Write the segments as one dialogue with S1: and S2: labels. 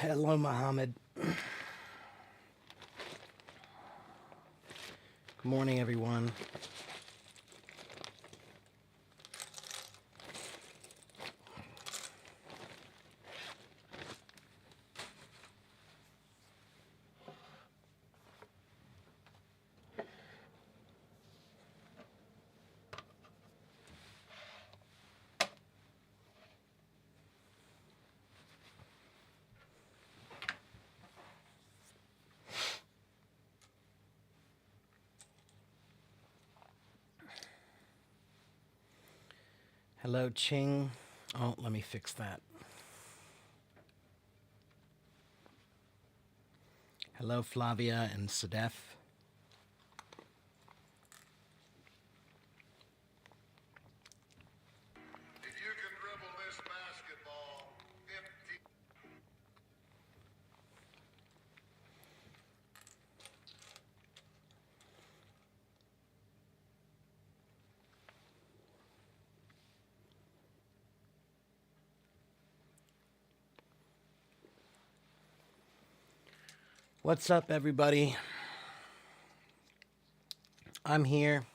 S1: Hello, Mohammed. Good morning, everyone. Hello, Ching. Oh, let me fix that. Hello, Flavia and Sadef.
S2: If you can dribble this basketball 50.
S1: What's up, everybody? I'm here.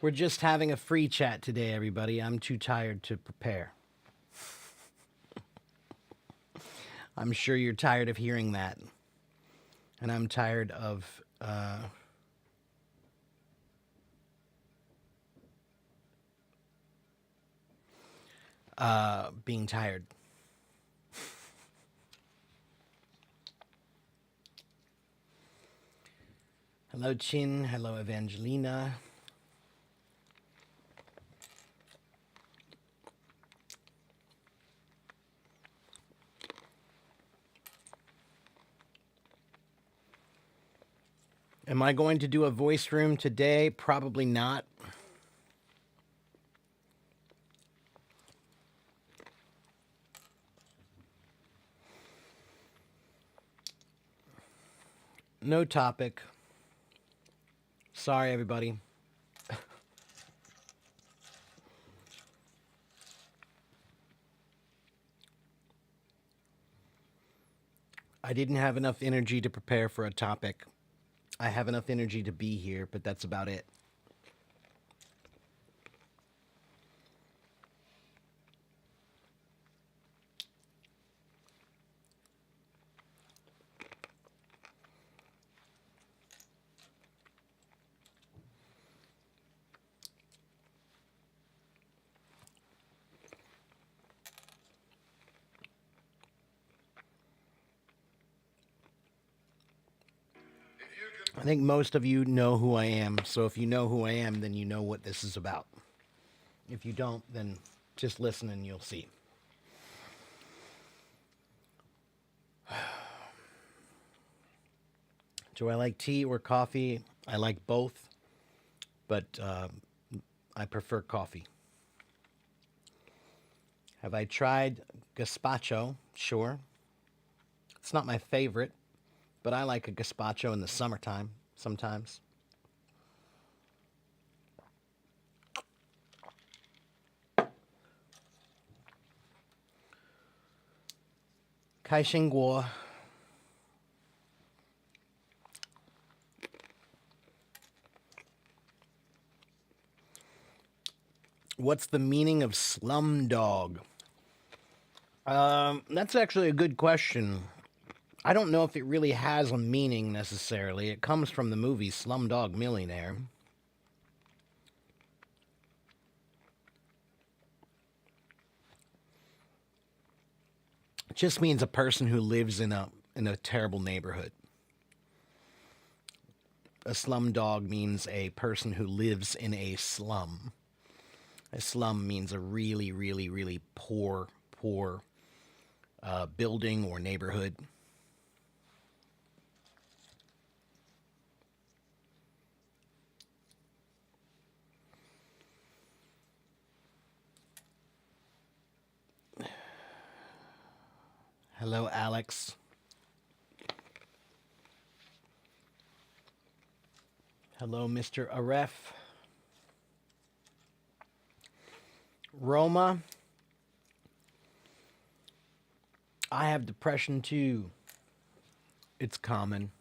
S1: We're just having a free chat today, everybody. I'm too tired to prepare. I'm sure you're tired of hearing that. And I'm tired of being tired. Hello, Chin. Hello, Evangelina. Am I going to do a voice room today? Probably not. No topic. Sorry, everybody. I didn't have enough energy to prepare for a topic. I have enough energy to be here, but that's about it. I think most of you know who I am, so if you know who I am, then you know what this is about. If you don't, then just listen and you'll see. Do I like tea or coffee? I like both, but I prefer coffee. Have I tried gazpacho? Sure. It's not my favorite, but I like a gazpacho in the summertime sometimes. Kaixingguo. What's the meaning of slumdog? That's actually a good question. I don't know if it really has a meaning necessarily. It comes from the movie Slumdog Millionaire. It just means a person who lives in a terrible neighborhood. A slum dog means a person who lives in a slum. A slum means a really, really, really poor building or neighborhood. Hello, Alex. Hello, Mr. Aref. Roma. I have depression too. It's common.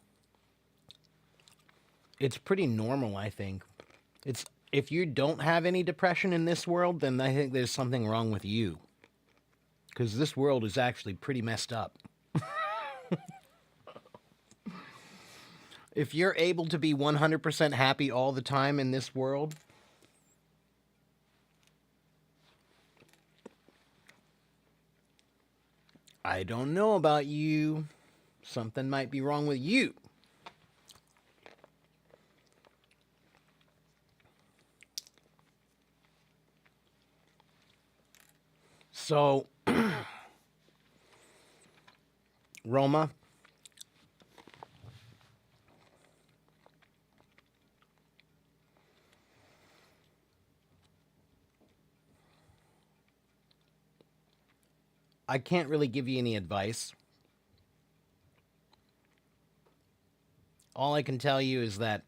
S1: It's pretty normal, I think. It's if you don't have any depression in this world, then I think there's something wrong with you. Because this world is actually pretty messed up. If you're able to be 100% happy all the time in this world, I don't know about you. Something might be wrong with you. So, Roma, I can't really give you any advice. All I can tell you is that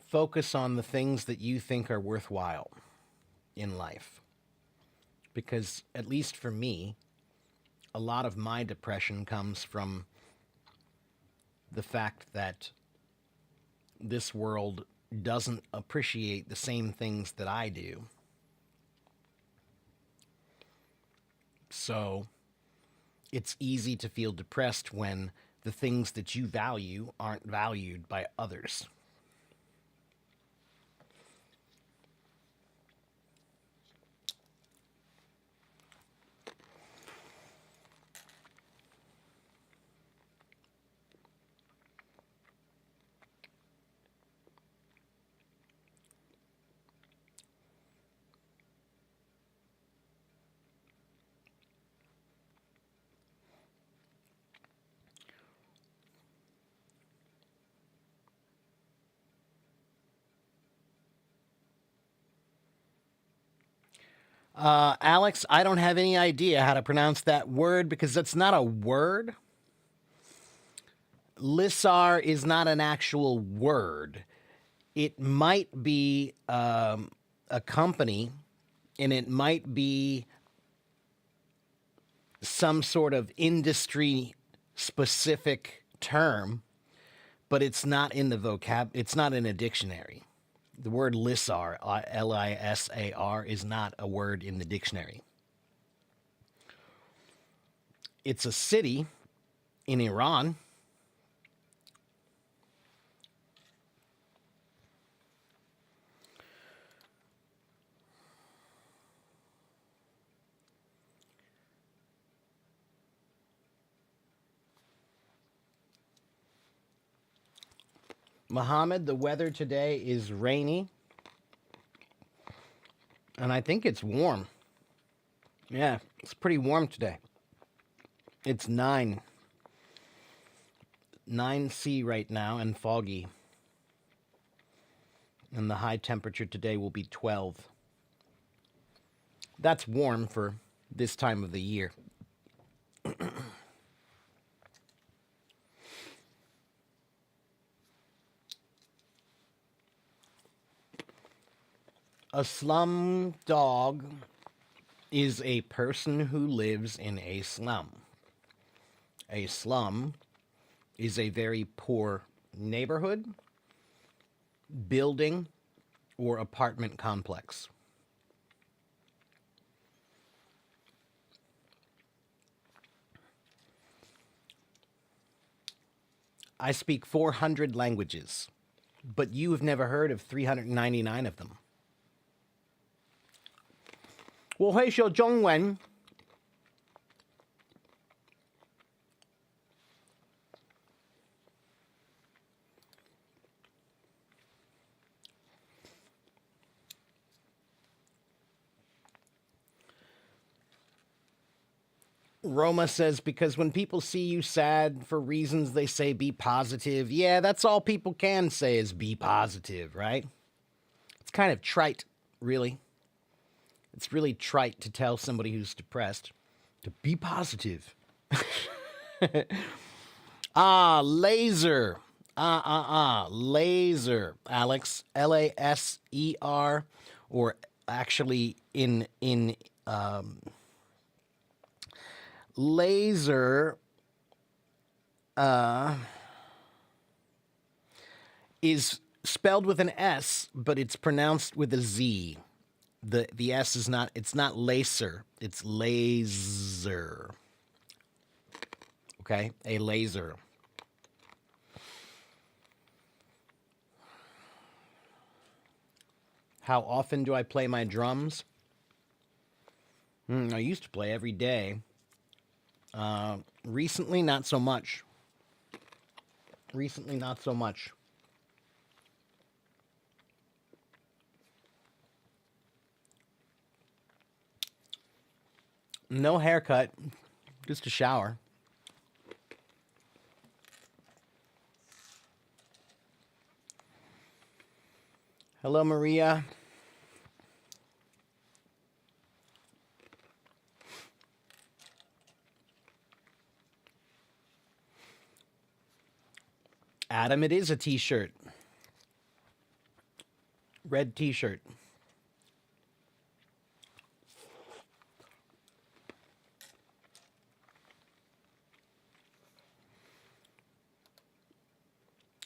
S1: focus on the things that you think are worthwhile in life. Because, at least for me, a lot of my depression comes from the fact that this world doesn't appreciate the same things that I do. So, it's easy to feel depressed when the things that you value aren't valued by others. Alex, I don't have any idea how to pronounce that word because that's not a word. Lissar is not an actual word. It might be a company, and it might be some sort of industry specific term, but it's not in the it's not in a dictionary. The word Lissar, Lisar, is not a word in the dictionary. It's a city in Iran. Mohammed, the weather today is rainy. And I think it's warm. Yeah, it's pretty warm today. It's 9C right now and foggy. And the high temperature today will be 12. That's warm for this time of the year. A slum dog is a person who lives in a slum. A slum is a very poor neighborhood, building, or apartment complex. I speak 400 languages, but you have never heard of 399 of them. 我会说中文。Roma says, because when people see you sad for reasons, they say be positive. Yeah, that's all people can say is be positive, right? It's kind of trite, really. It's really trite to tell somebody who's depressed to be positive. Laser. Laser. Alex. Laser. Or actually laser is spelled with an S, but it's pronounced with a Z. The S is not, it's not laser, it's laser. Okay? A laser. How often do I play my drums? I used to play every day. Recently, not so much. Recently, not so much. No haircut, just a shower. Hello, Maria. Adam, it is a t-shirt. Red t-shirt.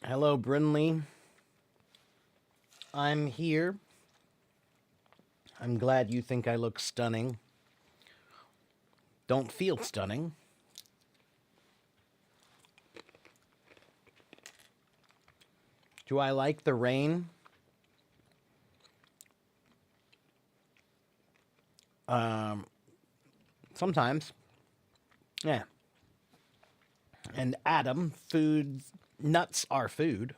S1: Hello, Brinley. I'm here. I'm glad you think I look stunning. Don't feel stunning. Do I like the rain? Sometimes. Yeah. And Adam, nuts are food.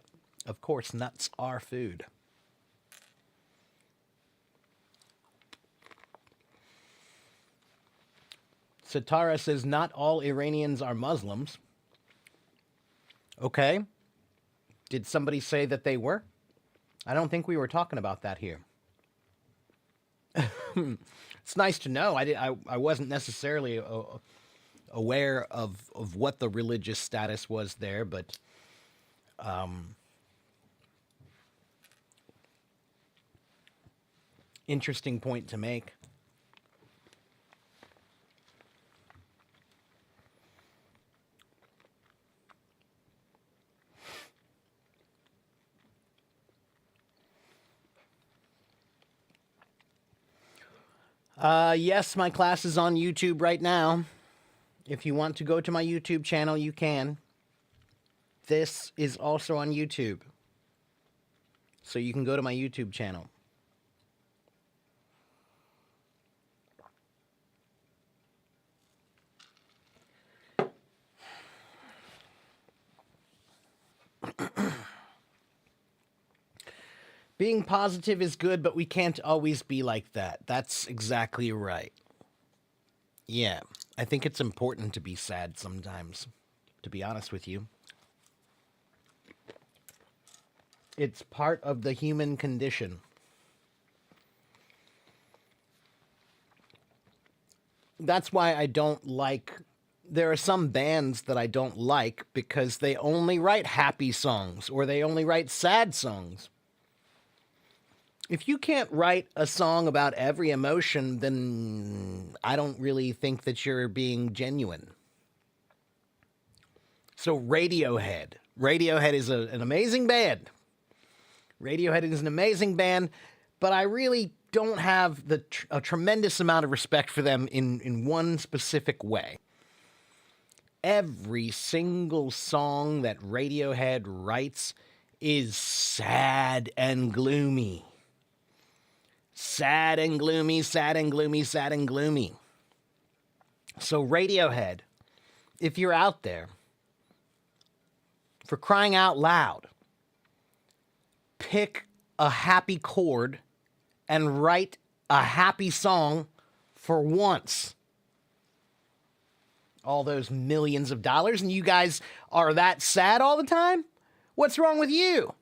S1: Of course, nuts are food. Satara says not all Iranians are Muslims. Okay. Did somebody say that they were? I don't think we were talking about that here. It's nice to know. I wasn't necessarily aware of what the religious status was there, but interesting point to make. Yes, my class is on YouTube right now. If you want to go to my YouTube channel, you can. This is also on YouTube. So you can go to my YouTube channel. Being positive is good, but we can't always be like that. That's exactly right. Yeah, I think it's important to be sad sometimes, to be honest with you. It's part of the human condition. That's why I don't like. There are some bands that I don't like because they only write happy songs or they only write sad songs. If you can't write a song about every emotion, then I don't really think that you're being genuine. So Radiohead. Radiohead is an amazing band. Radiohead is an amazing band, but I really don't have a tremendous amount of respect for them in one specific way. Every single song that Radiohead writes is sad and gloomy. Sad and gloomy, sad and gloomy, sad and gloomy. So, Radiohead, if you're out there, for crying out loud, pick a happy chord and write a happy song for once. All those millions of dollars, and you guys are that sad all the time? What's wrong with you?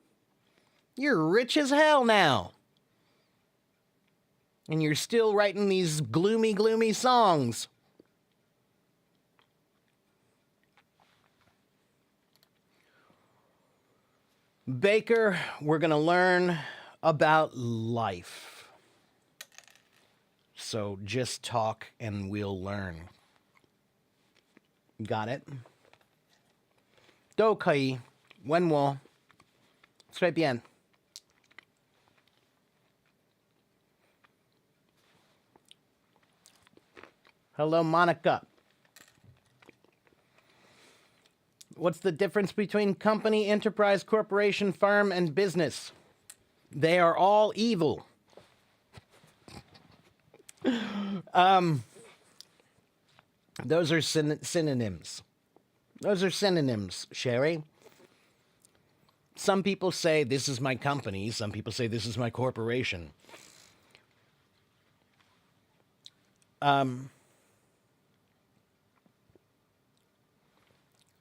S1: You're rich as hell now. And you're still writing these gloomy, gloomy songs. Baker, we're going to learn about life. So just talk and we'll learn. Got it? 都可以问我随便 Hello, Monica. What's the difference between company, enterprise, corporation, firm, and business? They are all evil. Those are synonyms. Those are synonyms, Sherry. Some people say this is my company. Some people say this is my corporation.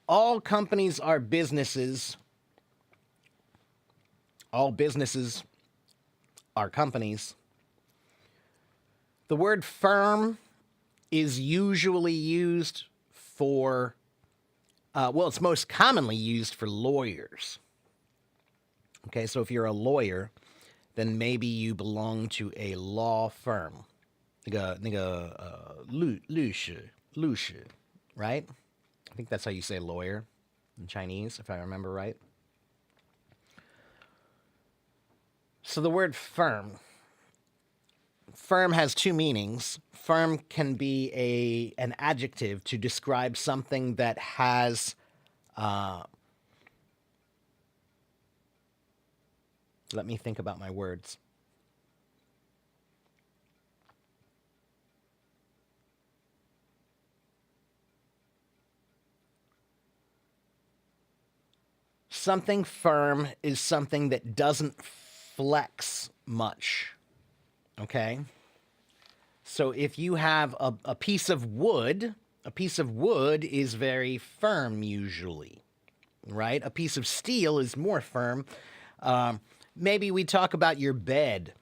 S1: All companies are businesses. All businesses are companies. The word firm is usually used for, well, it's most commonly used for lawyers. Okay, so if you're a lawyer, then maybe you belong to a law firm. 律师, right? I think that's how you say lawyer in Chinese, if I remember right. So the word firm. Firm has two meanings. Firm can be an adjective to describe something that has let me think about my words. Something firm is something that doesn't flex much. Okay? So if you have a piece of wood is very firm usually, right? A piece of steel is more firm. Maybe we talk about your bed.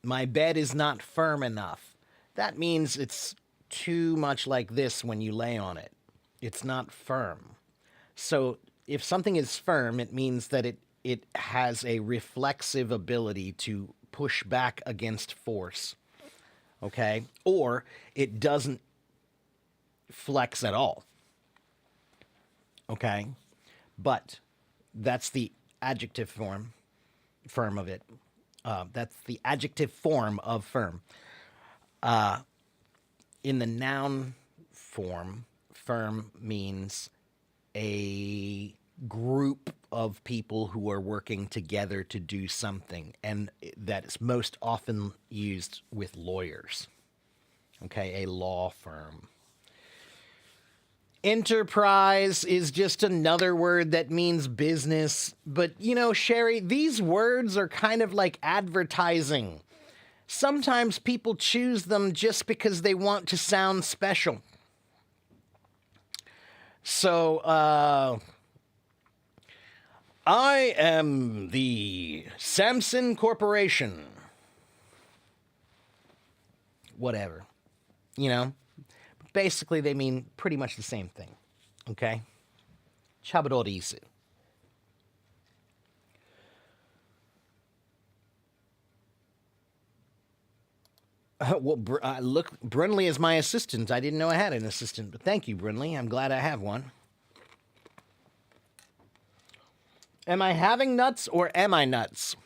S1: My bed is not firm enough. That means it's too much like this when you lay on it. It's not firm. So if something is firm, it means that it has a reflexive ability to push back against force. Okay? Or it doesn't flex at all. Okay? But that's the adjective firm of it. That's the adjective form of firm. In the noun form, firm means a group of people who are working together to do something, and that is most often used with lawyers. Okay, a law firm. Enterprise is just another word that means business. But, you know, Sherry, these words are kind of like advertising. Sometimes people choose them just because they want to sound special. So, I am the Samson Corporation. Whatever. You know? Basically, they mean pretty much the same thing. Okay? Chabadorisu. Well, look, Brunley is my assistant. I didn't know I had an assistant, but thank you, Brunley. I'm glad I have one. Am I having nuts or am I nuts?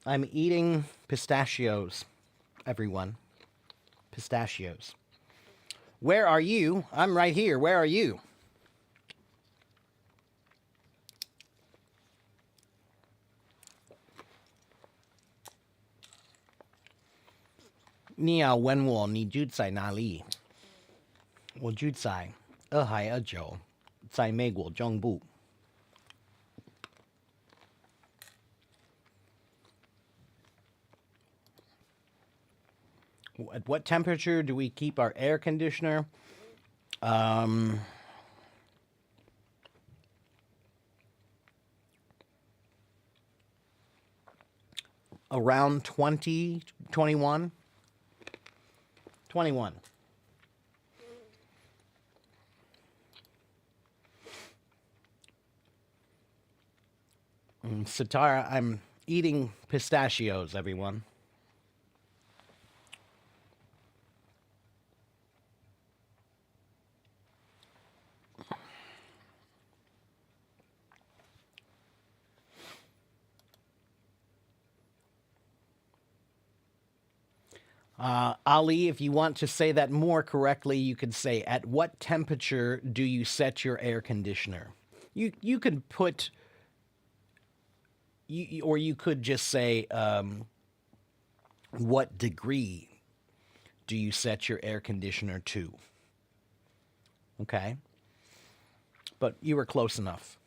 S1: I'm eating pistachios, everyone. Pistachios. Where are you? I'm right here. Where are you? 你要问我你住在哪里？我住在俄亥俄州，在美国中部。At what temperature do we keep our air conditioner? Um, around 20, 21. 21. Satara, I'm eating pistachios, everyone. Ali, if you want to say that more correctly, you could say, at what temperature do you set your air conditioner? You could put, or you could just say, what degree do you set your air conditioner to? Okay. But you were close enough.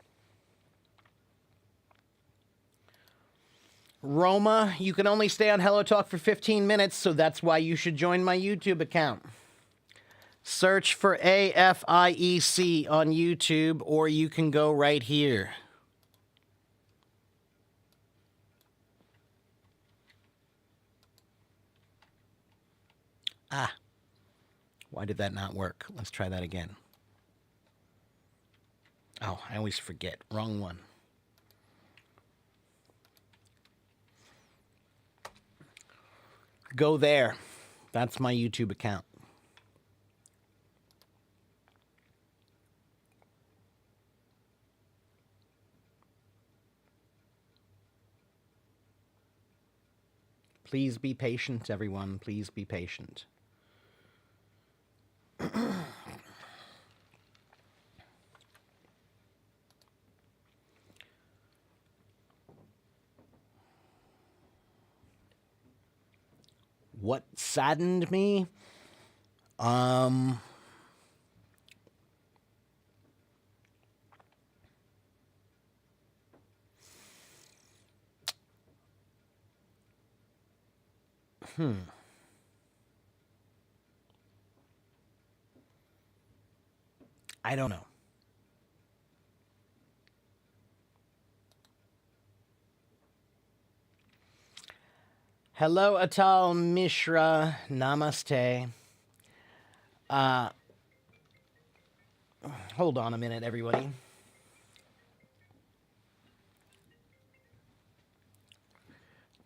S1: Roma, you can only stay on Hello Talk for 15 minutes, so that's why you should join my YouTube account. Search for AFIEC on YouTube, or you can go right here. Ah, why did that not work? Let's try that again. Oh, I always forget. Wrong one. Go there. That's my YouTube account. Please be patient, everyone. Please be patient. What saddened me? Um, I don't know. Hello, Atal Mishra. Namaste. Hold on a minute, everybody.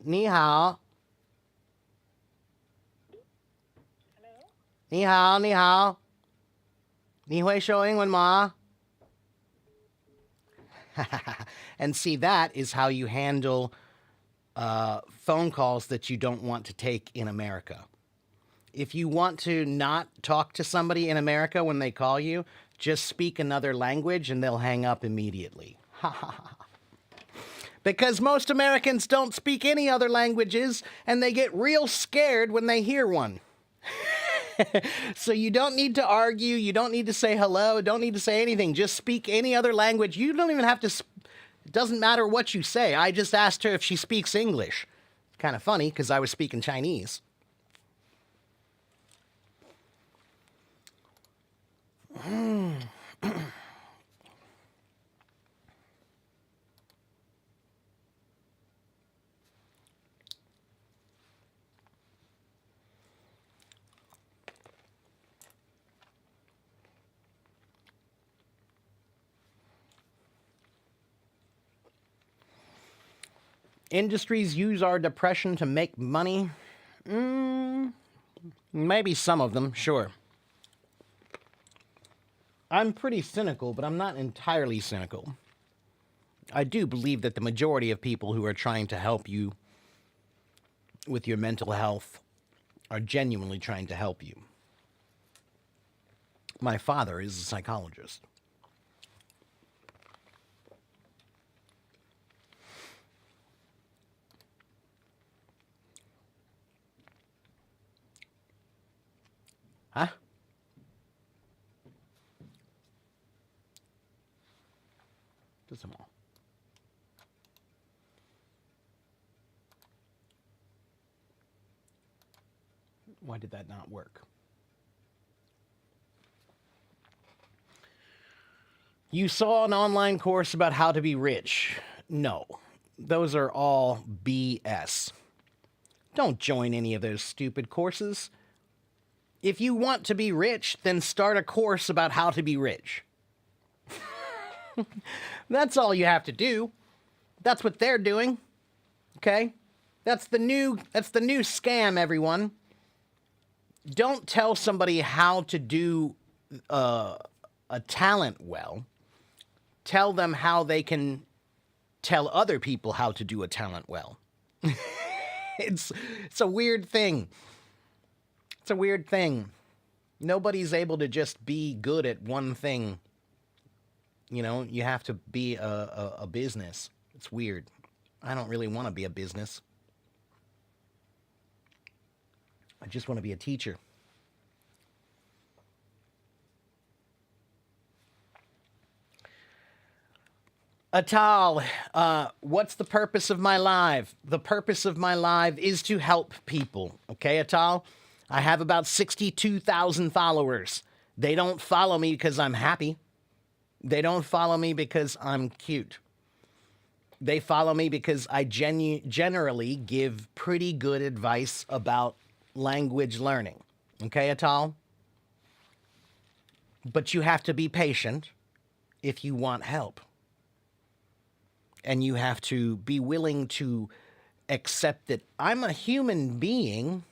S1: Ni hao. Ni hao, ni hao. Ni hui shou England ma. And see, that is how you handle phone calls that you don't want to take in America. If you want to not talk to somebody in America when they call you, just speak another language and they'll hang up immediately. Because most Americans don't speak any other languages and they get real scared when they hear one. So you don't need to argue, you don't need to say hello, don't need to say anything. Just speak any other language. You don't even have to it doesn't matter what you say. I just asked her if she speaks English. Kind of funny because I was speaking Chinese. Industries use our depression to make money? Maybe some of them, sure. I'm pretty cynical, but I'm not entirely cynical. I do believe that the majority of people who are trying to help you with your mental health are genuinely trying to help you. My father is a psychologist. close them all. Why did that not work? You saw an online course about how to be rich. No, those are all BS. Don't join any of those stupid courses. If you want to be rich, then start a course about how to be rich. That's all you have to do. That's what they're doing. Okay? That's the new scam, everyone. Don't tell somebody how to do a talent well. Tell them how they can tell other people how to do a talent well. It's a weird thing. It's a weird thing. Nobody's able to just be good at one thing. You know, you have to be a business. It's weird. I don't really want to be a business. I just want to be a teacher. Atal, what's the purpose of my live? The purpose of my live is to help people. Okay, Atal? I have about 62,000 followers. They don't follow me because I'm happy. They don't follow me because I'm cute. They follow me because I generally give pretty good advice about language learning. Okay, Atal? But you have to be patient if you want help. And you have to be willing to accept that I'm a human being.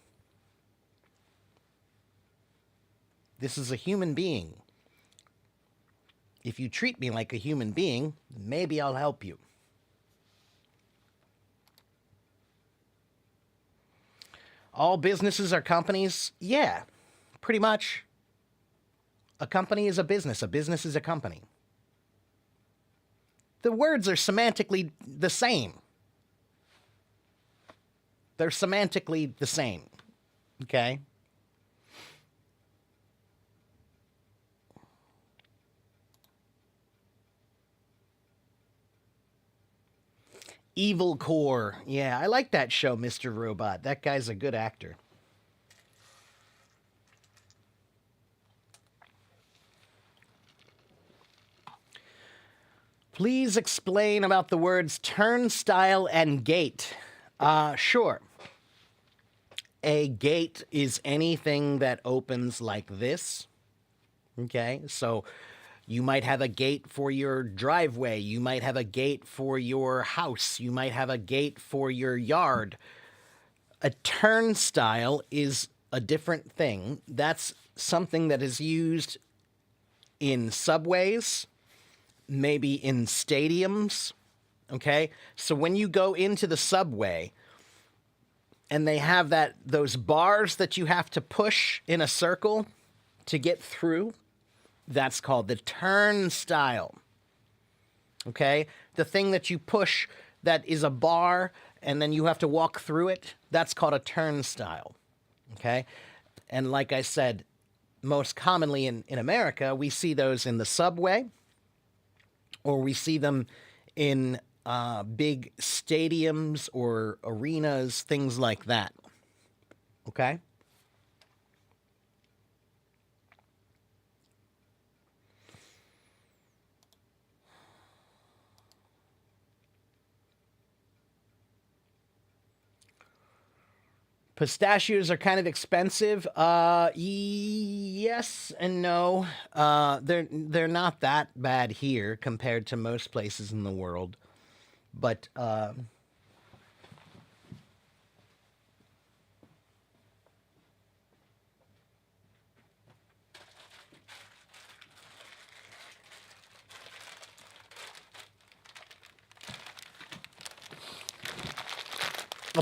S1: This is a human being. If you treat me like a human being, maybe I'll help you. All businesses are companies? Yeah, pretty much. A company is a business. A business is a company. The words are semantically the same. They're semantically the same. Okay? Evil Core. Yeah, I like that show, Mr. Robot. That guy's a good actor. Please explain about the words turnstile and gate. Sure. A gate is anything that opens like this. Okay, so you might have a gate for your driveway. You might have a gate for your house. You might have a gate for your yard. A turnstile is a different thing. That's something that is used in subways, maybe in stadiums. Okay? So when you go into the subway and they have those bars that you have to push in a circle to get through, that's called the turnstile. Okay? The thing that you push that is a bar and then you have to walk through it, that's called a turnstile. Okay? And like I said, most commonly in America, we see those in the subway or we see them in big stadiums or arenas, things like that. Okay? Pistachios are kind of expensive. Yes and no. They're not that bad here compared to most places in the world. But a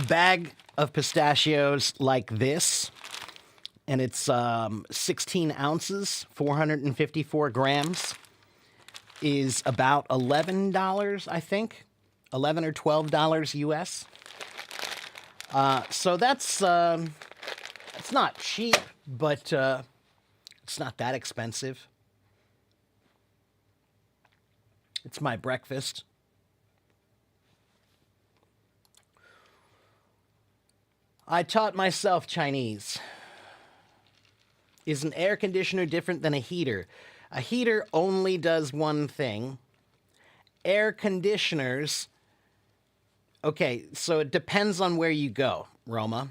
S1: bag of pistachios like this, and it's 16 ounces, 454 grams, is about $11, I think. $11 or $12 US. So that's it's not cheap, but it's not that expensive. It's my breakfast. I taught myself Chinese. Is an air conditioner different than a heater? A heater only does one thing. Air conditioners, okay, so it depends on where you go, Roma.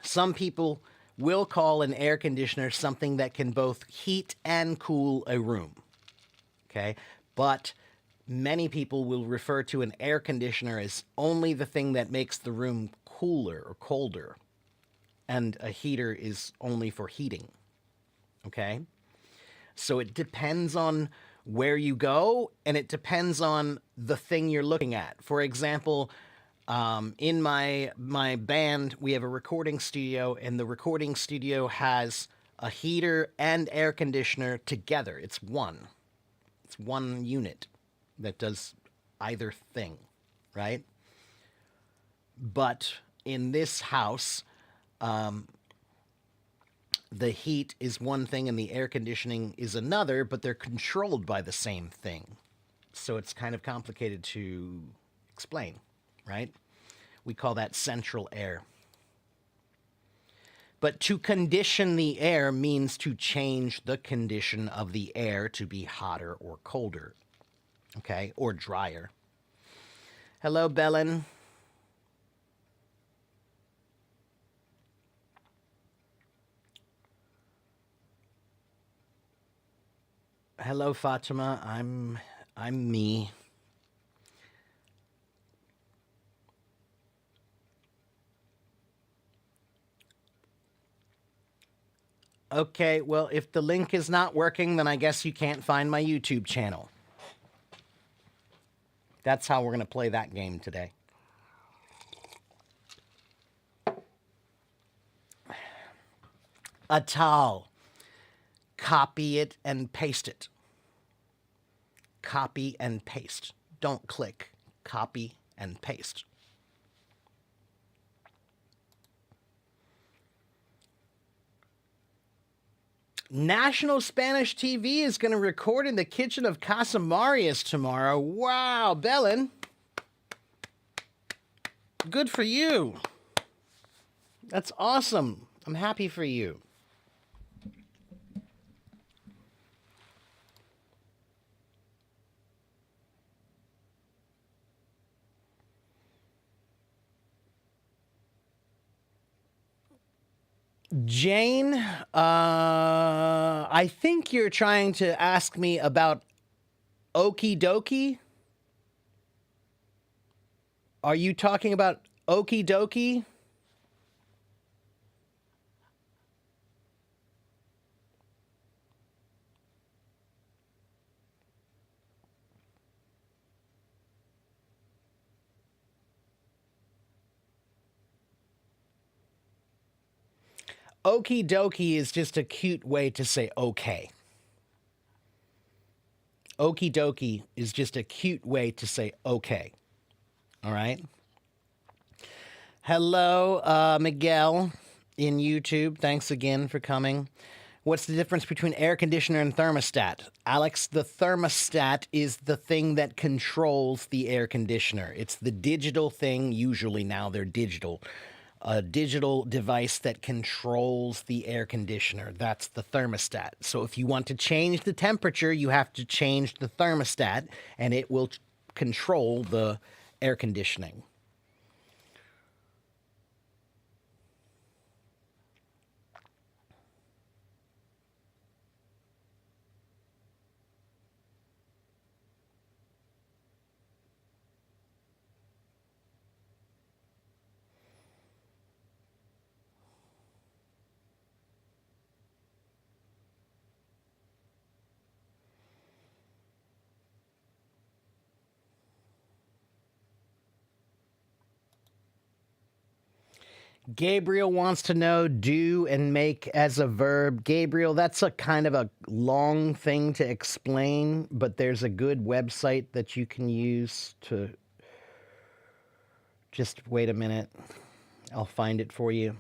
S1: Some people will call an air conditioner something that can both heat and cool a room. Okay? But many people will refer to an air conditioner as only the thing that makes the room cooler or colder. And a heater is only for heating. Okay? So it depends on where you go, and it depends on the thing you're looking at. For example, in my band, we have a recording studio, and the recording studio has a heater and air conditioner together. It's one unit that does either thing, right? But in this house, the heat is one thing and the air conditioning is another, but they're controlled by the same thing. So it's kind of complicated to explain, right? We call that central air. But to condition the air means to change the condition of the air to be hotter or colder, okay, or drier. Hello, Belen. Hello, Fatima. I'm me. Okay, well, if the link is not working, then I guess you can't find my YouTube channel. That's how we're going to play that game today. Atal. Copy it and paste it. Copy and paste. Don't click. Copy and paste. National Spanish TV is going to record in the kitchen of Casa Marius tomorrow. Wow, Belen. Good for you. That's awesome. I'm happy for you. Jane, I think you're trying to ask me about Okie Dokie. Are you talking about Okie Dokie? Okie dokie is just a cute way to say okay. Okie dokie is just a cute way to say okay. All right? Hello, Miguel in YouTube. Thanks again for coming. What's the difference between air conditioner and thermostat? Alex, the thermostat is the thing that controls the air conditioner. It's the digital thing. Usually now they're digital. A digital device that controls the air conditioner. That's the thermostat. So if you want to change the temperature, you have to change the thermostat, and it will control the air conditioning. Gabriel wants to know do and make as a verb. Gabriel, that's a kind of a long thing to explain, but there's a good website that you can use to... Just wait a minute. I'll find it for you.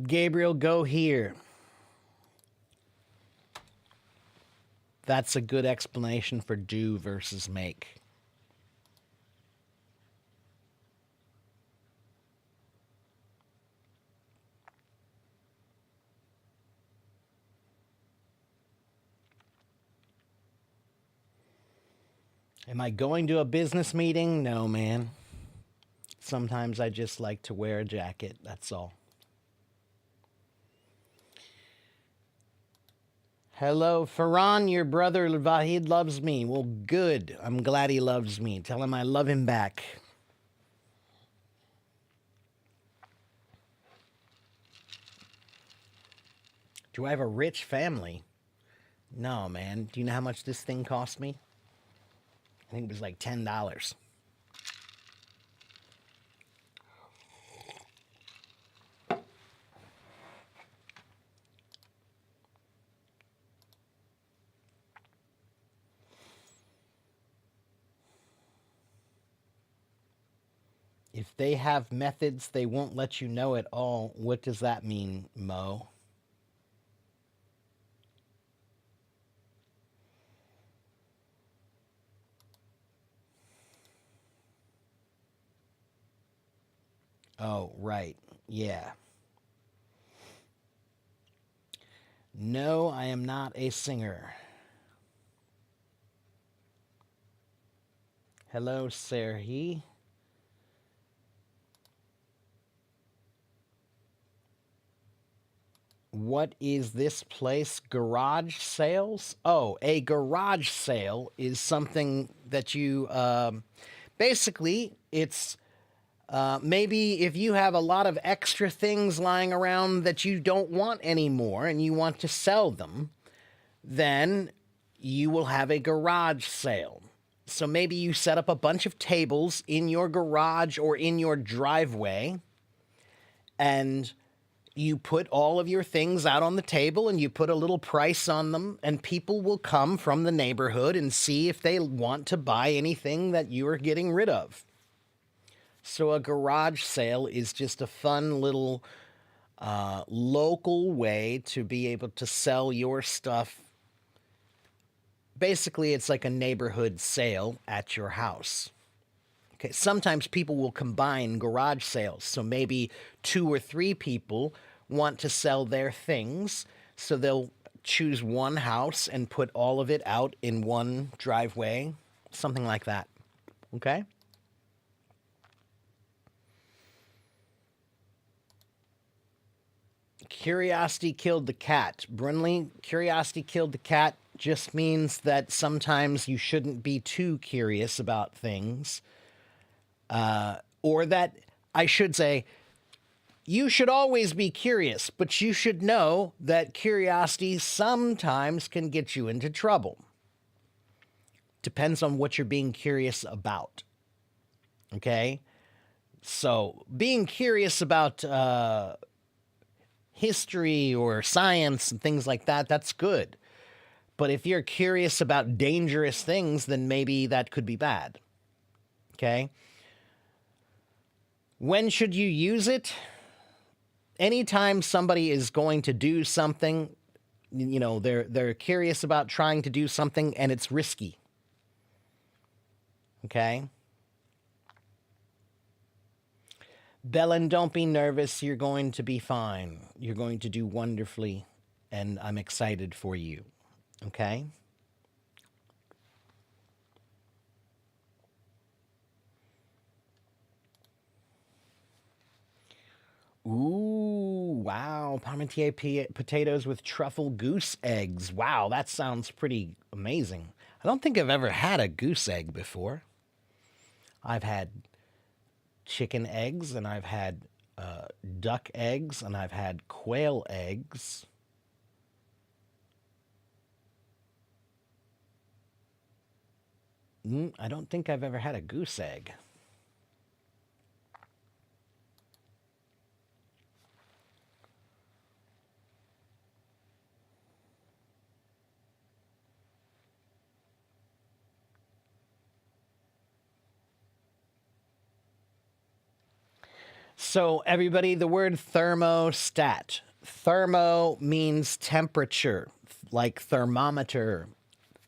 S1: Gabriel, go here. That's a good explanation for do versus make. Am I going to a business meeting? No, man. Sometimes I just like to wear a jacket, that's all. Hello, Farhan, your brother Vahid loves me. Well, good. I'm glad he loves me. Tell him I love him back. Do I have a rich family? No, man. Do you know how much this thing cost me? I think it was like $10. If they have methods, they won't let you know at all. What does that mean, Mo? Oh, right. Yeah. No, I am not a singer. Hello, Serhi. What is this place? Garage sales? Oh, a garage sale is something that you basically it's maybe if you have a lot of extra things lying around that you don't want anymore and you want to sell them, then you will have a garage sale. So maybe you set up a bunch of tables in your garage or in your driveway and you put all of your things out on the table and you put a little price on them, and people will come from the neighborhood and see if they want to buy anything that you are getting rid of. So a garage sale is just a fun little local way to be able to sell your stuff. Basically, it's like a neighborhood sale at your house. Okay, sometimes people will combine garage sales. So maybe 2 or 3 people want to sell their things. So they'll choose one house and put all of it out in one driveway, something like that. Okay? Curiosity killed the cat. Brunley, curiosity killed the cat just means that sometimes you shouldn't be too curious about things. Or that I should say, you should always be curious, but you should know that curiosity sometimes can get you into trouble. Depends on what you're being curious about. Okay? So, being curious about history or science and things like that, that's good. But if you're curious about dangerous things, then maybe that could be bad. Okay? When should you use it? Anytime somebody is going to do something, you know, they're curious about trying to do something and it's risky. Okay? Belen, don't be nervous. You're going to be fine. You're going to do wonderfully, and I'm excited for you. Okay? Ooh, wow. Parmentier potatoes with truffle goose eggs. Wow, that sounds pretty amazing. I don't think I've ever had a goose egg before. I've had chicken eggs, and I've had duck eggs, and I've had quail eggs. I don't think I've ever had a goose egg. So, everybody, the word thermostat. Thermo means temperature, like thermometer.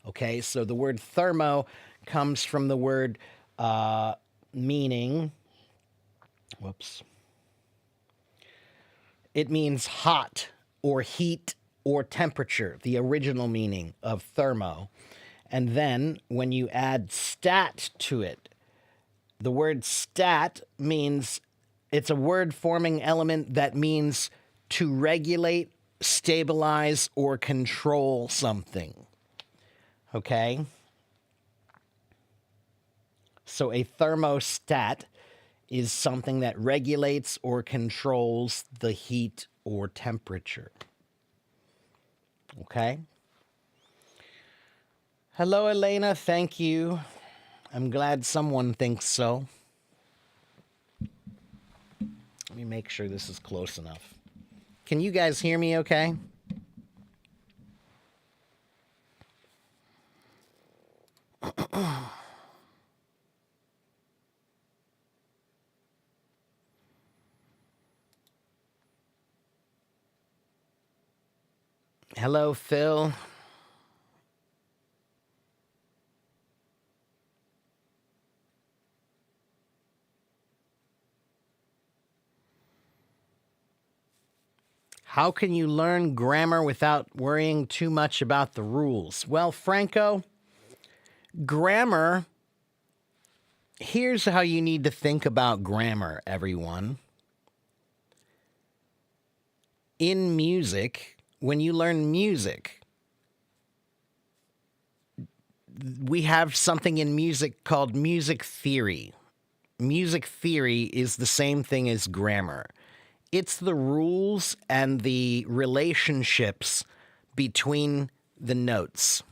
S1: Okay, so the word thermo comes from the word meaning, whoops, it means hot or heat or temperature, the original meaning of thermo. And then when you add stat to it, the word stat means it's a word forming element that means to regulate, stabilize, or control something. Okay? So a thermostat is something that regulates or controls the heat or temperature. Okay? Hello, Elena. Thank you. I'm glad someone thinks so. Let me make sure this is close enough. Can you guys hear me okay? Hello, Phil. How can you learn grammar without worrying too much about the rules? Well, Franco, grammar, here's how you need to think about grammar, everyone. In music, when you learn music, we have something in music called music theory. Music theory is the same thing as grammar. It's the rules and the relationships between the notes.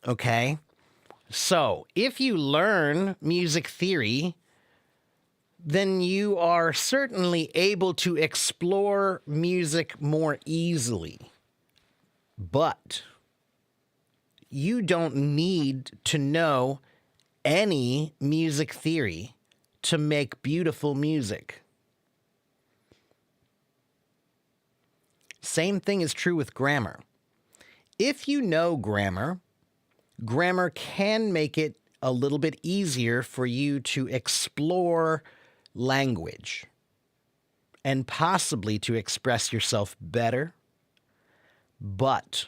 S1: Okay? So, if you learn music theory, then you are certainly able to explore music more easily. But you don't need to know any music theory to make beautiful music. Same thing is true with grammar. If you know grammar, grammar can make it a little bit easier for you to explore language and possibly to express yourself better. But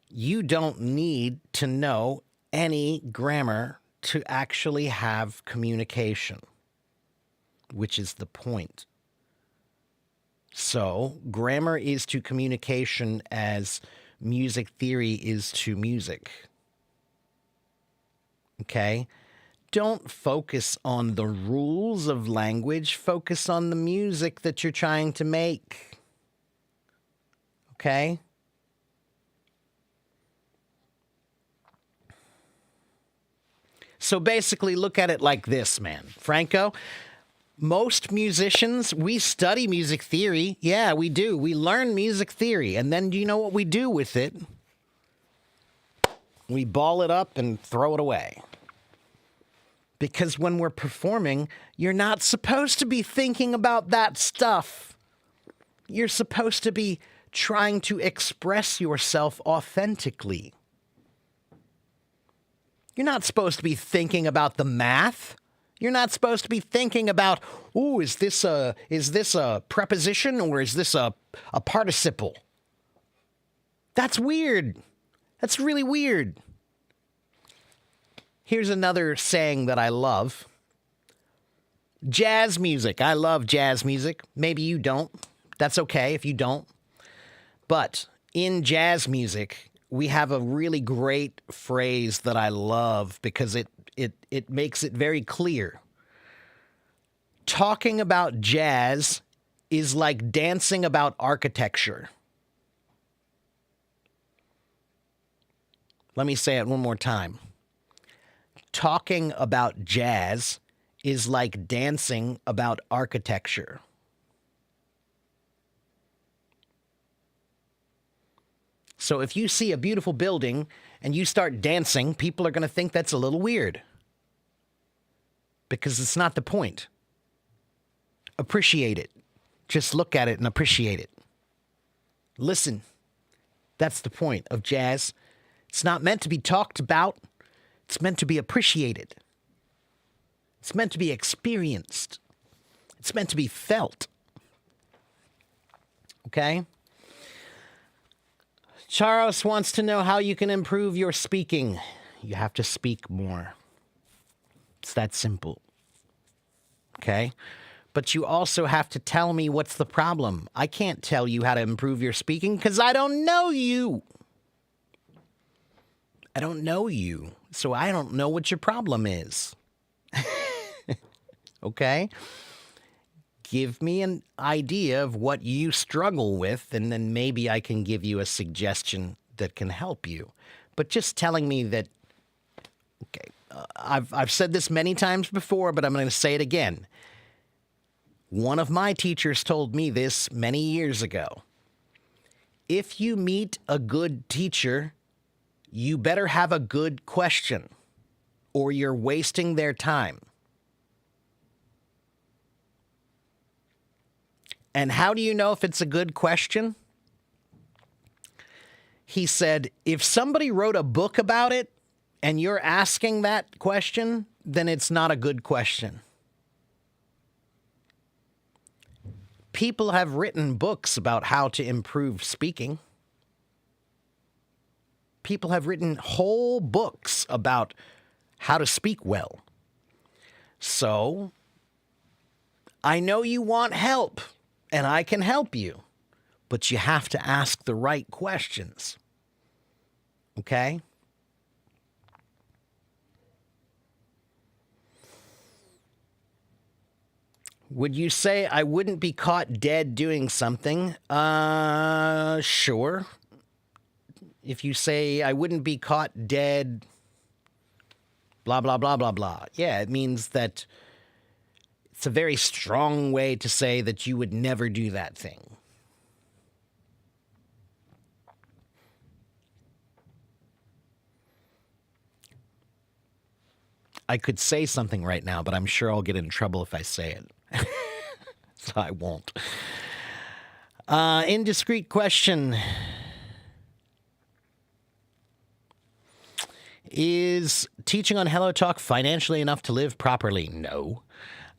S1: you don't need to know any grammar to actually have communication, which is the point. So, grammar is to communication as music theory is to music. Okay? Don't focus on the rules of language, focus on the music that you're trying to make. Okay? So basically, look at it like this, man. Franco, most musicians, we study music theory. Yeah, we do. We learn music theory. And then do you know what we do with it? We ball it up and throw it away. Because when we're performing, you're not supposed to be thinking about that stuff. You're supposed to be trying to express yourself authentically. You're not supposed to be thinking about the math. You're not supposed to be thinking about, ooh, is this a preposition or is this a participle? That's weird. That's really weird. Here's another saying that I love. Jazz music. I love jazz music. Maybe you don't. That's okay if you don't. But in jazz music, we have a really great phrase that I love because it makes it very clear. Talking about jazz is like dancing about architecture. Let me say it one more time. Talking about jazz is like dancing about architecture. So if you see a beautiful building and you start dancing, people are going to think that's a little weird. Because it's not the point. Appreciate it. Just look at it and appreciate it. Listen. That's the point of jazz. It's not meant to be talked about. It's meant to be appreciated. It's meant to be experienced. It's meant to be felt. Okay? Charos wants to know how you can improve your speaking. You have to speak more. It's that simple. Okay? But you also have to tell me what's the problem. I can't tell you how to improve your speaking because I don't know you. I don't know you, so I don't know what your problem is. Okay? Give me an idea of what you struggle with, and then maybe I can give you a suggestion that can help you. But just telling me that, okay, I've said this many times before, but I'm going to say it again. One of my teachers told me this many years ago. If you meet a good teacher, you better have a good question, or you're wasting their time. And how do you know if it's a good question? He said, if somebody wrote a book about it and you're asking that question, then it's not a good question. People have written books about how to improve speaking. People have written whole books about how to speak well. So, I know you want help, and I can help you, but you have to ask the right questions. Okay? Would you say I wouldn't be caught dead doing something? Sure. If you say I wouldn't be caught dead, blah, blah, blah, blah, blah. Yeah, it means that it's a very strong way to say that you would never do that thing. I could say something right now, but I'm sure I'll get in trouble if I say it. So I won't. Indiscreet question. Is teaching on Hello Talk financially enough to live properly? No.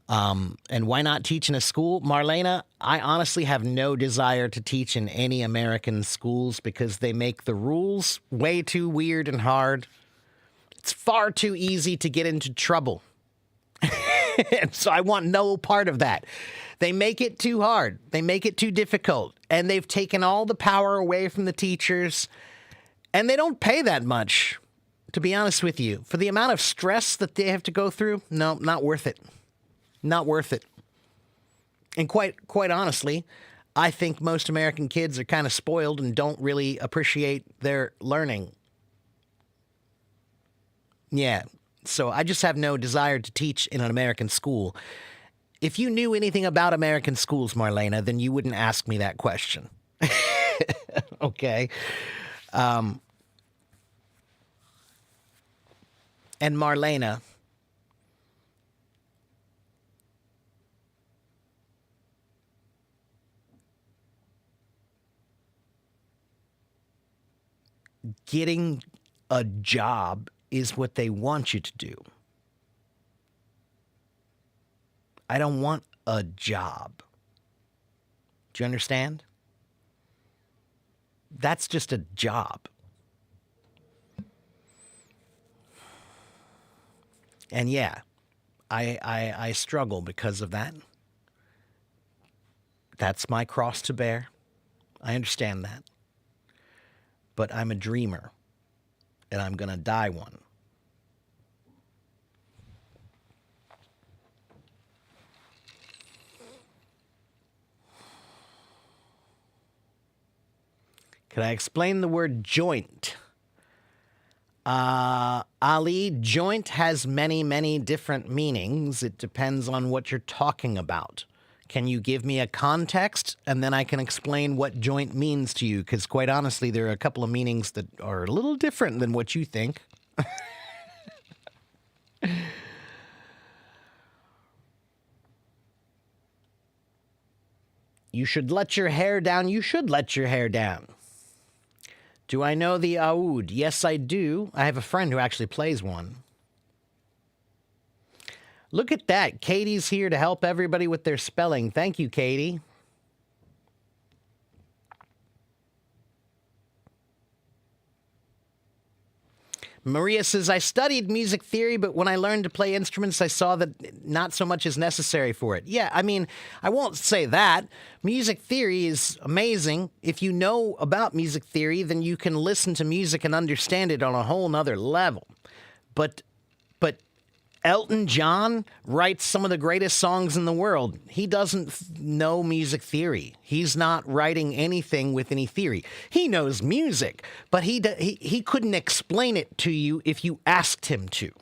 S1: And why not teach in a school? Marlena, I honestly have no desire to teach in any American schools because they make the rules way too weird and hard. It's far too easy to get into trouble. And so I want no part of that. They make it too hard. They make it too difficult. And they've taken all the power away from the teachers. And they don't pay that much, to be honest with you. For the amount of stress that they have to go through, no, not worth it. Not worth it. And quite honestly, I think most American kids are kind of spoiled and don't really appreciate their learning. Yeah, so I just have no desire to teach in an American school. If you knew anything about American schools, Marlena, then you wouldn't ask me that question. Okay. And Marlena, getting a job is what they want you to do. I don't want a job. Do you understand? That's just a job. And yeah, I struggle because of that. That's my cross to bear. I understand that. But I'm a dreamer, and I'm going to die one. Can I explain the word joint? Ali, joint has many, many different meanings. It depends on what you're talking about. Can you give me a context, and then I can explain what joint means to you? Because quite honestly, there are a couple of meanings that are a little different than what you think. You should let your hair down. You should let your hair down. Do I know the oud? Yes, I do. I have a friend who actually plays one. Look at that. Katie's here to help everybody with their spelling. Thank you, Katie. Maria says, I studied music theory, but when I learned to play instruments, I saw that not so much is necessary for it. Yeah, I mean, I won't say that. Music theory is amazing. If you know about music theory, then you can listen to music and understand it on a whole nother level. But Elton John writes some of the greatest songs in the world. He doesn't know music theory. He's not writing anything with any theory. He knows music, but he couldn't explain it to you if you asked him to.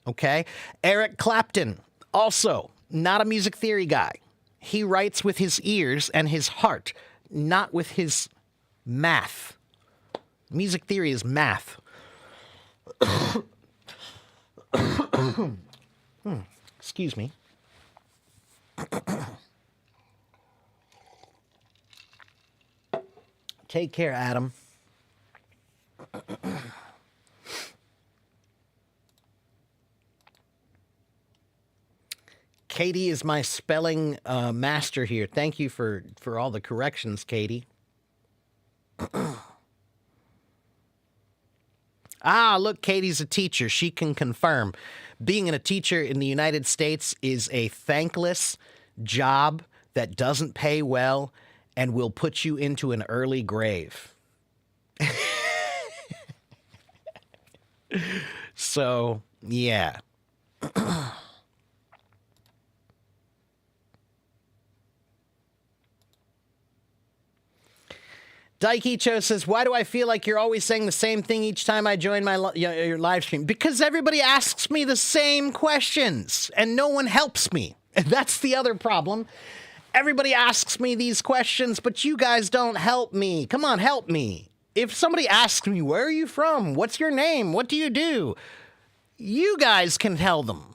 S1: Okay? Eric Clapton, also not a music theory guy. He writes with his ears and his heart, not with his math. Music theory is math. Excuse me. Take care, Adam. Katie is my spelling master here. Thank you for all the corrections, Katie. Ah, look, Katie's a teacher. She can confirm. Being a teacher in the United States is a thankless job that doesn't pay well and will put you into an early grave. So, yeah. Daikicho says, why do I feel like you're always saying the same thing each time I join your live stream? Because everybody asks me the same questions, and no one helps me. That's the other problem. Everybody asks me these questions, but you guys don't help me. Come on, help me. If somebody asks me, where are you from? What's your name? What do you do? You guys can tell them.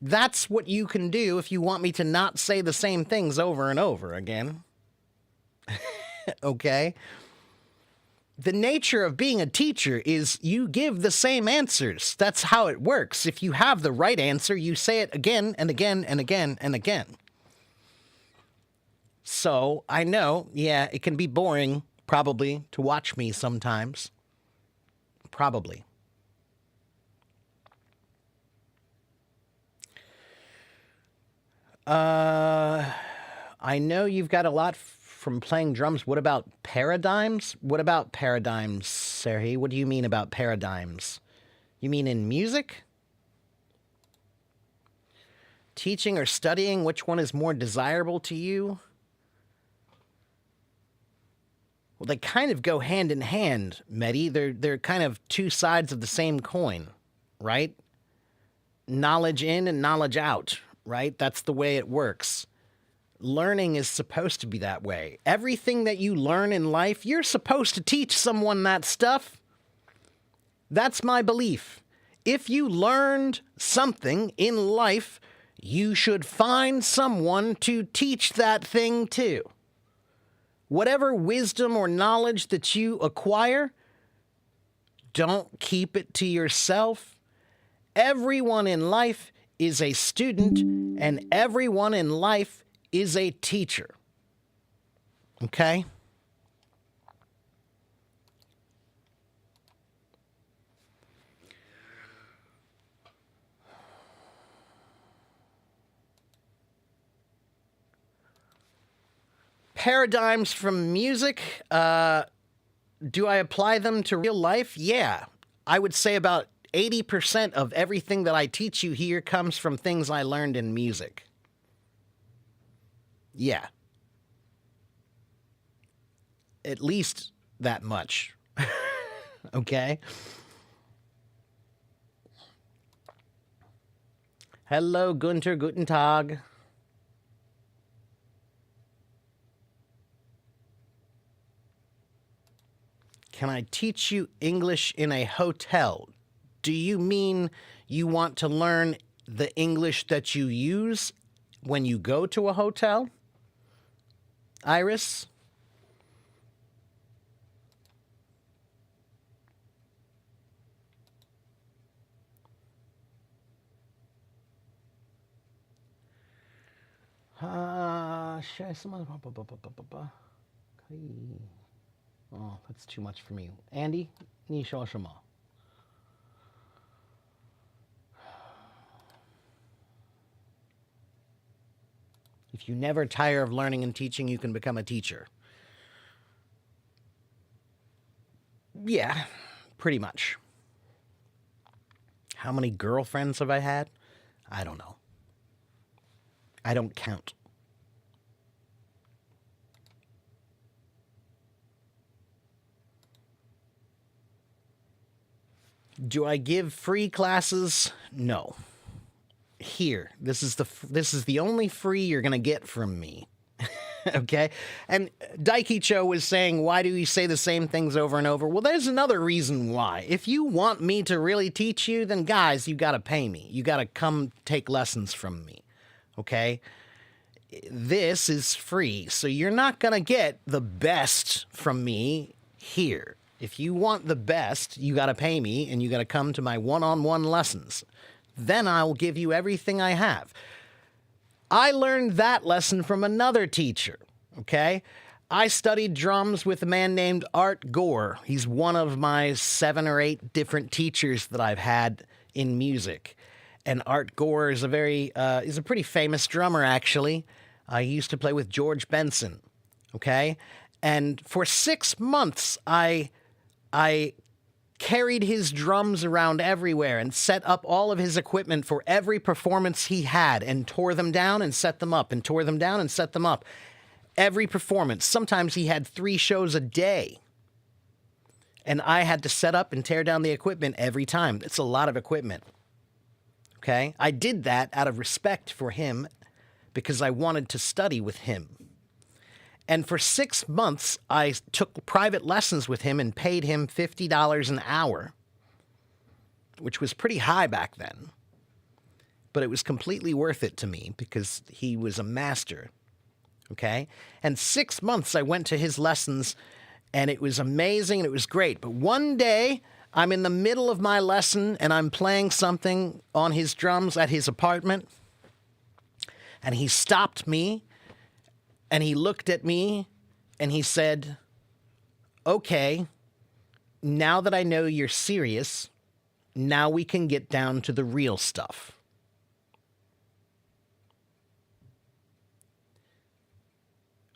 S1: That's what you can do if you want me to not say the same things over and over again. Okay? The nature of being a teacher is you give the same answers. That's how it works. If you have the right answer, you say it again and again and again and again. So, I know, yeah, it can be boring, probably, to watch me sometimes. Probably. I know you've got a lot from playing drums. What about paradigms? What about paradigms, Serhi? What do you mean about paradigms? You mean in music? Teaching or studying, which one is more desirable to you? Well, they kind of go hand in hand, Mehdi. They're kind of two sides of the same coin, right? Knowledge in and knowledge out, right? That's the way it works. Learning is supposed to be that way. Everything that you learn in life, you're supposed to teach someone that stuff. That's my belief. If you learned something in life, you should find someone to teach that thing to. Whatever wisdom or knowledge that you acquire, don't keep it to yourself. Everyone in life is a student, and everyone in life is a teacher. Okay? Paradigms from music, do I apply them to real life? Yeah. I would say about 80% of everything that I teach you here comes from things I learned in music. Yeah. At least that much. Okay? Hello, Gunter, guten Tag. Can I teach you English in a hotel? Do you mean you want to learn the English that you use when you go to a hotel, Iris, oh, that's too much for me. Andy, ni sho shima. If you never tire of learning and teaching, you can become a teacher. Yeah, pretty much. How many girlfriends have I had? I don't know. I don't count. Do I give free classes? No. Here, this is the only free you're going to get from me. Okay? And Daikicho was saying, why do you say the same things over and over? Well, there's another reason why. If you want me to really teach you, then guys, you got to pay me. You got to come take lessons from me. Okay? This is free, so you're not going to get the best from me here. If you want the best, you got to pay me and you got to come to my one-on-one lessons. Then I'll give you everything I have. I learned that lesson from another teacher, okay? I studied drums with a man named Art Gore. He's one of my 7 or 8 different teachers that I've had in music. And Art Gore is is a pretty famous drummer, actually. He used to play with George Benson, okay? And for 6 months, I carried his drums around everywhere and set up all of his equipment for every performance he had and tore them down and set them up and tore them down and set them up. Every performance. Sometimes he had 3 shows a day. And I had to set up and tear down the equipment every time. It's a lot of equipment. Okay? I did that out of respect for him because I wanted to study with him. And for 6 months, I took private lessons with him and paid him $50 an hour, which was pretty high back then. But it was completely worth it to me because he was a master. Okay? And 6 months I went to his lessons, and it was amazing and it was great. But one day, I'm in the middle of my lesson and I'm playing something on his drums at his apartment, and he stopped me. And he looked at me and he said, okay, now that I know you're serious, now we can get down to the real stuff.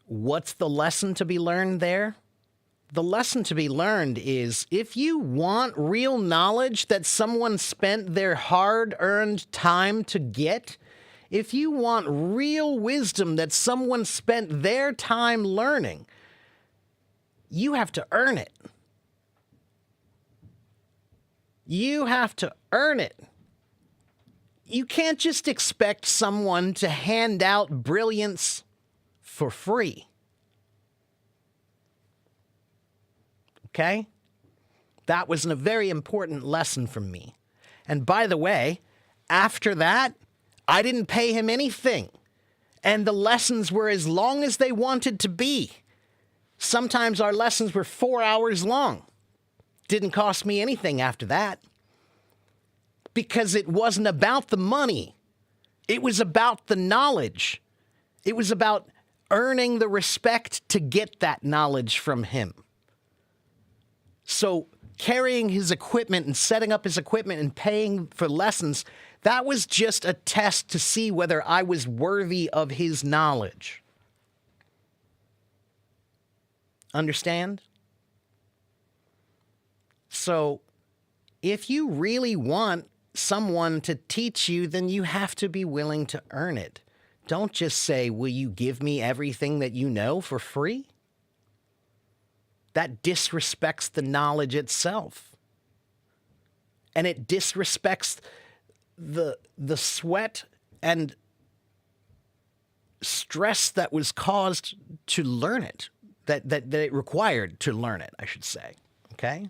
S1: What's the lesson to be learned there? The lesson to be learned is if you want real knowledge that someone spent their hard-earned time to get, if you want real wisdom that someone spent their time learning, you have to earn it. You have to earn it. You can't just expect someone to hand out brilliance for free. Okay? That was a very important lesson from me. And by the way, after that, I didn't pay him anything. And the lessons were as long as they wanted to be. Sometimes our lessons were 4 hours long. Didn't cost me anything after that. Because it wasn't about the money. It was about the knowledge. It was about earning the respect to get that knowledge from him. So carrying his equipment and setting up his equipment and paying for lessons, that was just a test to see whether I was worthy of his knowledge. Understand? So, if you really want someone to teach you, then you have to be willing to earn it. Don't just say, will you give me everything that you know for free? That disrespects the knowledge itself. And it disrespects the sweat and stress that was caused to learn it, that it required to learn it, I should say. Okay?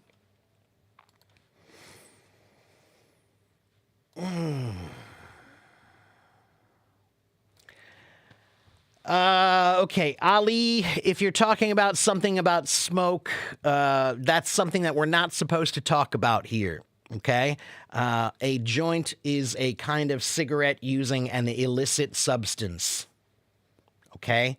S1: Okay, Ali, if you're talking about something about smoke, that's something that we're not supposed to talk about here. Okay? A joint is a kind of cigarette using an illicit substance. Okay?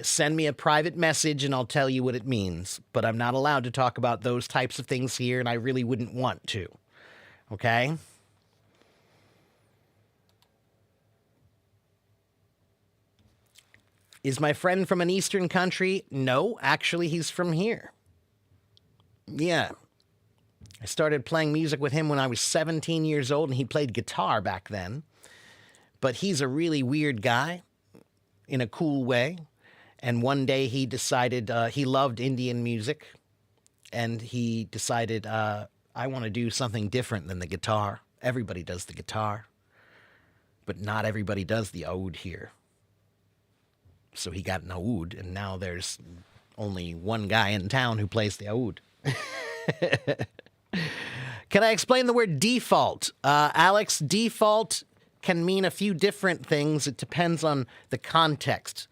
S1: Send me a private message and I'll tell you what it means. But I'm not allowed to talk about those types of things here, and I really wouldn't want to. Okay? Is my friend from an Eastern country? No, actually, he's from here. Yeah. I started playing music with him when I was 17 years old, and he played guitar back then. But he's a really weird guy in a cool way. And one day he decided he loved Indian music, and he decided, I want to do something different than the guitar. Everybody does the guitar, but not everybody does the oud here. So he got an oud, and now there's only one guy in town who plays the oud. Can I explain the word default? Alex, default can mean a few different things. It depends on the context.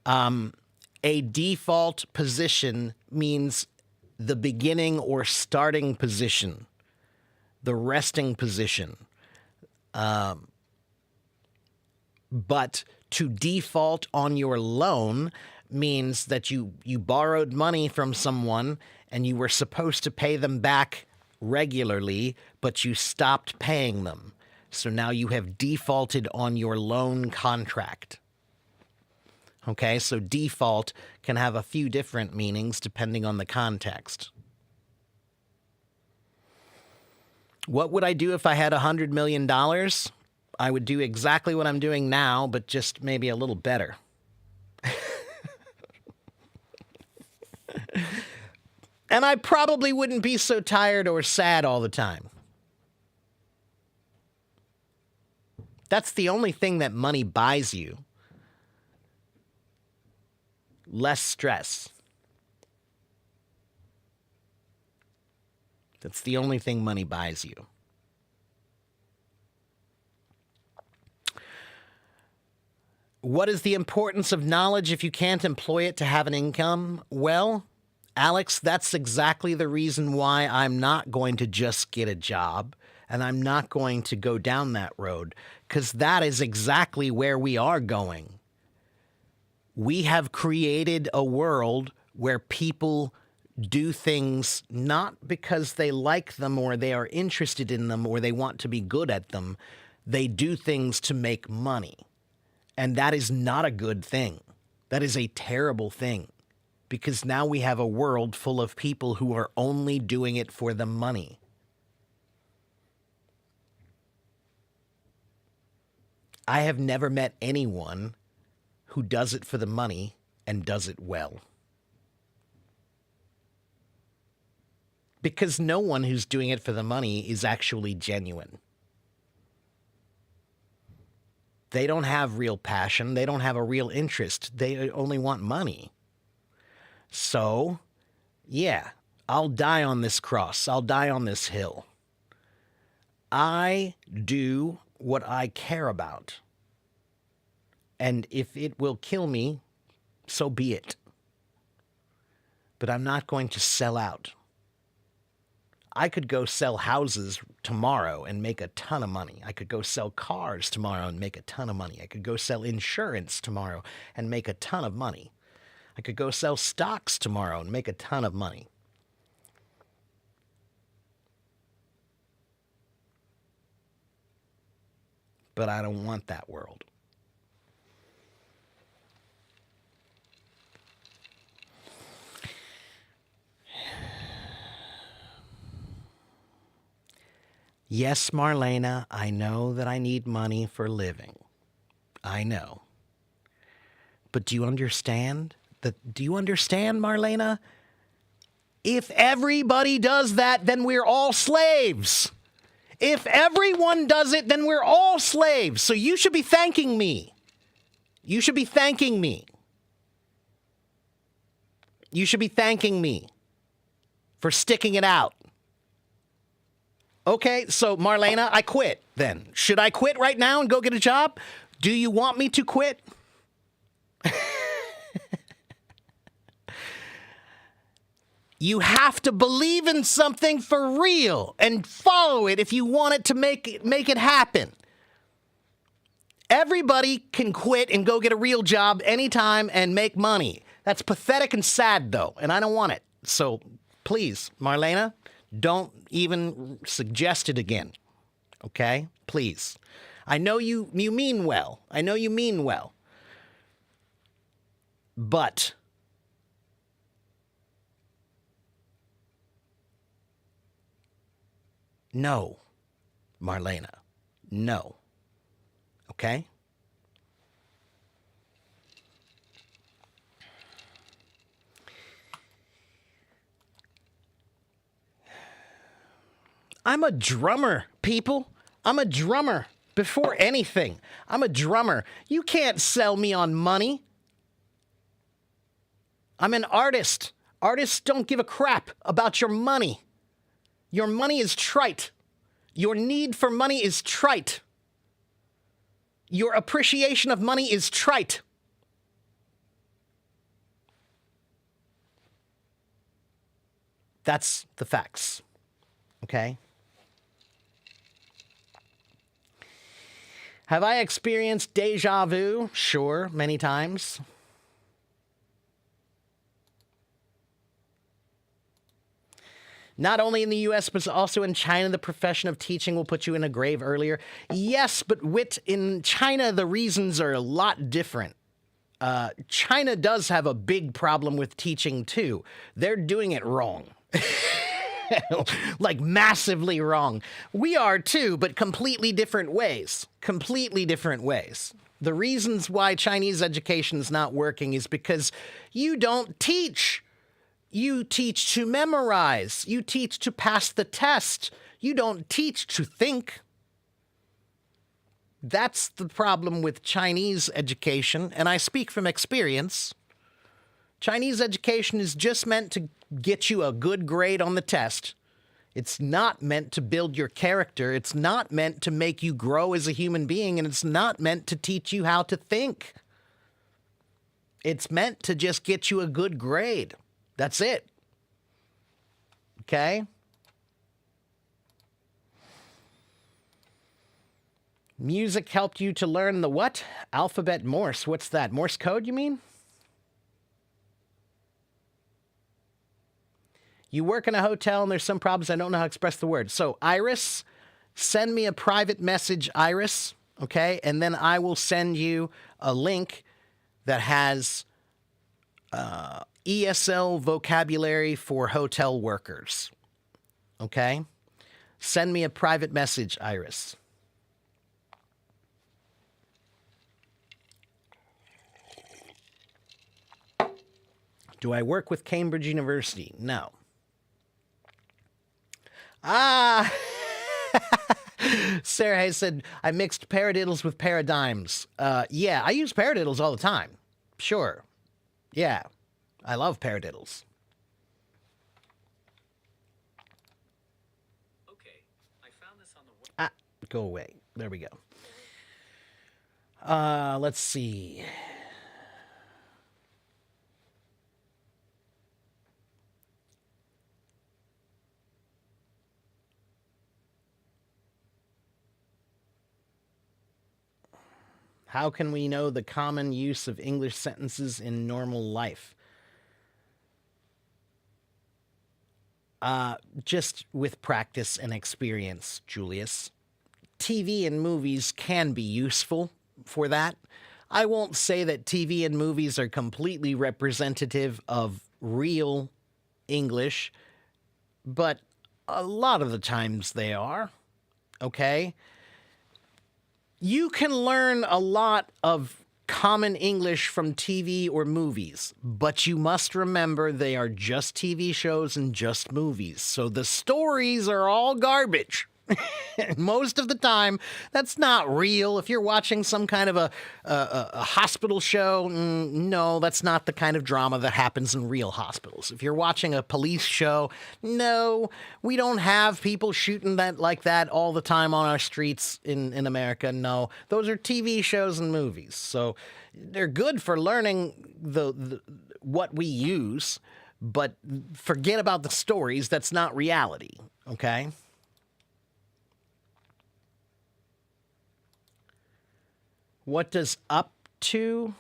S1: A default position means the beginning or starting position, the resting position. But to default on your loan means that you borrowed money from someone and you were supposed to pay them back regularly, but you stopped paying them. So now you have defaulted on your loan contract. Okay, so default can have a few different meanings depending on the context. What would I do if I had $100 million? I would do exactly what I'm doing now, but just maybe a little better. And I probably wouldn't be so tired or sad all the time. That's the only thing that money buys you. Less stress. That's the only thing money buys you. What is the importance of knowledge if you can't employ it to have an income? Well, Alex, that's exactly the reason why I'm not going to just get a job, and I'm not going to go down that road, because that is exactly where we are going. We have created a world where people do things not because they like them or they are interested in them or they want to be good at them. They do things to make money. And that is not a good thing. That is a terrible thing. Because now we have a world full of people who are only doing it for the money. I have never met anyone who does it for the money and does it well. Because no one who's doing it for the money is actually genuine. They don't have real passion. They don't have a real interest. They only want money. So, yeah, I'll die on this cross. I'll die on this hill. I do what I care about. And if it will kill me, so be it. But I'm not going to sell out. I could go sell houses tomorrow and make a ton of money. I could go sell cars tomorrow and make a ton of money. I could go sell insurance tomorrow and make a ton of money. I could go sell stocks tomorrow and make a ton of money. But I don't want that world. Yes, Marlena, I know that I need money for living. I know. But do you understand? Do you understand, Marlena? If everybody does that, then we're all slaves. If everyone does it, then we're all slaves. So you should be thanking me. You should be thanking me. You should be thanking me for sticking it out. Okay, so Marlena, I quit then. Should I quit right now and go get a job? Do you want me to quit? You have to believe in something for real and follow it if you want it to make it happen. Everybody can quit and go get a real job anytime and make money. That's pathetic and sad, though, and I don't want it. So please, Marlena, don't even suggest it again. Okay? Please. I know you mean well. I know you mean well. But no, Marlena. No. Okay? I'm a drummer, people. I'm a drummer. Before anything, I'm a drummer. You can't sell me on money. I'm an artist. Artists don't give a crap about your money. Your money is trite. Your need for money is trite. Your appreciation of money is trite. That's the facts. Okay? Have I experienced deja vu? Sure, many times. Not only in the U.S., but also in China, the profession of teaching will put you in a grave earlier. Yes, but in China, the reasons are a lot different. China does have a big problem with teaching, too. They're doing it wrong. Like massively wrong. We are too, but completely different ways. Completely different ways. The reasons why Chinese education is not working is because you don't teach. You teach to memorize. You teach to pass the test. You don't teach to think. That's the problem with Chinese education, and I speak from experience. Chinese education is just meant to get you a good grade on the test. It's not meant to build your character. It's not meant to make you grow as a human being, and it's not meant to teach you how to think. It's meant to just get you a good grade. That's it. Okay? Music helped you to learn the what? Alphabet Morse. What's that? Morse code, you mean? You work in a hotel and there's some problems. I don't know how to express the word. So, Iris, send me a private message, Iris, okay? And then I will send you a link that has ESL vocabulary for hotel workers, okay? Send me a private message, Iris. Do I work with Cambridge University? No. Ah, Sarah Hayes said, I mixed paradiddles with paradigms. Yeah, I use paradiddles all the time. Sure. Yeah, I love paradiddles.
S3: Okay, I found this on the
S1: Go away. There we go. Let's see. How can we know the common use of English sentences in normal life? Just with practice and experience, Julius. TV and movies can be useful for that. I won't say that TV and movies are completely representative of real English, but a lot of the times they are. Okay? You can learn a lot of common English from TV or movies, but you must remember they are just TV shows and just movies. So the stories are all garbage. Most of the time, that's not real. If you're watching some kind of a hospital show, no, that's not the kind of drama that happens in real hospitals. If you're watching a police show, no, we don't have people shooting that like that all the time on our streets in America. No, those are TV shows and movies. So they're good for learning the what we use, but forget about the stories. That's not reality. Okay. What does up to?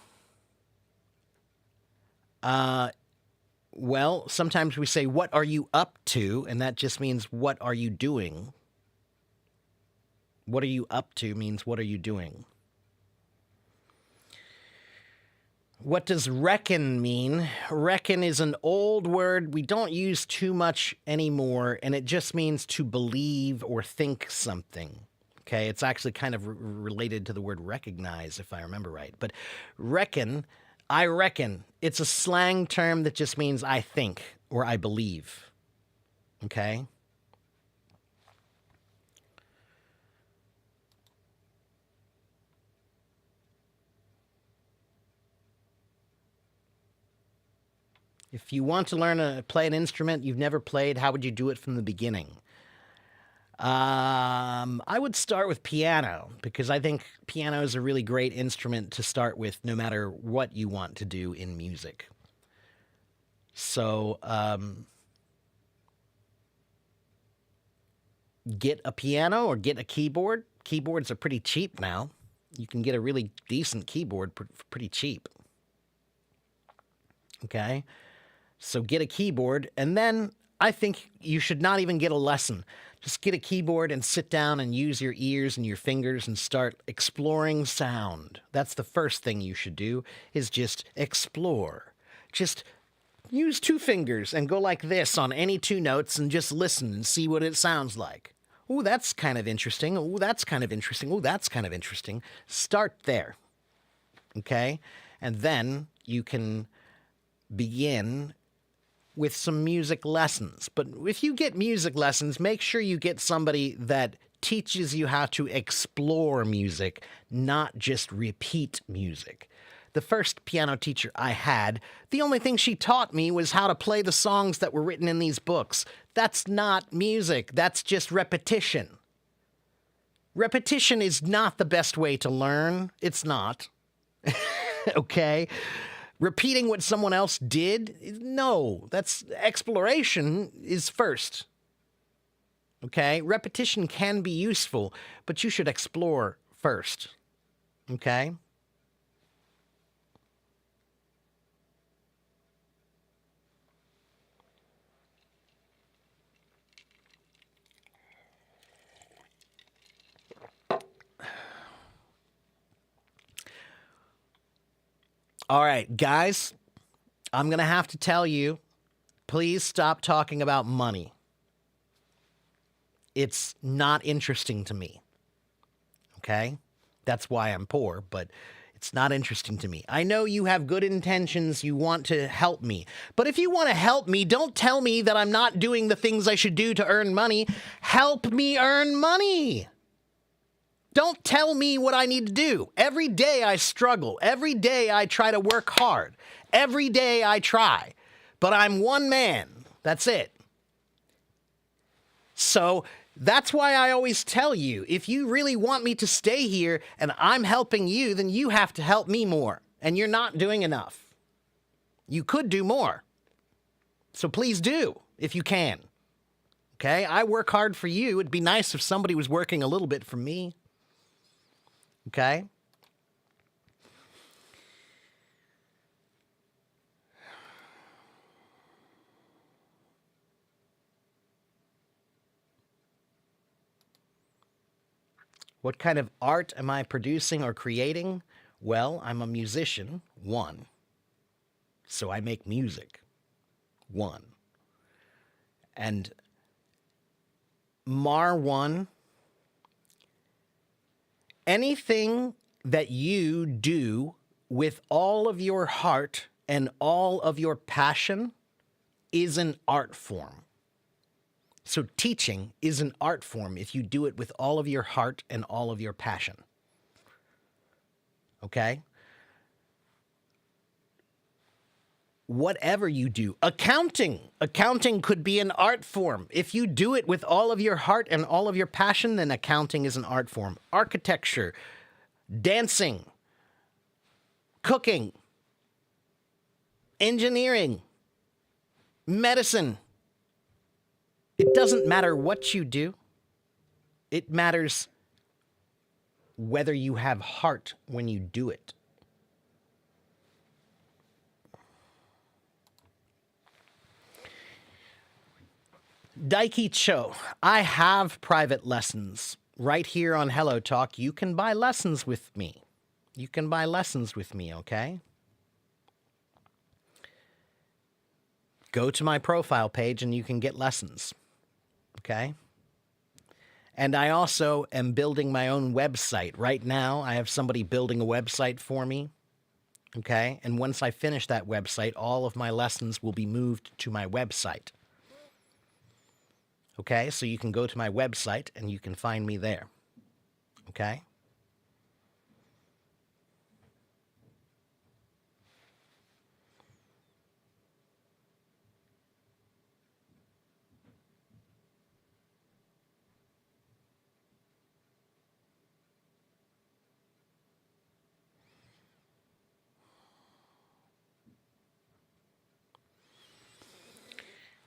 S1: Well, sometimes we say, what are you up to? And that just means, what are you doing? What are you up to means, what are you doing? What does reckon mean? Reckon is an old word we don't use too much anymore, and it just means to believe or think something. Okay, it's actually kind of related to the word recognize, if I remember right. But reckon, I reckon, it's a slang term that just means I think or I believe. Okay? If you want to learn to play an instrument you've never played, how would you do it from the beginning? I would start with piano because I think piano is a really great instrument to start with no matter what you want to do in music. So, get a piano or get a keyboard. Keyboards are pretty cheap now. You can get a really decent keyboard for pretty cheap. Okay? So get a keyboard, and then I think you should not even get a lesson. Just get a keyboard and sit down and use your ears and your fingers and start exploring sound. That's the first thing you should do, is just explore. Just use two fingers and go like this on any two notes and just listen and see what it sounds like. Ooh, that's kind of interesting. Ooh, that's kind of interesting. Ooh, that's kind of interesting. Start there. Okay? And then you can begin with some music lessons. But if you get music lessons, make sure you get somebody that teaches you how to explore music, not just repeat music. The first piano teacher I had, the only thing she taught me was how to play the songs that were written in these books. That's not music. That's just repetition. Repetition is not the best way to learn. It's not. Okay? Repeating what someone else did? No, that's exploration is first. Okay? Repetition can be useful, but you should explore first. Okay? All right, guys, I'm going to have to tell you, please stop talking about money. It's not interesting to me. Okay? That's why I'm poor, but it's not interesting to me. I know you have good intentions. You want to help me. But if you want to help me, don't tell me that I'm not doing the things I should do to earn money. Help me earn money. Don't tell me what I need to do. Every day I struggle. Every day I try to work hard. Every day I try. But I'm one man. That's it. So that's why I always tell you, if you really want me to stay here and I'm helping you, then you have to help me more. And you're not doing enough. You could do more. So please do, if you can. Okay? I work hard for you. It'd be nice if somebody was working a little bit for me. Okay? What kind of art am I producing or creating? Well, I'm a musician, one. So I make music, one. And Mar1, anything that you do with all of your heart and all of your passion is an art form. So teaching is an art form if you do it with all of your heart and all of your passion. Okay? Whatever you do, accounting could be an art form. If you do it with all of your heart and all of your passion, then accounting is an art form. Architecture, dancing, cooking, engineering, medicine. It doesn't matter what you do. It matters whether you have heart when you do it. Daiki Cho, I have private lessons right here on Hello Talk. You can buy lessons with me. You can buy lessons with me, okay? Go to my profile page and you can get lessons, okay? And I also am building my own website. Right now, I have somebody building a website for me, okay? And once I finish that website, all of my lessons will be moved to my website. Okay, so you can go to my website and you can find me there. Okay?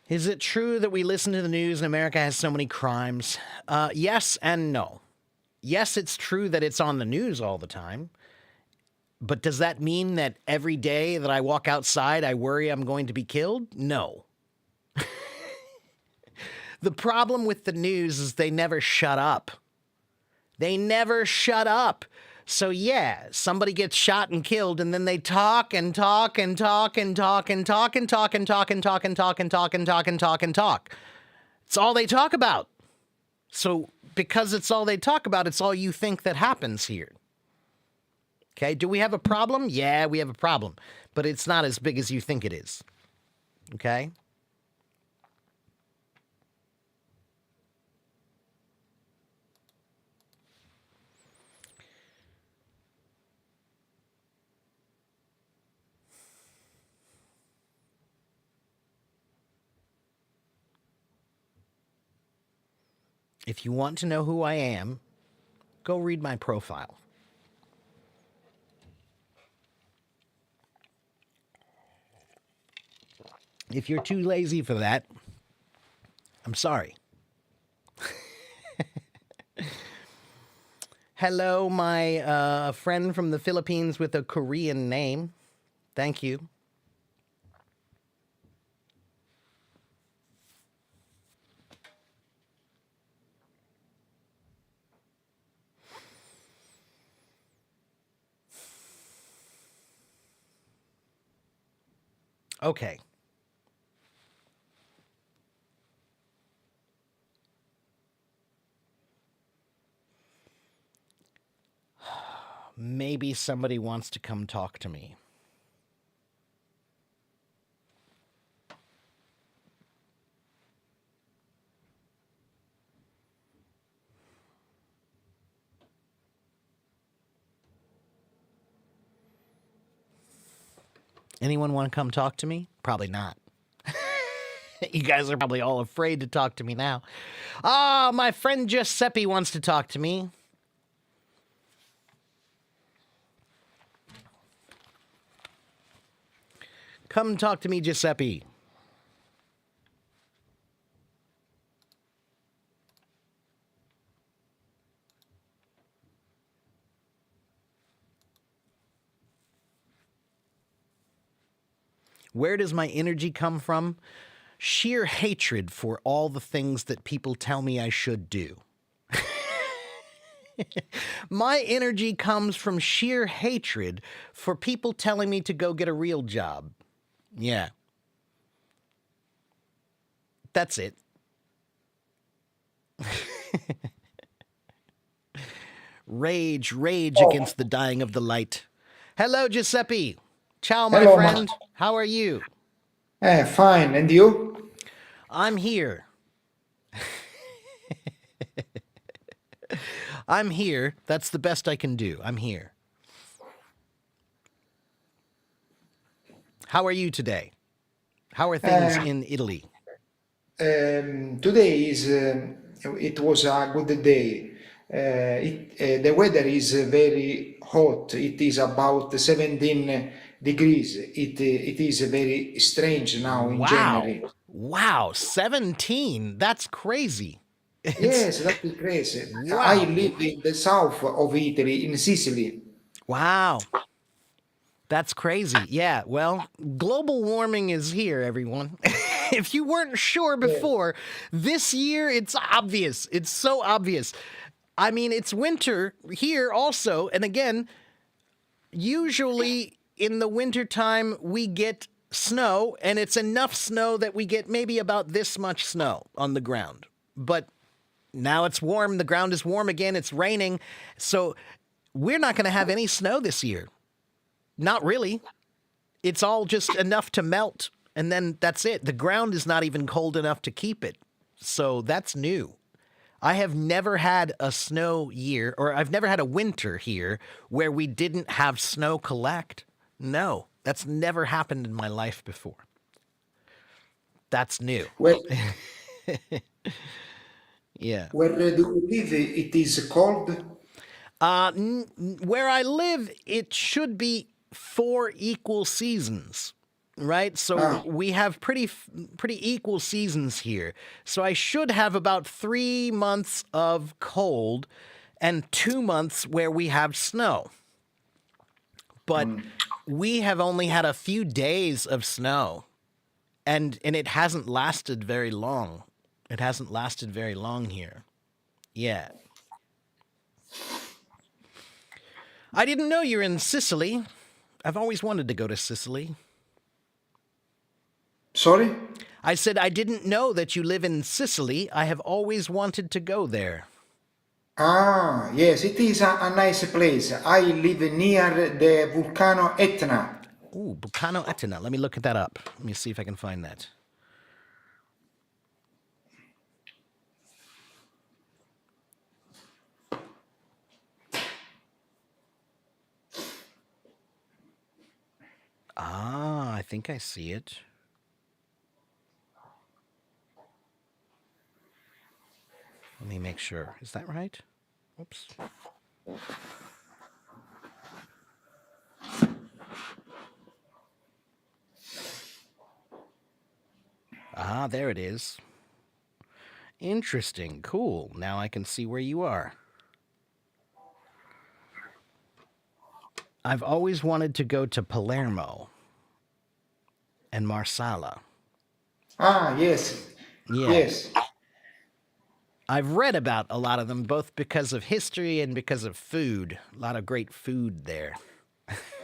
S1: Is it true that we listen to the news and America has so many crimes? Yes and no. Yes, it's true that it's on the news all the time. But does that mean that every day that I walk outside, I worry I'm going to be killed? No. The problem with the news is they never shut up. They never shut up. So yeah, somebody gets shot and killed, and then they talk and talk and talk and talk and talk and talk and talk and talk and talk and talk and talk and talk and talk. It's all they talk about. So because it's all they talk about, it's all you think that happens here. Okay, do we have a problem? Yeah, we have a problem. But it's not as big as you think it is. Okay? If you want to know who I am, go read my profile. If you're too lazy for that, I'm sorry. Hello, my friend from the Philippines with a Korean name. Thank you. Okay. Maybe somebody wants to come talk to me. Anyone want to come talk to me? Probably not. You guys are probably all afraid to talk to me now. Ah, my friend Giuseppe wants to talk to me. Come talk to me, Giuseppe. Where does my energy come from? Sheer hatred for all the things that people tell me I should do. My energy comes from sheer hatred for people telling me to go get a real job. Yeah. That's it. Rage against the dying of the light. Hello, Giuseppe. Ciao, my
S4: Hello,
S1: friend. How are you?
S4: Fine. And you?
S1: I'm here. I'm here. That's the best I can do. I'm here. How are you today? How are things
S4: Uh,
S1: in Italy?
S4: Today it was a good day. The weather is very hot. It is about 17 degrees. It is very strange now in
S1: Wow.
S4: January.
S1: Wow. 17. That's crazy. It's
S4: Yes, that is crazy. I
S1: wow.
S4: live in the south of Italy, in Sicily.
S1: Wow. That's crazy. Yeah, well, global warming is here, everyone. If you weren't sure
S4: Yeah.
S1: before, this year it's obvious. It's so obvious. I mean, it's winter here also. And again, usually in the wintertime, we get snow, and it's enough snow that we get maybe about this much snow on the ground. But now it's warm. The ground is warm again. It's raining. So we're not going to have any snow this year. Not really. It's all just enough to melt, and then that's it. The ground is not even cold enough to keep it. So that's new. I have never had a snow year, or I've never had a winter here where we didn't have snow collect. No, that's never happened in my life before. That's new.
S4: Where,
S1: Yeah.
S4: where do you live? It is cold.
S1: Where I live, it should be 4 equal seasons, right? So
S4: Ah,
S1: we have pretty equal seasons here. So I should have about 3 months of cold and 2 months where we have snow. But we have only had a few days of snow, and it hasn't lasted very long. It hasn't lasted very long here. Yeah. I didn't know you're in Sicily. I've always wanted to go to Sicily.
S4: sorry?
S1: I said I didn't know that you live in Sicily. I have always wanted to go there.
S4: Ah, yes, it is a nice place. I live near the volcano Etna.
S1: Ooh, Bucano Etna. Let me look that up. Let me see if I can find that. Ah, I think I see it. Let me make sure. Is that right? Oops. Ah, there it is. Interesting. Cool. Now I can see where you are. I've always wanted to go to Palermo and Marsala.
S4: Ah, yes,
S1: Yeah.
S4: yes,
S1: I've read about a lot of them, both because of history and because of food. A lot of great food there.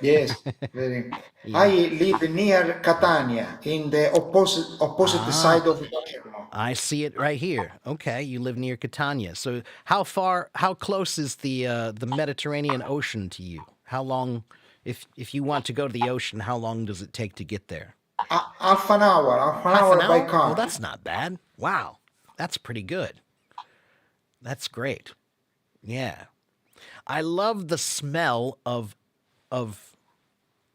S4: yes. Very. I
S1: Yeah.
S4: live near Catania, in the opposite
S1: Ah,
S4: side of Palermo.
S1: I see it right here. Okay, you live near Catania. So how close is the Mediterranean Ocean to you? How long, if you want to go to the ocean, how long does it take to get there?
S4: Half an
S1: Half an
S4: hour by
S1: hour? Oh,
S4: car.
S1: that's not bad. Wow, that's pretty good. That's great. Yeah, I love the smell of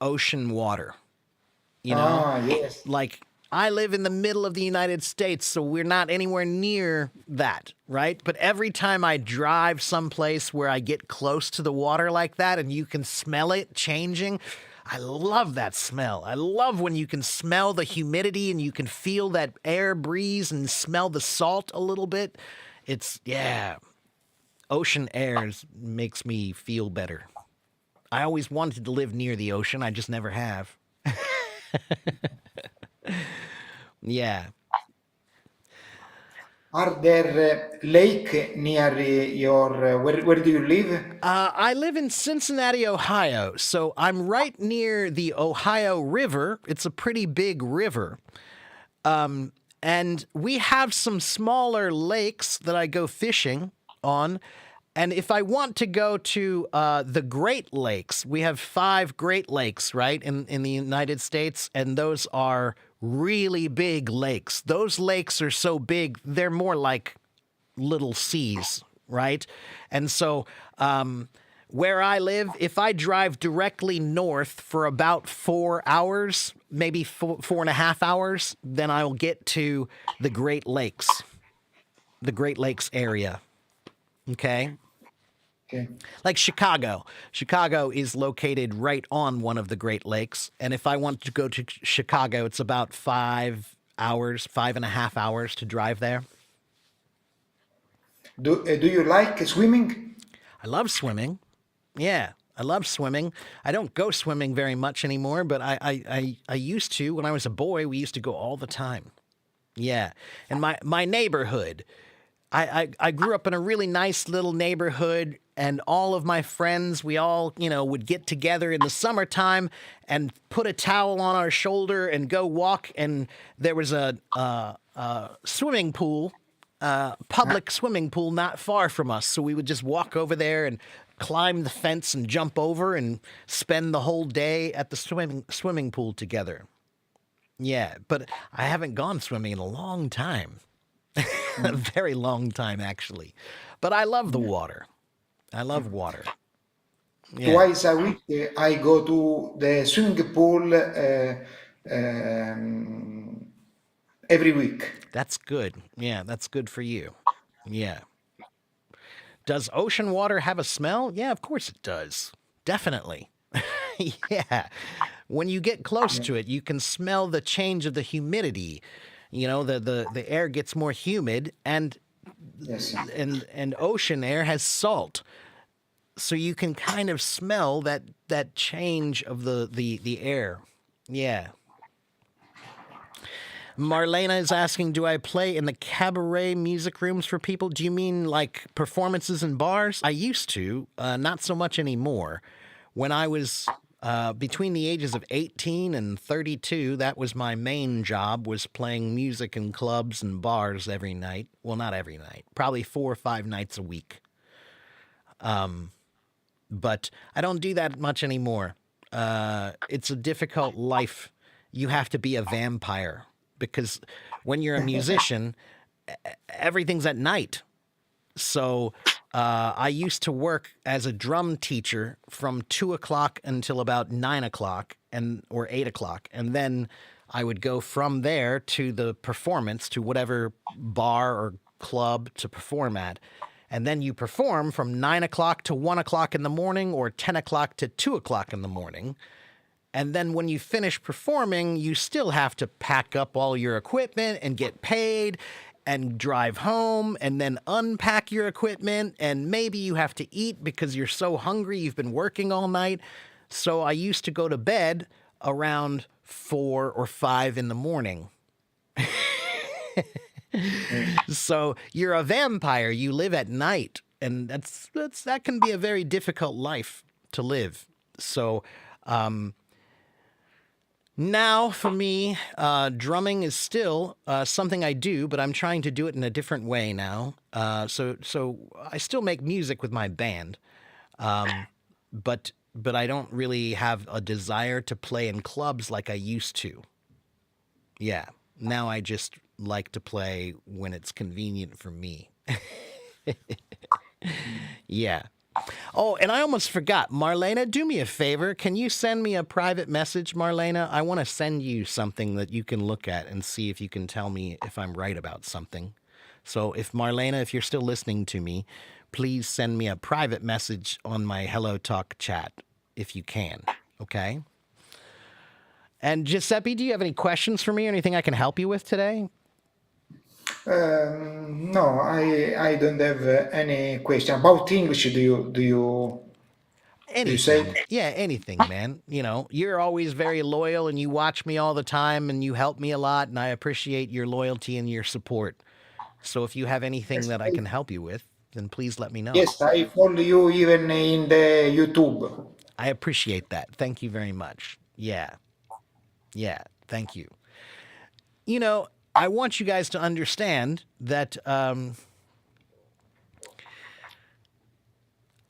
S1: ocean water. You know,
S4: Ah, yes,
S1: like I live in the middle of the United States, so we're not anywhere near that, right? But every time I drive someplace where I get close to the water like that and you can smell it changing, I love that smell. I love when you can smell the humidity and you can feel that air breeze and smell the salt a little bit. It's, yeah, ocean makes me feel better. I always wanted to live near the ocean, I just never have. Yeah.
S4: are there lake near your where do you live?
S1: I live in Cincinnati, Ohio, so I'm right near the Ohio River. It's a pretty big river. And we have some smaller lakes that I go fishing on. And if I want to go to the Great Lakes, we have 5 Great Lakes, right, in the United States, and those are really big lakes. Those lakes are so big, they're more like little seas, right? And so, where I live, if I drive directly north for about 4 hours, maybe 4.5 hours, then I'll get to the Great Lakes, area. Okay.
S4: Okay.
S1: Like Chicago. Chicago is located right on one of the Great Lakes. And if I want to go to Chicago, it's about 5 hours, 5.5 hours to drive there.
S4: Do you like swimming?
S1: I love swimming. Yeah, I love swimming. I don't go swimming very much anymore, but I used to. When I was a boy, we used to go all the time. Yeah. And my neighborhood, I grew up in a really nice little neighborhood, and all of my friends, we all, would get together in the summertime and put a towel on our shoulder and go walk. And there was a swimming pool, public swimming pool not far from us. So we would just walk over there and climb the fence and jump over and spend the whole day at the swimming pool together. Yeah, but I haven't gone swimming in a long time. A very long time, actually. But I love the water. I love water. Yeah,
S4: Twice a week, I go to the swimming pool um, every week.
S1: that's good. Yeah, that's good for you. Yeah. Does ocean water have a smell? Yeah, of course it does. Definitely. Yeah. When you get close to it, you can smell the change of the humidity. The air gets more humid, and
S4: Yes.
S1: and ocean air has salt. So you can kind of smell that change of the air. Yeah. Marlena is asking, do I play in the cabaret music rooms for people? Do you mean like performances in bars? I used to, not so much anymore. When I was between the ages of 18 and 32, that was my main job, was playing music in clubs and bars every night. Well, not every night, probably 4 or 5 nights a week. But I don't do that much anymore. It's a difficult life. You have to be a vampire because when you're a musician, everything's at night. So I used to work as a drum teacher from 2 o'clock until about 9 o'clock or 8 o'clock. And then I would go from there to the performance, to whatever bar or club to perform at. And then you perform from 9 o'clock to 1 o'clock in the morning, or 10 o'clock to 2 o'clock in the morning. And then when you finish performing, you still have to pack up all your equipment and get paid and drive home and then unpack your equipment. And maybe you have to eat because you're so hungry, you've been working all night. So I used to go to bed around 4 or 5 in the morning. So you're a vampire. You live at night, and that can be a very difficult life to live. So now for me, drumming is still something I do, but I'm trying to do it in a different way now. So I still make music with my band, but I don't really have a desire to play in clubs like I used to. Yeah, now I just like to play when it's convenient for me. Yeah. Oh, and I almost forgot. Marlena, do me a favor. Can you send me a private message, Marlena? I want to send you something that you can look at and see if you can tell me if I'm right about something. So if Marlena, if you're still listening to me, please send me a private message on my Hello Talk chat if you can. Okay? And Giuseppe, do you have any questions for me or anything I can help you with today?
S4: No, I don't have any question about English. Do you say?
S1: Anything. Yeah, anything, man. You're always very loyal and you watch me all the time and you help me a lot, and I appreciate your loyalty and your support. So if you have anything
S4: Yes,
S1: that I can help you with, then please let me know.
S4: yes, I follow you even in the YouTube.
S1: I appreciate that. Thank you very much. Yeah. Yeah. Thank you. I want you guys to understand that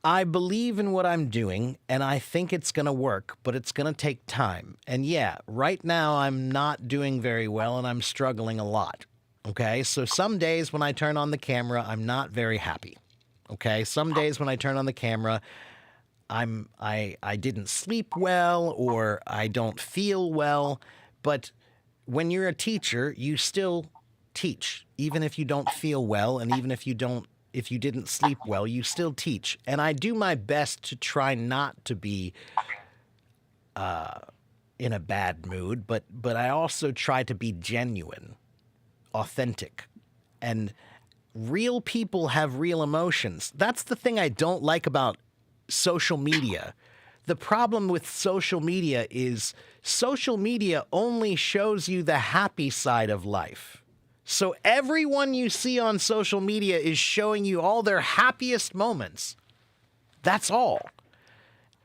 S1: I believe in what I'm doing, and I think it's going to work, but it's going to take time. And yeah, right now I'm not doing very well, and I'm struggling a lot. Okay? So some days when I turn on the camera, I'm not very happy. Okay? Some days when I turn on the camera, I didn't sleep well or I don't feel well, but when you're a teacher, you still teach even if you don't feel well and even if you didn't sleep well, you still teach. And I do my best to try not to be in a bad mood, but I also try to be genuine, authentic. And real people have real emotions. That's the thing I don't like about social media. The problem with social media is social media only shows you the happy side of life. So everyone you see on social media is showing you all their happiest moments. That's all.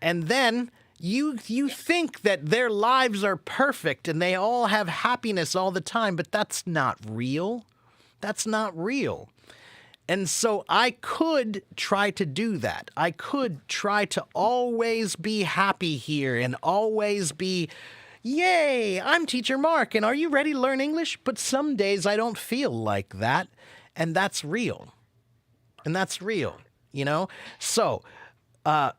S1: And then you think that their lives are perfect and they all have happiness all the time, but that's not real. That's not real. And so I could try to do that. I could try to always be happy here and always be, yay, I'm Teacher Mark, and are you ready to learn English? But some days I don't feel like that, and that's real. And that's real, you know? So, I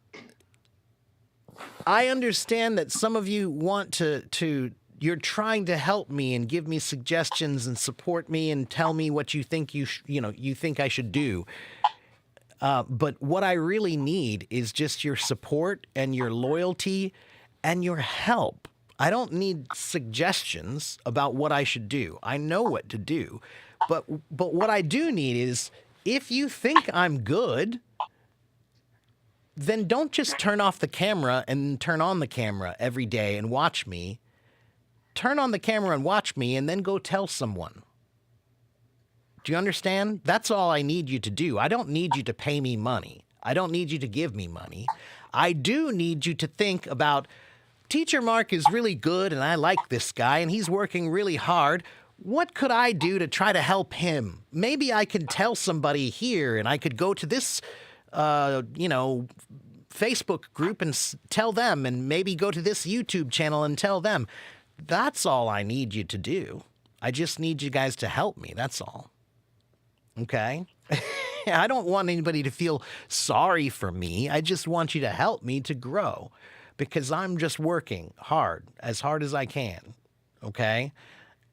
S1: understand that some of you want to you're trying to help me and give me suggestions and support me and tell me what you think you think I should do. But what I really need is just your support and your loyalty and your help. I don't need suggestions about what I should do. I know what to do. But what I do need is if you think I'm good, then don't just turn off the camera and turn on the camera every day and watch me. Turn on the camera and watch me and then go tell someone. Do you understand? That's all I need you to do. I don't need you to pay me money. I don't need you to give me money. I do need you to think about, Teacher Mark is really good and I like this guy and he's working really hard. What could I do to try to help him? Maybe I could tell somebody here and I could go to this Facebook group and tell them, and maybe go to this YouTube channel and tell them. That's all I need you to do. I just need you guys to help me. That's all. Okay? I don't want anybody to feel sorry for me. I just want you to help me to grow because I'm just working hard as I can. Okay?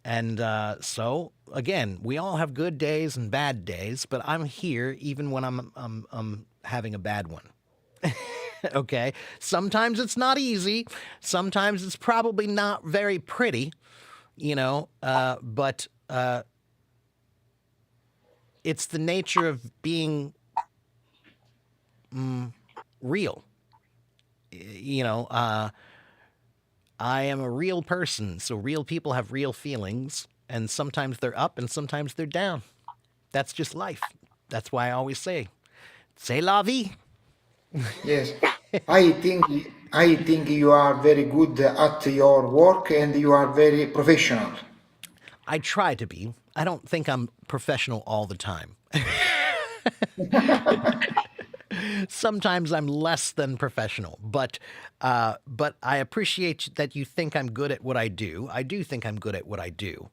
S1: And so, again, we all have good days and bad days, but I'm here even when I'm having a bad one. Okay? Sometimes it's not easy. Sometimes it's probably not very pretty, but it's the nature of being real. I am a real person, so real people have real feelings, and sometimes they're up and sometimes they're down. That's just life. That's why I always say, c'est la vie.
S4: Yes, I think you are very good at your work and you are very professional.
S1: I try to be. I don't think I'm professional all the time. Sometimes I'm less than professional, but I appreciate that you think I'm good at what I do. I do think I'm good at what I do.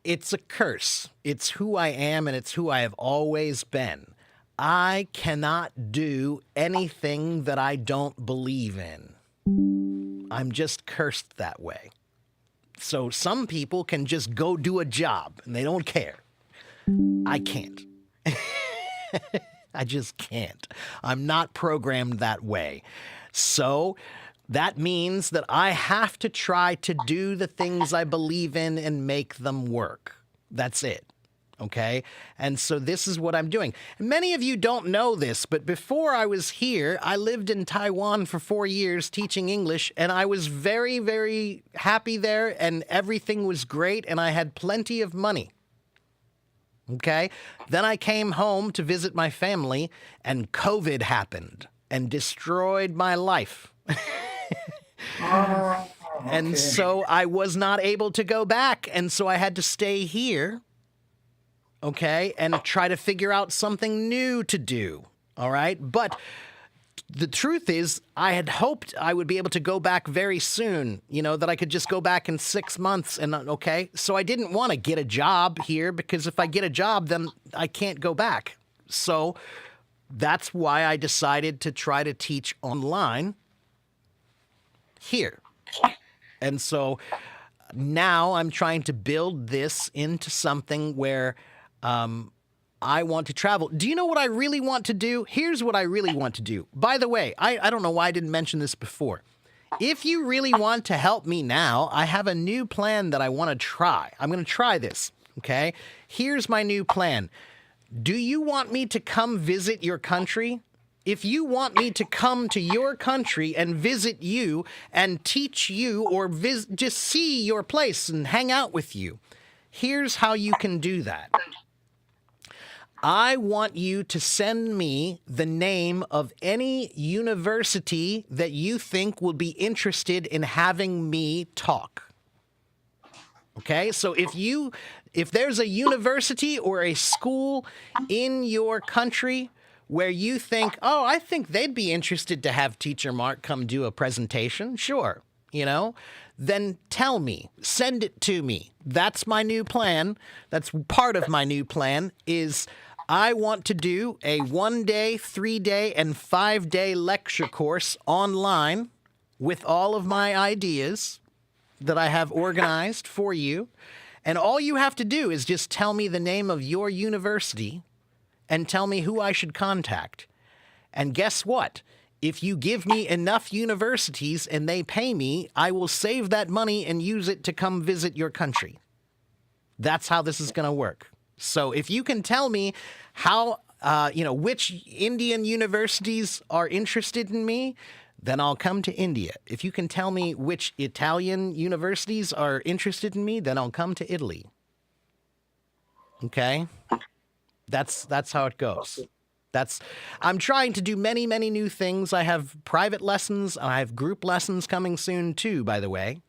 S1: It's a curse. It's who I am and it's who I have always been. I cannot do anything that I don't believe in. I'm just cursed that way. So some people can just go do a job and they don't care. I can't. I just can't. I'm not programmed that way. So that means that I have to try to do the things I believe in and make them work. That's it. Okay? And so this is what I'm doing. Many of you don't know this, but before I was here, I lived in Taiwan for 4 years teaching English, and I was very, very happy there, and everything was great, and I had plenty of money. Okay? Then I came home to visit my family, and COVID happened and destroyed my life.
S4: Ah,
S1: And
S4: okay.
S1: so I was not able to go back. And so I had to stay here, okay, and try to figure out something new to do. All right. But the truth is, I had hoped I would be able to go back very soon, that I could just go back in 6 months and okay. So I didn't want to get a job here because if I get a job, then I can't go back. So that's why I decided to try to teach online here. And so now I'm trying to build this into something where I want to travel. Do you know what I really want to do? Here's what I really want to do. By the way, I don't know why I didn't mention this before. If you really want to help me now, I have a new plan that I want to try. I'm going to try this, okay? Here's my new plan. Do you want me to come visit your country? If you want me to come to your country and visit you and teach you or just see your place and hang out with you, here's how you can do that. I want you to send me the name of any university that you think will be interested in having me talk. Okay? So if there's a university or a school in your country where you think, oh, I think they'd be interested to have Teacher Mark come do a presentation, sure, then tell me, send it to me. That's my new plan. That's part of my new plan is I want to do a 1-day, 3-day, and 5-day lecture course online with all of my ideas that I have organized for you. And all you have to do is just tell me the name of your university and tell me who I should contact. And guess what? If you give me enough universities and they pay me, I will save that money and use it to come visit your country. That's how this is going to work. So if you can tell me how, which Indian universities are interested in me, then I'll come to India. If you can tell me which Italian universities are interested in me, then I'll come to Italy. Okay? That's how it goes. I'm trying to do many, many new things. I have private lessons. I have group lessons coming soon too, by the way.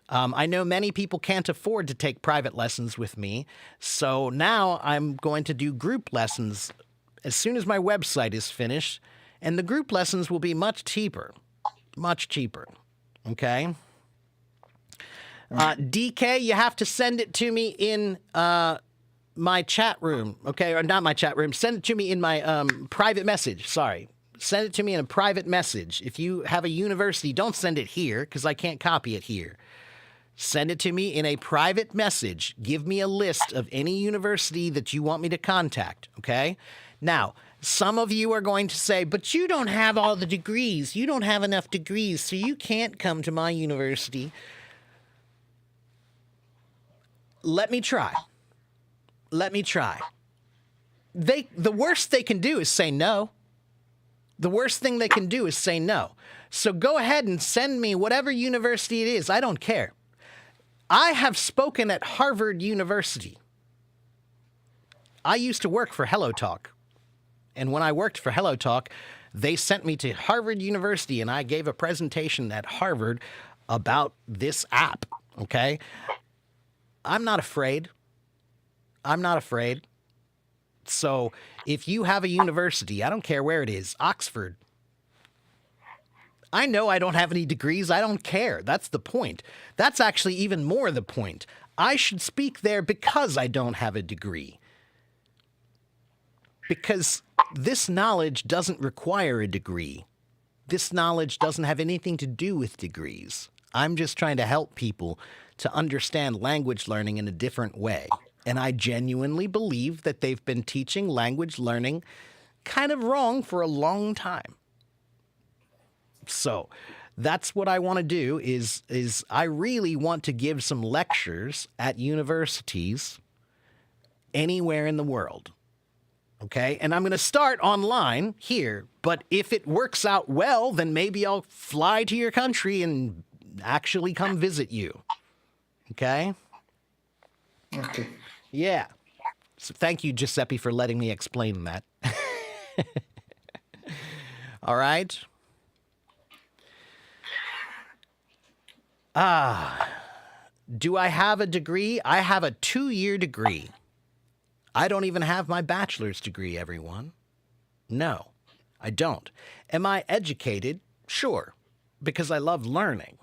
S1: I know many people can't afford to take private lessons with me, so now I'm going to do group lessons as soon as my website is finished, and the group lessons will be much cheaper, okay? DK, you have to send it to me in my chat room, okay? Or not my chat room, send it to me in my private message, sorry. Send it to me in a private message. If you have a university, don't send it here, because I can't copy it here. Send it to me in a private message. Give me a list of any university that you want me to contact, okay? Now, some of you are going to say, but you don't have all the degrees. You don't have enough degrees, so you can't come to my university. Let me try. The worst they can do is say no. The worst thing they can do is say no. So go ahead and send me whatever university it is. I don't care. I have spoken at Harvard University. I used to work for HelloTalk. And when I worked for HelloTalk, they sent me to Harvard University and I gave a presentation at Harvard about this app, okay? I'm not afraid. So if you have a university, I don't care where it is, Oxford. I know I don't have any degrees. I don't care. That's the point. That's actually even more the point. I should speak there because I don't have a degree. Because this knowledge doesn't require a degree. This knowledge doesn't have anything to do with degrees. I'm just trying to help people to understand language learning in a different way. And I genuinely believe that they've been teaching language learning kind of wrong for a long time. So that's what I want to do is I really want to give some lectures at universities anywhere in the world. Okay? And I'm going to start online here, but if it works out well, then maybe I'll fly to your country and actually come visit you. Okay?
S4: Okay.
S1: Yeah. So thank you, Giuseppe, for letting me explain that. All right? Do I have a degree? I have a 2-year degree. I don't even have my bachelor's degree, everyone. No. I don't. Am I educated? Sure, because I love learning.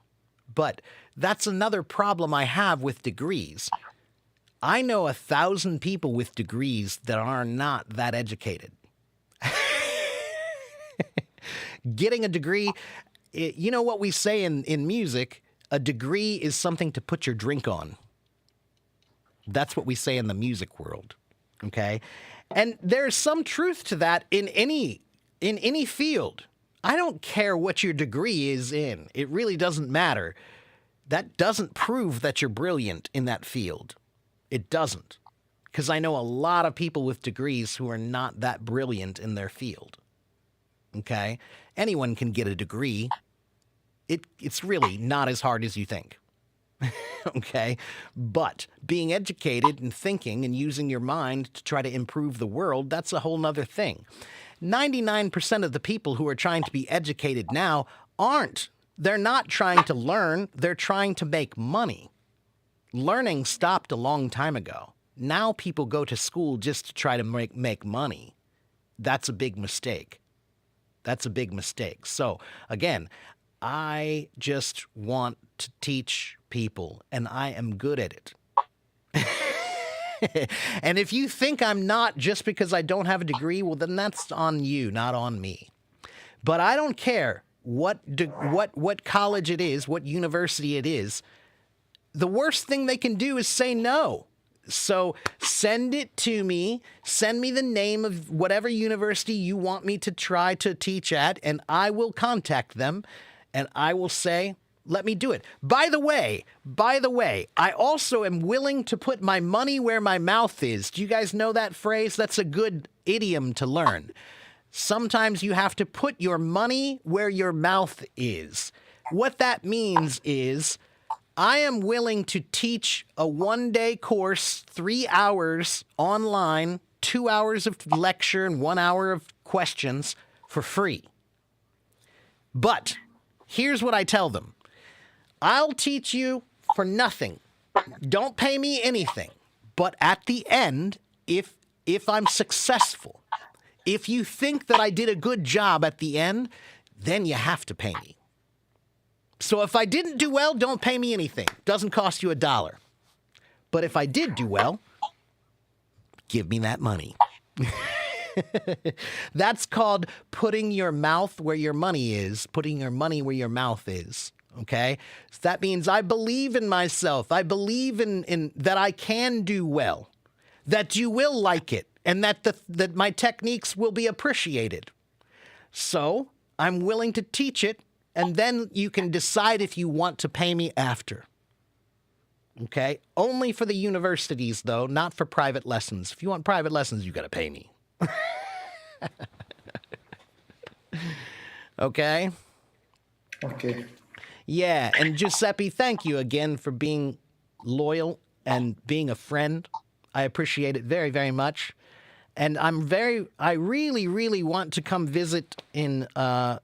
S1: But that's another problem I have with degrees. I know 1,000 people with degrees that are not that educated. Getting a degree, you know what we say in music? A degree is something to put your drink on. That's what we say in the music world, okay? And there's some truth to that in any field. I don't care what your degree is in. It really doesn't matter. That doesn't prove that you're brilliant in that field. It doesn't. Because I know a lot of people with degrees who are not that brilliant in their field. Okay? Anyone can get a degree. It's really not as hard as you think. Okay? But being educated and thinking and using your mind to try to improve the world, that's a whole nother thing. 99% of the people who are trying to be educated now aren't. They're not trying to learn. They're trying to make money. Learning stopped a long time ago. Now people go to school just to try to make money. That's a big mistake. That's a big mistake. So, again, I just want to teach people, and I am good at it. And if you think I'm not just because I don't have a degree, well, then that's on you, not on me. But I don't care what college it is, what university it is. The worst thing they can do is say no. So send it to me. Send me the name of whatever university you want me to try to teach at, and I will contact them, and I will say, let me do it. By the way, I also am willing to put my money where my mouth is. Do you guys know that phrase? That's a good idiom to learn. Sometimes you have to put your money where your mouth is. What that means is I am willing to teach a one-day course, 3 hours online, 2 hours of lecture and 1 hour of questions for free. But here's what I tell them. I'll teach you for nothing. Don't pay me anything. But at the end, if I'm successful, if you think that I did a good job at the end, then you have to pay me. So if I didn't do well, don't pay me anything. Doesn't cost you $1. But if I did do well, give me that money. That's called putting your mouth where your money is, putting your money where your mouth is. Okay? So that means I believe in myself. I believe in that I can do well, that you will like it, and that my techniques will be appreciated. So I'm willing to teach it, and then you can decide if you want to pay me after. Okay? Only for the universities, though, not for private lessons. If you want private lessons, you got to pay me. Okay?
S4: Okay.
S1: Yeah, and Giuseppe, thank you again for being loyal and being a friend. I appreciate it very, very much. And I really, really want to come visit in, I've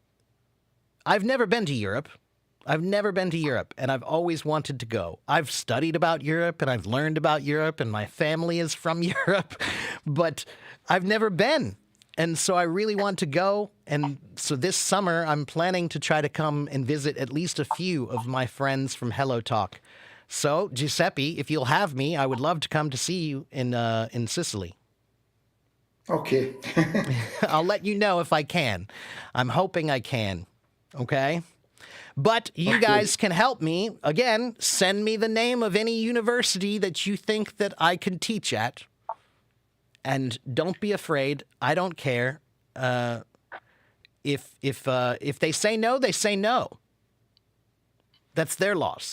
S1: never been to Europe. And I've always wanted to go. I've studied about Europe, and I've learned about Europe, and my family is from Europe, but I've never been. And so I really want to go. And so this summer, I'm planning to try to come and visit at least a few of my friends from Hello Talk. So, Giuseppe, if you'll have me, I would love to come to see you in Sicily.
S4: Okay.
S1: I'll let you know if I can. I'm hoping I can. Okay? But you guys can help me. Again, send me the name of any university that you think that I can teach at. And don't be afraid. I don't care. If they say no, they say no. That's their loss.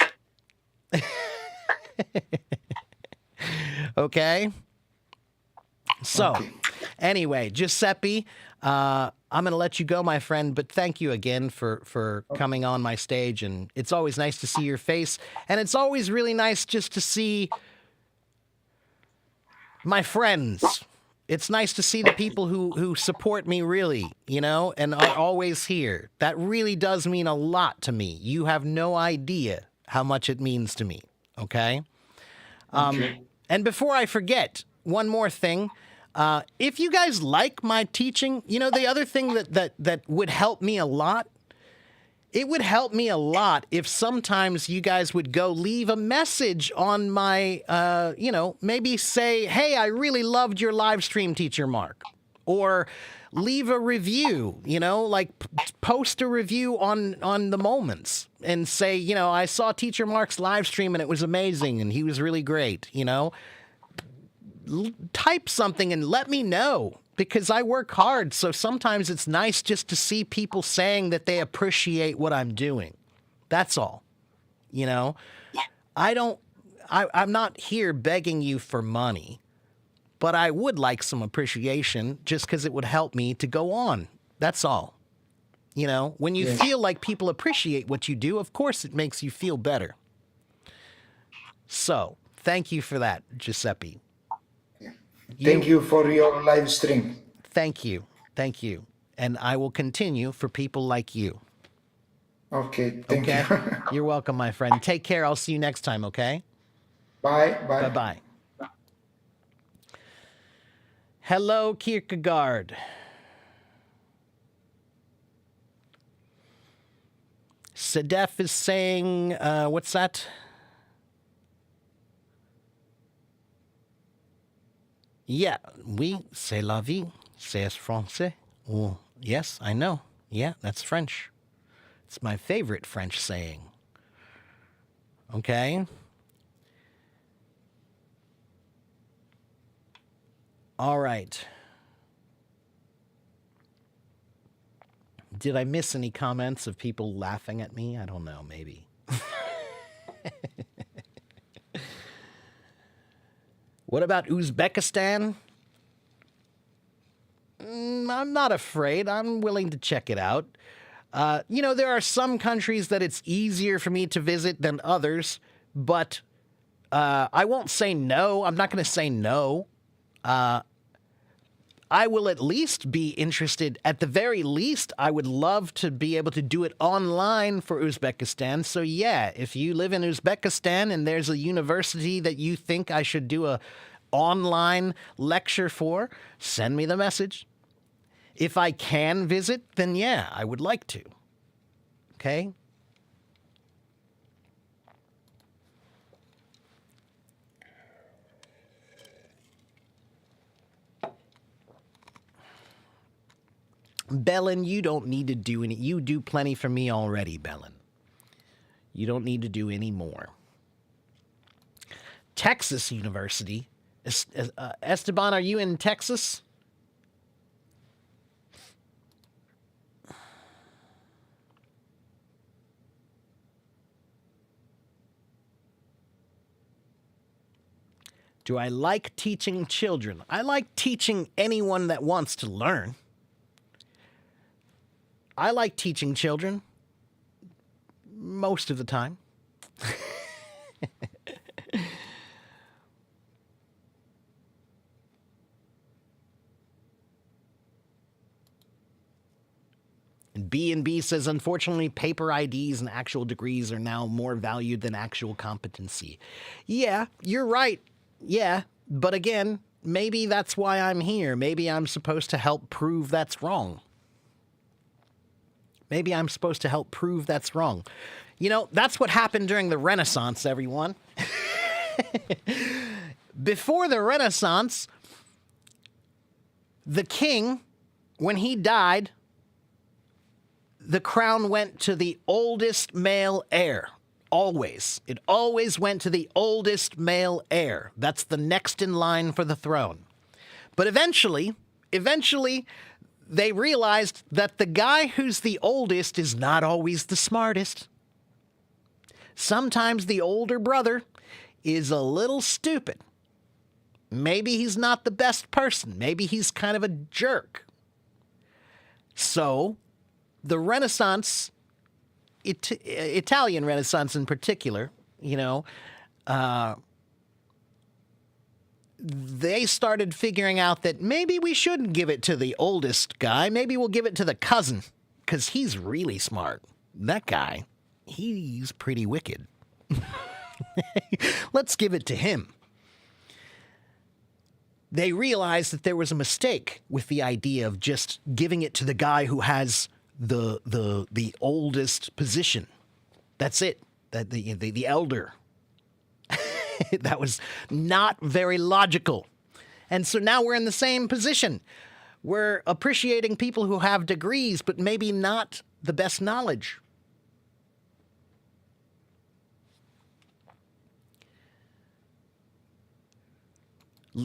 S1: Okay? So, anyway, Giuseppe, I'm going to let you go, my friend, but thank you again for coming on my stage. And it's always nice to see your face. And it's always really nice just to see my friends. It's nice to see the people who support me really, and are always here. That really does mean a lot to me. You have no idea how much it means to me, okay? And before I forget, one more thing. If you guys like my teaching, you know, the other thing that would help me a lot, it would help me a lot if sometimes you guys would go leave a message on my, you know, maybe say, hey, I really loved your live stream, Teacher Mark. Or leave a review, you know, like post a review on the Moments and say, you know, I saw Teacher Mark's live stream and it was amazing and he was really great, you know. Type something and let me know. Because I work hard, so sometimes it's nice just to see people saying that they appreciate what I'm doing. That's all. You know? I'm not here begging you for money, but I would like some appreciation just because it would help me to go on. That's all. You know? When you feel like people appreciate what you do, of course it makes you feel better. So, thank you for that, Giuseppe.
S4: Thank you for your live stream.
S1: Thank you. Thank you. And I will continue for people like you.
S4: Okay, thank
S1: Okay?
S4: you.
S1: You're welcome, my friend. Take care. I'll see you next time, okay?
S4: Bye, bye.
S1: Bye-bye. Hello, Kierkegaard. Sedef is saying, what's that? Yeah, oui, c'est la vie. C'est français. Oh, yes, I know. Yeah, that's French. It's my favorite French saying. Okay? All right. Did I miss any comments of people laughing at me? I don't know, maybe. What about Uzbekistan? I'm not afraid. I'm willing to check it out. You know, there are some countries that it's easier for me to visit than others, but I won't say no. I'm not going to say no. I will at least be interested. At the very least, I would love to be able to do it online for Uzbekistan. So yeah, if you live in Uzbekistan and there's a university that you think I should do a online lecture for, send me the message. If I can visit, then yeah, I would like to. Okay? Bellin, you don't need to do any. You do plenty for me already, Bellin. You don't need to do any more. Texas University. Esteban, are you in Texas? Do I like teaching children? I like teaching anyone that wants to learn. I like teaching children most of the time. And B&B says, unfortunately, paper IDs and actual degrees are now more valued than actual competency. Yeah, you're right. Yeah, but again, maybe that's why I'm here. Maybe I'm supposed to help prove that's wrong. Maybe I'm supposed to help prove that's wrong. You know, that's what happened during the Renaissance, everyone. Before the Renaissance, the king, when he died, the crown went to the oldest male heir. Always. It always went to the oldest male heir. That's the next in line for the throne. But eventually, they realized that the guy who's the oldest is not always the smartest. Sometimes the older brother is a little stupid. Maybe he's not the best person. Maybe he's kind of a jerk. So, the Renaissance, Italian Renaissance in particular, you know, they started figuring out that maybe we shouldn't give it to the oldest guy. Maybe we'll give it to the cousin, because he's really smart. That guy, he's pretty wicked. Let's give it to him. they realized that there was a mistake with the idea of just giving it to the guy who has the oldest position. That's it. That the elder. That was not very logical. And so now we're in the same position. We're appreciating people who have degrees, but maybe not the best knowledge.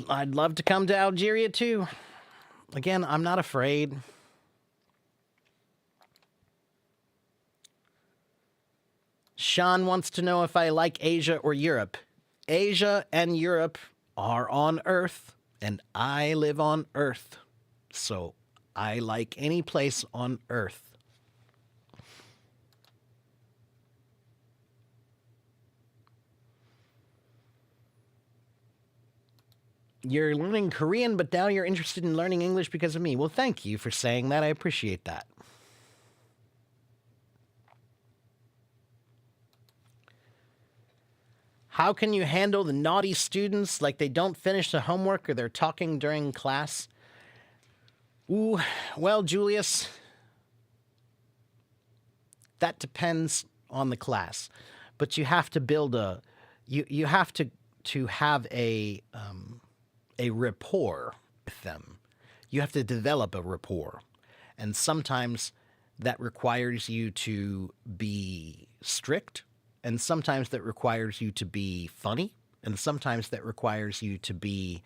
S1: I'd love to come to Algeria too. Again, I'm not afraid. Sean wants to know if I like Asia or Europe. Asia and Europe are on Earth, and I live on Earth. So I like any place on Earth. You're learning Korean, but now you're interested in learning English because of me. Well, thank you for saying that. I appreciate that. How can you handle the naughty students, like they don't finish the homework or they're talking during class? Ooh, well, Julius, that depends on the class. But you have to build you have to have a rapport with them. You have to develop a rapport. And sometimes that requires you to be strict, and sometimes that requires you to be funny, and sometimes that requires you to be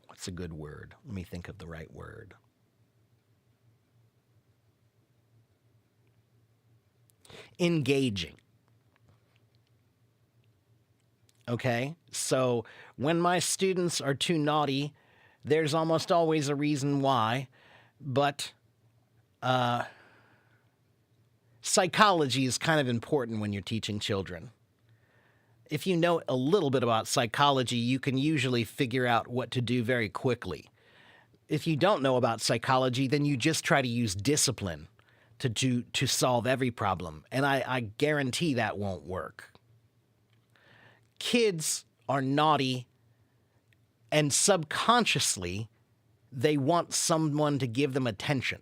S1: what's a good word? Let me think of the right word. Engaging. Okay? So when my students are too naughty, there's almost always a reason why, but psychology is kind of important when you're teaching children. If you know a little bit about psychology, you can usually figure out what to do very quickly. If you don't know about psychology, then you just try to use discipline to solve every problem, and I guarantee that won't work. Kids are naughty, and subconsciously, they want someone to give them attention.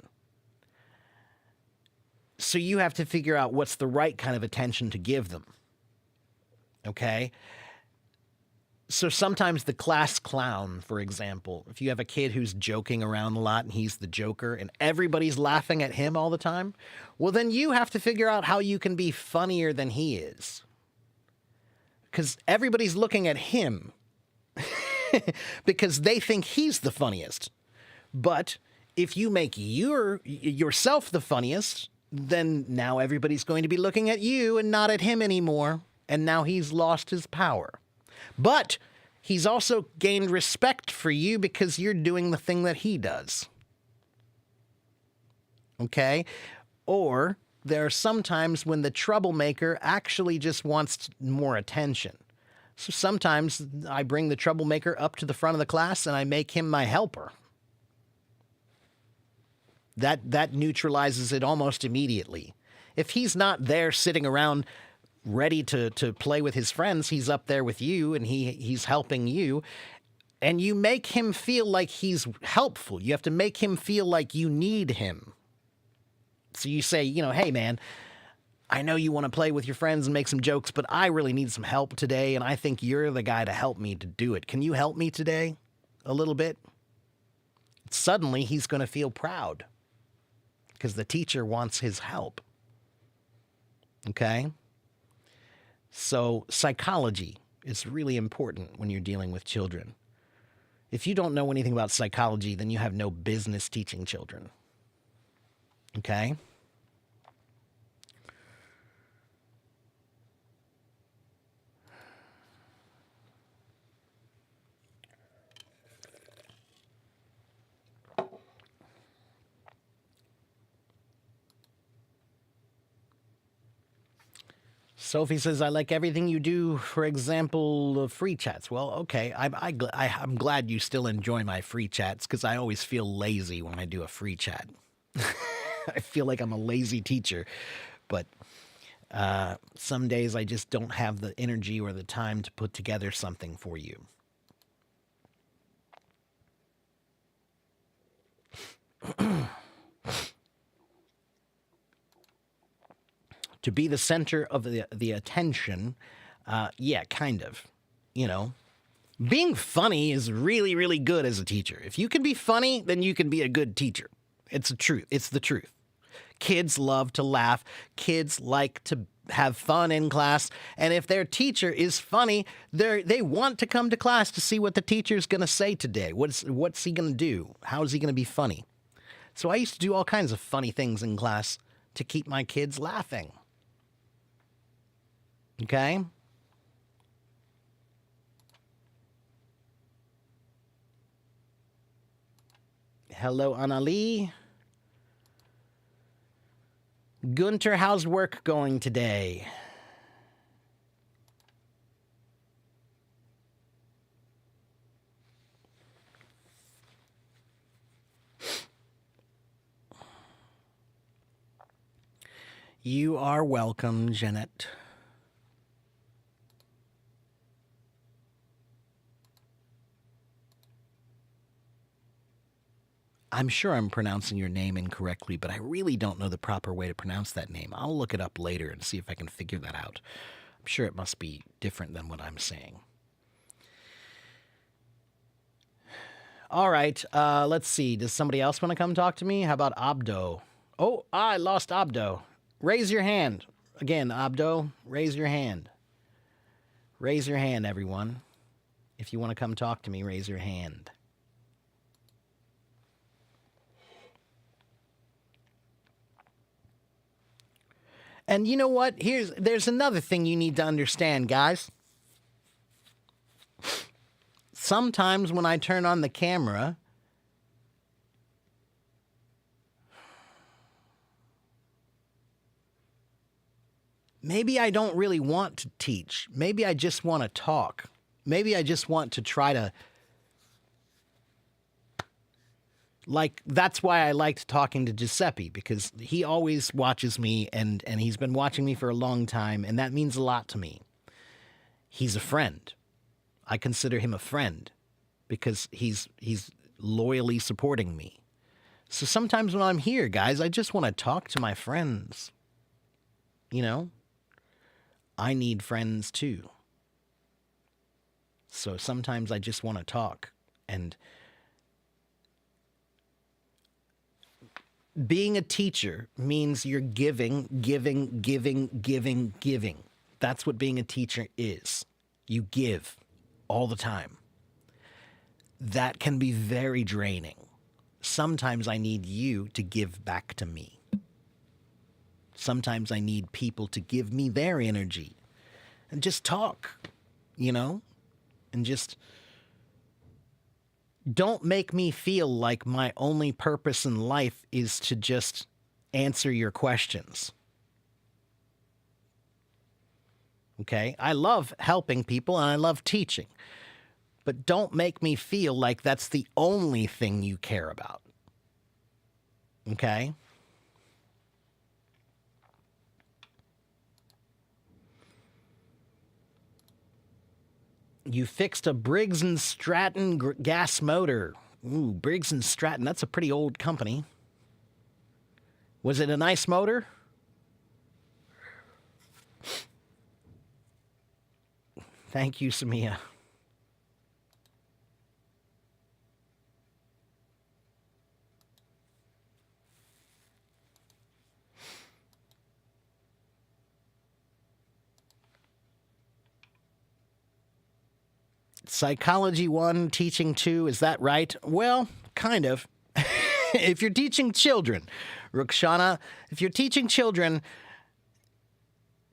S1: So you have to figure out what's the right kind of attention to give them. Okay? So sometimes the class clown, for example, if you have a kid who's joking around a lot and he's the joker and everybody's laughing at him all the time, well, then you have to figure out how you can be funnier than he is. Because everybody's looking at him because they think he's the funniest. But if you make yourself the funniest, then now everybody's going to be looking at you and not at him anymore. And now he's lost his power. But he's also gained respect for you because you're doing the thing that he does. Okay? Or there are some times when the troublemaker actually just wants more attention. So sometimes I bring the troublemaker up to the front of the class and I make him my helper. That neutralizes it almost immediately. If he's not there sitting around ready to play with his friends, he's up there with you and he's helping you. And you make him feel like he's helpful. You have to make him feel like you need him. So you say, hey, man, I know you want to play with your friends and make some jokes, but I really need some help today, and I think you're the guy to help me to do it. Can you help me today a little bit? Suddenly, he's going to feel proud because the teacher wants his help. Okay? So psychology is really important when you're dealing with children. If you don't know anything about psychology, then you have no business teaching children. Okay? Sophie says, I like everything you do, for example, free chats. Well, okay, I'm glad you still enjoy my free chats because I always feel lazy when I do a free chat. I feel like I'm a lazy teacher. But Some days I just don't have the energy or the time to put together something for you. To be the center of the attention, yeah, kind of. You know, being funny is really, really good as a teacher. If you can be funny, then you can be a good teacher. It's the truth. It's the truth. Kids love to laugh. Kids like to have fun in class. And if their teacher is funny, they want to come to class to see what the teacher's going to say today. What's he going to do? How is he going to be funny? So I used to do all kinds of funny things in class to keep my kids laughing. Okay? Hello, Annalie. Gunter, how's work going today? You are welcome, Jeanette. I'm sure I'm pronouncing your name incorrectly, but I really don't know the proper way to pronounce that name. I'll look it up later and see if I can figure that out. I'm sure it must be different than what I'm saying. All right, let's see. Does somebody else want to come talk to me? How about Abdo? Oh, I lost Abdo. Raise your hand. Again, Abdo, raise your hand. Raise your hand, everyone. If you want to come talk to me, raise your hand. And you know what? There's another thing you need to understand, guys. Sometimes when I turn on the camera, maybe I don't really want to teach. Maybe I just want to talk. Maybe I just want to try to... Like, that's why I liked talking to Giuseppe, because he always watches me, and he's been watching me for a long time, and that means a lot to me. He's a friend. I consider him a friend, because he's loyally supporting me. So sometimes when I'm here, guys, I just want to talk to my friends. You know? I need friends, too. So sometimes I just want to talk, and... Being a teacher means you're giving. That's what being a teacher is. You give all the time. That can be very draining. Sometimes I need you to give back to me. Sometimes I need people to give me their energy and just talk, you know, and just... Don't make me feel like my only purpose in life is to just answer your questions. Okay? I love helping people and I love teaching. But don't make me feel like that's the only thing you care about. Okay? You fixed a Briggs & Stratton gas motor. Ooh, Briggs & Stratton, that's a pretty old company. Was it a nice motor? Thank you, Samia. Psychology 1, teaching 2, is that right? Well, kind of. If you're teaching children, Rukshana, if you're teaching children,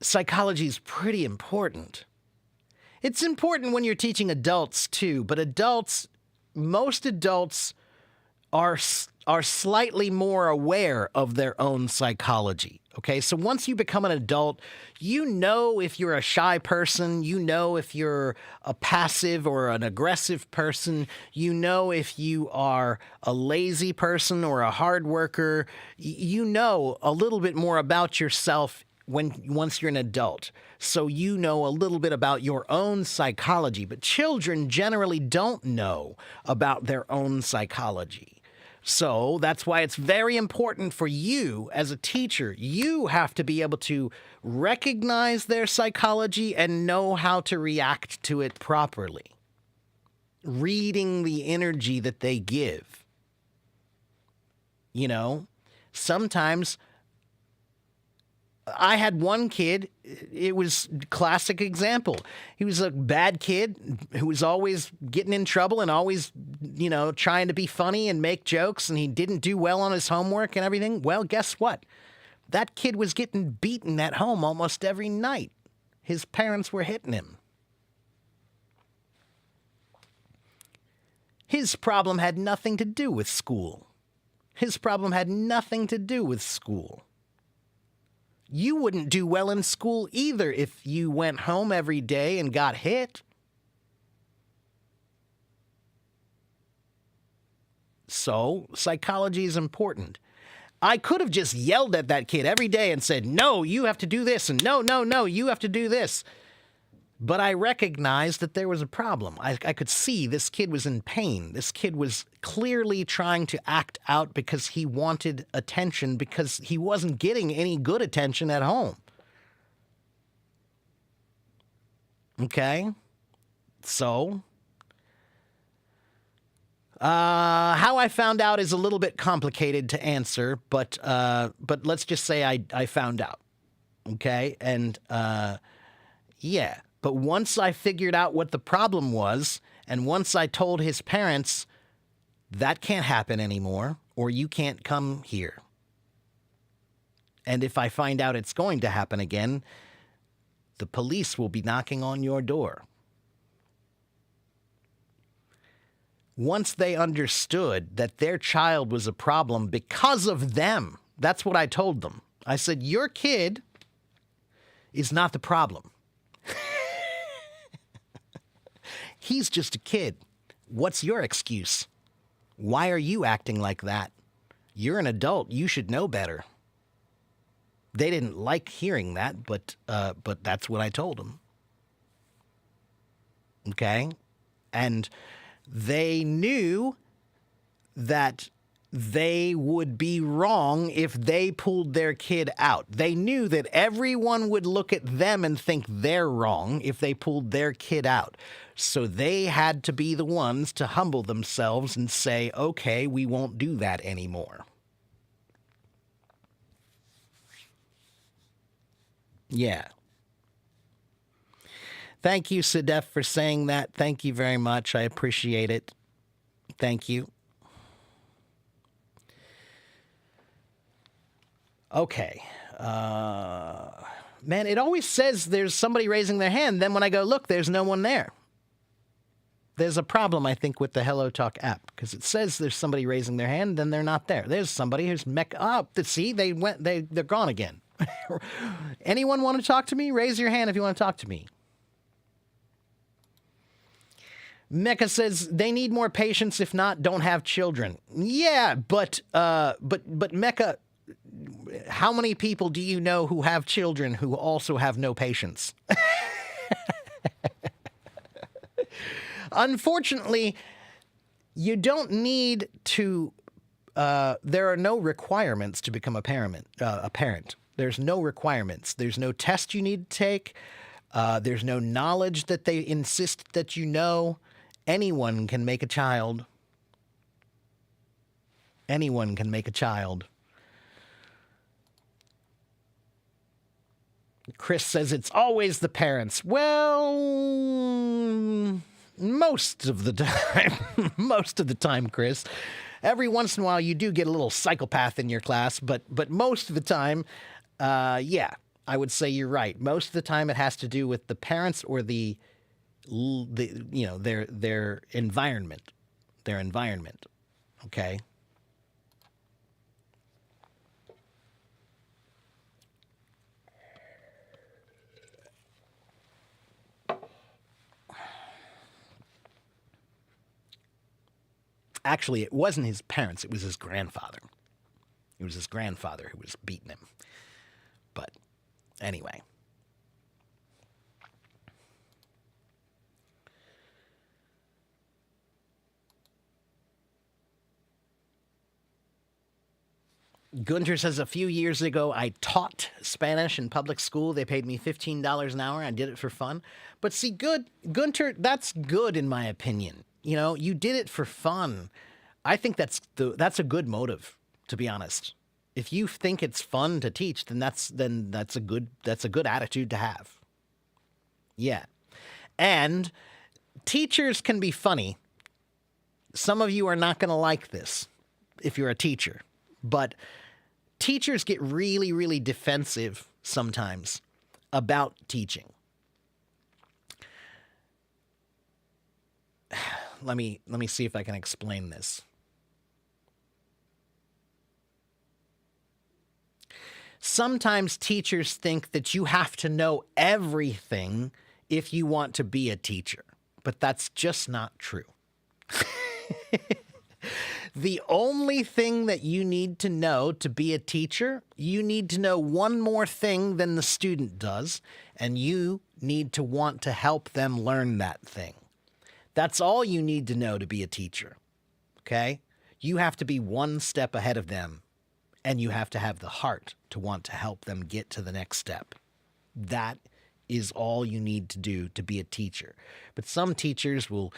S1: psychology is pretty important. It's important when you're teaching adults too, but most adults are slightly more aware of their own psychology. Okay, so once you become an adult, you know if you're a shy person, you know if you're a passive or an aggressive person, you know if you are a lazy person or a hard worker, you know a little bit more about yourself once you're an adult. So you know a little bit about your own psychology, but children generally don't know about their own psychology. So that's why it's very important for you as a teacher. You have to be able to recognize their psychology and know how to react to it properly. Reading the energy that they give. You know, sometimes I had one kid, it was a classic example. He was a bad kid who was always getting in trouble and always, you know, trying to be funny and make jokes, and he didn't do well on his homework and everything. Well, guess what? That kid was getting beaten at home almost every night. His parents were hitting him. His problem had nothing to do with school. His problem had nothing to do with school. You wouldn't do well in school either if you went home every day and got hit. So, psychology is important. I could have just yelled at that kid every day and said, no, you have to do this, and no, you have to do this. But I recognized that there was a problem. I could see this kid was in pain. This kid was clearly trying to act out because he wanted attention because he wasn't getting any good attention at home. Okay? So, how I found out is a little bit complicated to answer, but let's just say I found out. Okay? And, yeah. But once I figured out what the problem was, and once I told his parents, that can't happen anymore, or you can't come here. And if I find out it's going to happen again, the police will be knocking on your door. Once they understood that their child was a problem because of them, that's what I told them. I said, your kid is not the problem. He's just a kid. What's your excuse? Why are you acting like that? You're an adult. You should know better. They didn't like hearing that, but that's what I told them. Okay? And they knew that they would be wrong if they pulled their kid out. They knew that everyone would look at them and think they're wrong if they pulled their kid out. So they had to be the ones to humble themselves and say, okay, we won't do that anymore. Yeah. Thank you, Sadef, for saying that. Thank you very much. I appreciate it. Thank you. Okay. Man, it always says there's somebody raising their hand. Then when I go look, there's no one there. There's a problem, I think, with the Hello Talk app because it says there's somebody raising their hand, then they're not there. There's somebody who's see, they're gone again. Anyone want to talk to me? Raise your hand if you want to talk to me. Mecca says they need more patience. If not, don't have children. Yeah, but Mecca, how many people do you know who have children who also have no patience? Unfortunately, you don't need to. There are no requirements to become a parent. There's no requirements. There's no test you need to take. There's no knowledge that they insist that you know. Anyone can make a child. Anyone can make a child. Chris says it's always the parents. Well, most of the time. Most of the time, Chris. Every once in a while, you do get a little psychopath in your class, but most of the time, yeah, I would say you're right. Most of the time, it has to do with the parents or their environment. Their environment. Okay? Actually, it wasn't his parents. It was his grandfather. It was his grandfather who was beating him. But Anyway. Gunter says a few years ago I taught Spanish in public school. They paid me $15 an hour. I did it for fun. But see, Gunter, that's good in my opinion. You know, you did it for fun. I think that's a good motive, to be honest. If you think it's fun to teach, then that's a good attitude to have. Yeah. And teachers can be funny. Some of you are not going to like this if you're a teacher, but teachers get really, really defensive sometimes about teaching. Let me see if I can explain this. Sometimes teachers think that you have to know everything if you want to be a teacher, but that's just not true. The only thing that you need to know to be a teacher, you need to know one more thing than the student does, and you need to want to help them learn that thing. That's all you need to know to be a teacher, okay? You have to be one step ahead of them, and you have to have the heart to want to help them get to the next step. That is all you need to do to be a teacher. But some teachers will,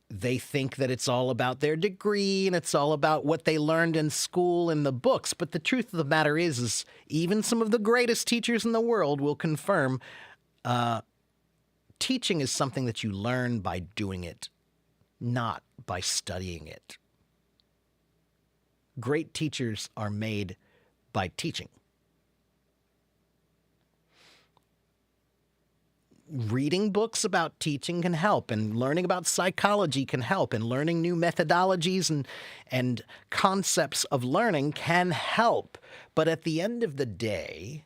S1: they think that it's all about their degree and it's all about what they learned in school and the books. But the truth of the matter is even some of the greatest teachers in the world will confirm teaching is something that you learn by doing it, not by studying it. Great teachers are made by teaching. Reading books about teaching can help, and learning about psychology can help, and learning new methodologies and concepts of learning can help. But at the end of the day,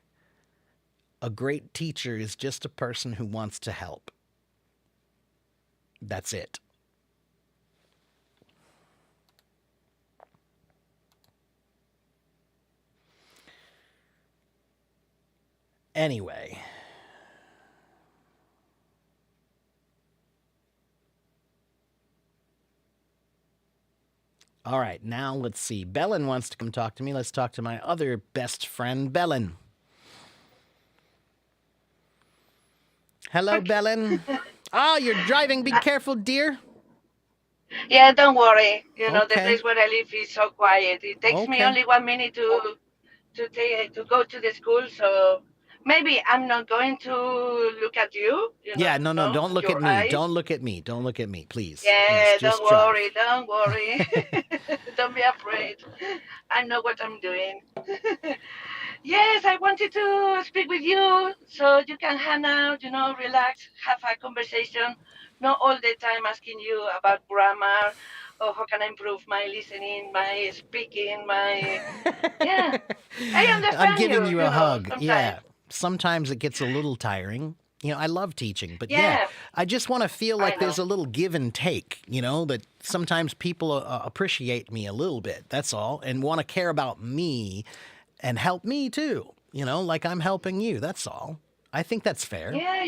S1: a great teacher is just a person who wants to help. That's it. Anyway. All right, now let's see. Belen wants to come talk to me. Let's talk to my other best friend, Belen. Hello, Belen. You're driving. Be careful, dear.
S5: Yeah, don't worry. The
S1: Okay.
S5: place where I live is so quiet. It takes me
S1: Okay.
S5: only 1 minute to go to the school, so maybe I'm not going to look at you.
S1: Yeah, no, don't look
S5: your
S1: at me.
S5: eyes.
S1: Don't look at me. Don't look at me, please.
S5: Yeah,
S1: Yes, just
S5: don't
S1: drive.
S5: worry, don't worry. Don't be afraid. I know what I'm doing. Yes, I wanted to speak with you so you can hang out, relax, have a conversation, not all the time asking you about grammar or how can I improve my listening, my speaking, yeah. I understand
S1: I'm giving you a hug.
S5: sometimes.
S1: Yeah. Sometimes it gets a little tiring. I love teaching, but
S5: Yeah.
S1: I just want to feel like
S5: I
S1: there's
S5: know.
S1: a little give and take, that sometimes people appreciate me a little bit. That's all. And want to care about me and help me too, like I'm helping you. That's all. I think that's fair.
S5: Yeah,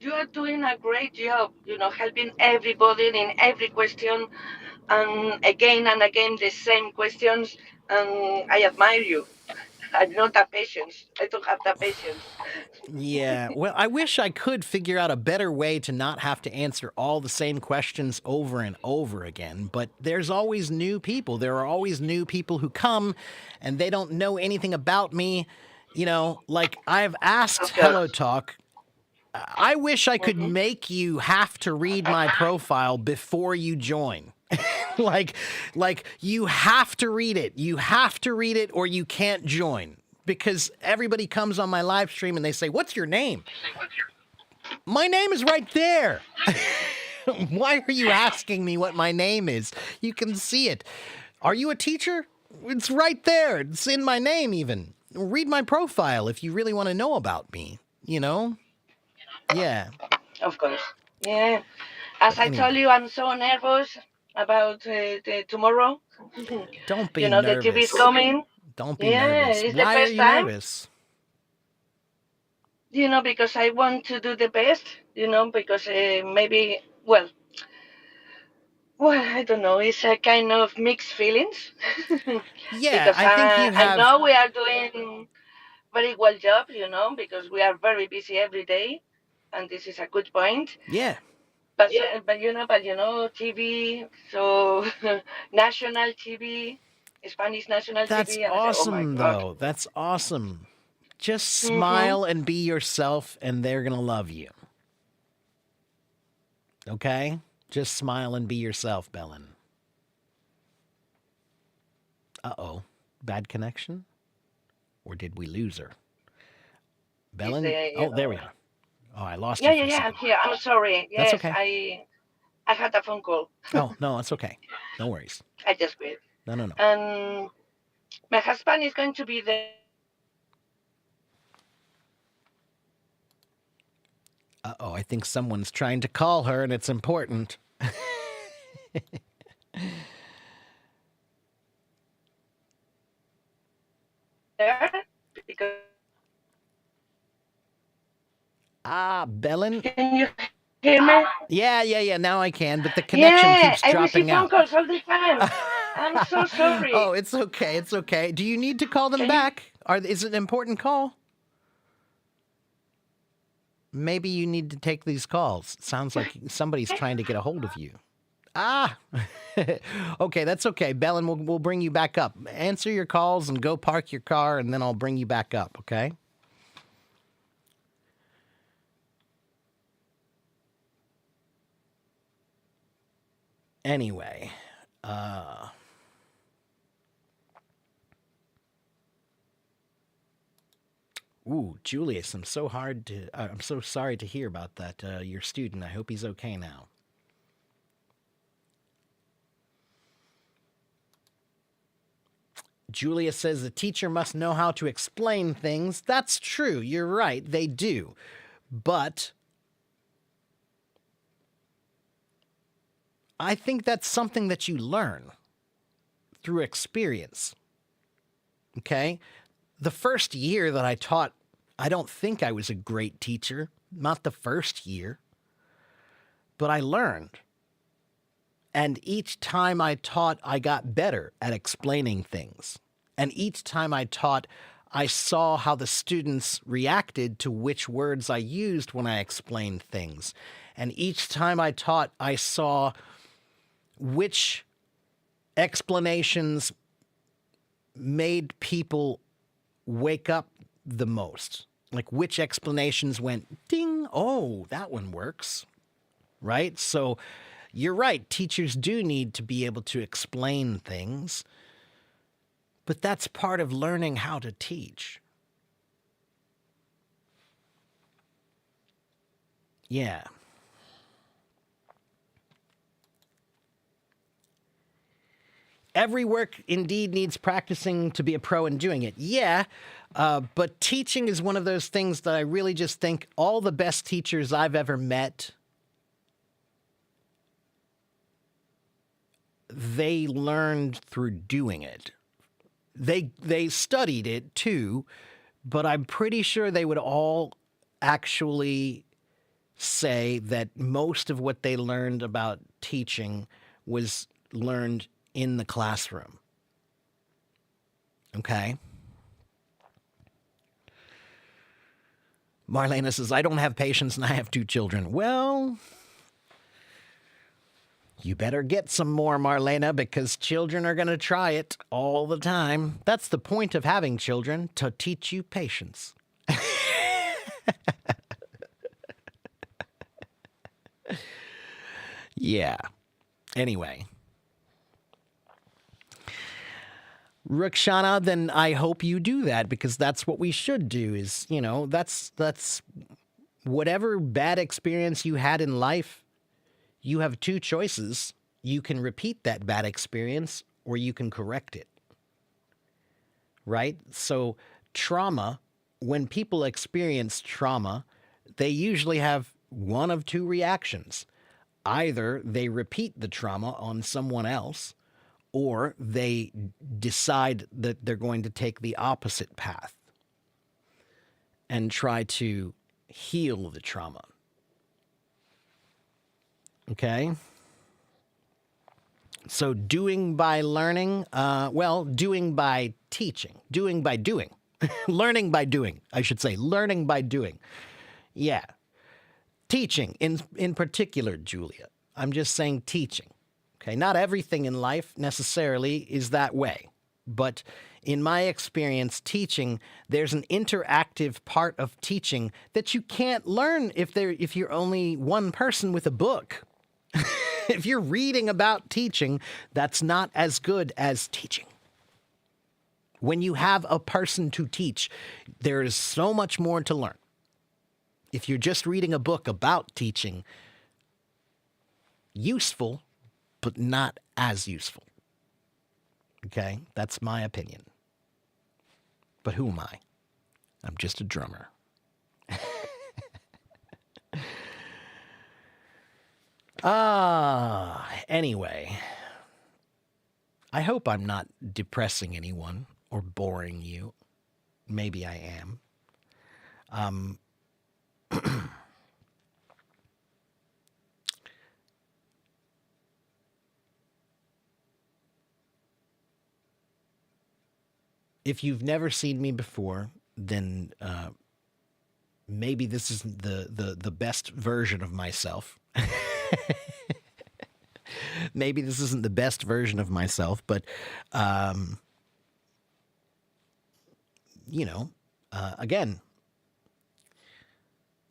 S5: you are doing a great job, helping everybody in every question and again the same questions, and I admire you. I'm not that patience. I don't have that patience.
S1: Yeah. Well, I wish I could figure out a better way to not have to answer all the same questions over and over again. But there's always new people. There are always new people who come and they don't know anything about me. Like I've asked
S5: Okay.
S1: Hello Talk. I wish I could make you have to read my profile before you join. like you have to read it. You have to read it or you can't join. Because everybody comes on my live stream and they say, "What's your name?" My name is right there. Why are you asking me what my name is? You can see it. Are you a teacher? It's right there. It's in my name even. Read my profile if you really want to know about me, Yeah.
S5: Of course. Yeah. As I told you, I'm so nervous about tomorrow.
S1: Don't be
S5: The TV is
S1: nervous.
S5: coming.
S1: Don't be
S5: Yeah,
S1: nervous.
S5: it's the
S1: Why are
S5: first
S1: you
S5: time.
S1: nervous?
S5: because I want to do the best, because maybe, well, I don't know, it's a kind of mixed feelings.
S1: Yeah,
S5: Because
S1: I think you
S5: I
S1: have.
S5: know we are doing very well job, because we are very busy every day, and this is a good point.
S1: Yeah,
S5: TV, so national TV, Spanish national
S1: that's
S5: TV, and I say, oh my
S1: awesome,
S5: God.
S1: though. That's awesome. Just
S5: Hmm.
S1: smile and be yourself, and they're going to love you. Okay? Just smile and be yourself, Belen. Uh oh. Bad connection? Or did we lose her?
S5: Is
S1: Belen?
S5: the,
S1: Oh, there we are. Oh, I lost
S5: yeah,
S1: you
S5: yeah,
S1: for a
S5: yeah, I'm
S1: second.
S5: here. I'm sorry.
S1: That's
S5: Yes,
S1: okay.
S5: I had a phone call.
S1: Oh, no, it's okay. No worries.
S5: I just quit.
S1: No, no, no.
S5: And my husband is going to be there.
S1: Uh oh, I think someone's trying to call her and it's important.
S5: Because
S1: Ah, Belen?
S5: can you hear me?
S1: Yeah. Now I can, but the connection
S5: Yeah,
S1: keeps
S5: I receive
S1: dropping
S5: phone
S1: out.
S5: calls all the time. I'm so
S1: Oh,
S5: sorry.
S1: it's okay. It's okay. Do you need to call them
S5: Can you?
S1: back? Is it an important call? Maybe you need to take these calls. It sounds like somebody's trying to get a hold of you. Ah, okay, that's okay. Belen, we'll bring you back up. Answer your calls and go park your car, and then I'll bring you back up, okay? Anyway, ooh, Julius, I'm so sorry to hear about that. Your student. I hope he's okay now. Julia says the teacher must know how to explain things. That's true. You're right. They do. But I think that's something that you learn through experience. Okay? The first year that I taught, I don't think I was a great teacher. Not the first year. But I learned. And each time I taught, I got better at explaining things. And each time I taught, I saw how the students reacted to which words I used when I explained things. And each time I taught, I saw which explanations made people wake up the most. Like which explanations went ding, oh, that one works. Right? So you're right. Teachers do need to be able to explain things, but that's part of learning how to teach. Yeah. Every work indeed needs practicing to be a pro in doing it. Yeah, but teaching is one of those things that I really just think all the best teachers I've ever met, they learned through doing it. They studied it too, but I'm pretty sure they would all actually say that most of what they learned about teaching was learned in the classroom. Okay? Marlena says, I don't have patience and I have 2 children. Well, you better get some more, Marlena, because children are going to try it all the time. That's the point of having children, to teach you patience. Yeah. Anyway. Rukshana, then I hope you do that, because that's what we should do is, that's whatever bad experience you had in life, you have 2 choices. You can repeat that bad experience or you can correct it. Right? So trauma, when people experience trauma, they usually have one of 2 reactions. Either they repeat the trauma on someone else, or they decide that they're going to take the opposite path and try to heal the trauma. Okay? So doing by learning, doing by teaching, doing by doing, learning by doing, I should say, learning by doing. Yeah. Teaching in particular, Julia. I'm just saying teaching. Okay, not everything in life necessarily is that way. But in my experience, teaching, there's an interactive part of teaching that you can't learn if you're only one person with a book. If you're reading about teaching, that's not as good as teaching. When you have a person to teach, there is so much more to learn. If you're just reading a book about teaching, useful, but not as useful. Okay? That's my opinion. But who am I? I'm just a drummer. Anyway, I hope I'm not depressing anyone or boring you. Maybe I am. If you've never seen me before, then maybe this isn't the best version of myself. Maybe this isn't the best version of myself, but, again,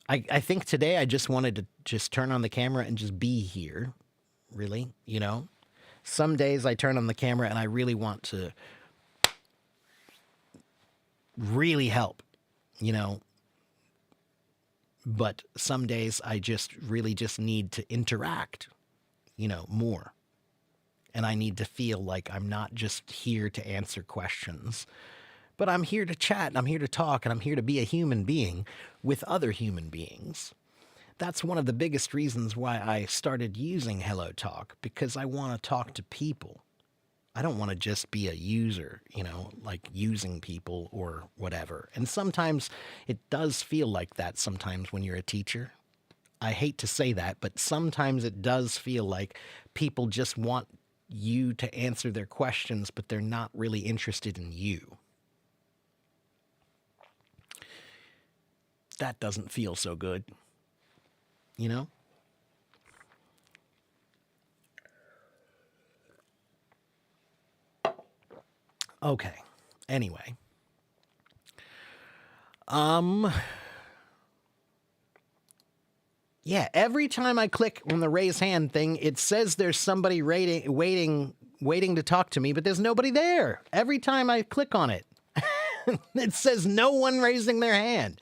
S1: I think today I just wanted to just turn on the camera and just be here, really, Some days I turn on the camera and I really want to really help, but some days I just really just need to interact, more. And I need to feel like I'm not just here to answer questions, but I'm here to chat and I'm here to talk and I'm here to be a human being with other human beings. That's one of the biggest reasons why I started using Hello Talk, because I want to talk to people. I don't want to just be a user, like using people or whatever. And sometimes it does feel like that sometimes when you're a teacher. I hate to say that, but sometimes it does feel like people just want you to answer their questions, but they're not really interested in you. That doesn't feel so good, Okay. Anyway. Yeah, every time I click on the raise hand thing, it says there's somebody waiting to talk to me, but there's nobody there. Every time I click on it, it says no one raising their hand.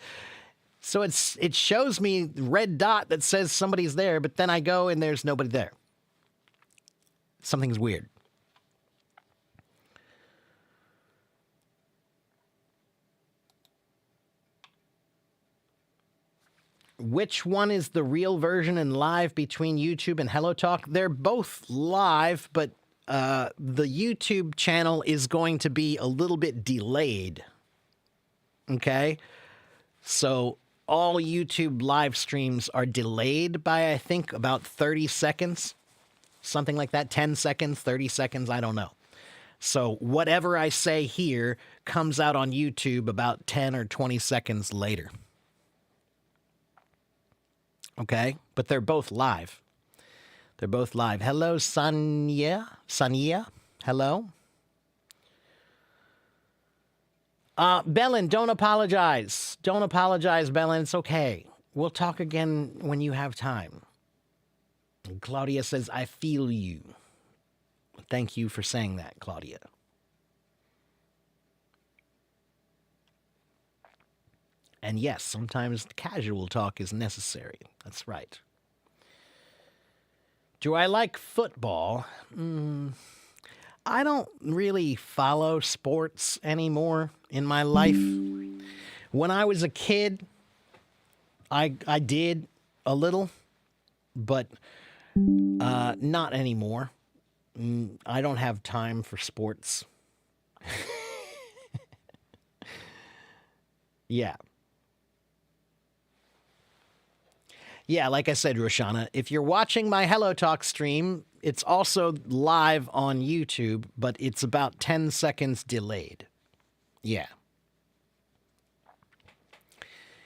S1: So it shows me the red dot that says somebody's there, but then I go and there's nobody there. Something's weird. Which one is the real version and live between YouTube and Hello Talk? They're both live, but the YouTube channel is going to be a little bit delayed. Okay? So all YouTube live streams are delayed by, I think, about 30 seconds. Something like that. 10 seconds, 30 seconds, I don't know. So whatever I say here comes out on YouTube about 10 or 20 seconds later. Okay, but they're both live. They're both live. Hello, Sanya. Hello. Bellin, don't apologize. Don't apologize, Bellin. It's okay. We'll talk again when you have time. And Claudia says, I feel you. Thank you for saying that, Claudia. And yes, sometimes casual talk is necessary. That's right. Do I like football? I don't really follow sports anymore in my life. When I was a kid, I did a little, but not anymore. I don't have time for sports. Yeah. Yeah, like I said, Roshana, if you're watching my Hello Talk stream, it's also live on YouTube, but it's about 10 seconds delayed. Yeah.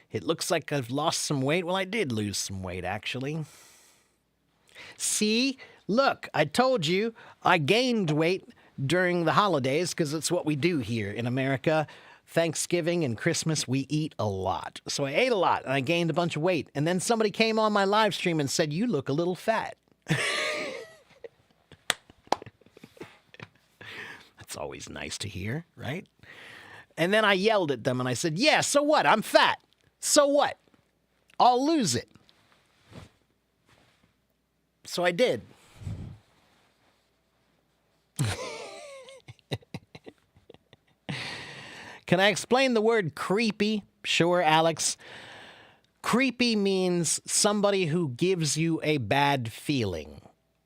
S1: It looks like I've lost some weight. Well, I did lose some weight, actually. See? Look, I told you I gained weight during the holidays because it's what we do here in America. Thanksgiving and Christmas, we eat a lot. So I ate a lot and I gained a bunch of weight. And then somebody came on my live stream and said, "You look a little fat." That's always nice to hear, right? And then I yelled at them and I said, "Yeah, so what? I'm fat. So what? I'll lose it." So I did. Can I explain the word creepy? Sure, Alex. Creepy means somebody who gives you a bad feeling,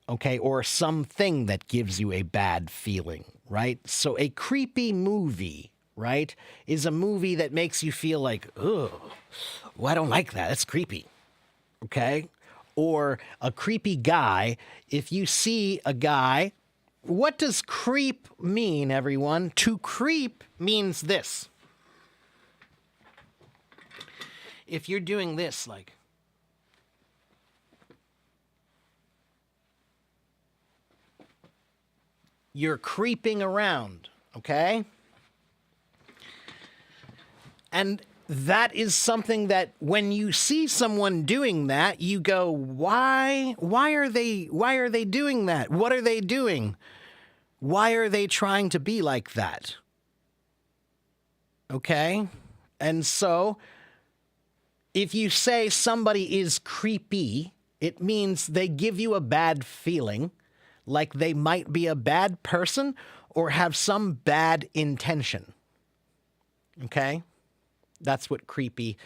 S1: okay? Or something that gives you a bad feeling, right? So a creepy movie, right, is a movie that makes you feel like, ugh, well, I don't like that. That's creepy, okay? Or a creepy guy, if you see a guy. What does creep mean, everyone? To creep means this. If you're doing this, like, you're creeping around, okay? And that is something that when you see someone doing that, you go, why are they doing that? What are they doing? Why are they trying to be like that? Okay? And so, if you say somebody is creepy, it means they give you a bad feeling, like they might be a bad person or have some bad intention. Okay? That's what creepy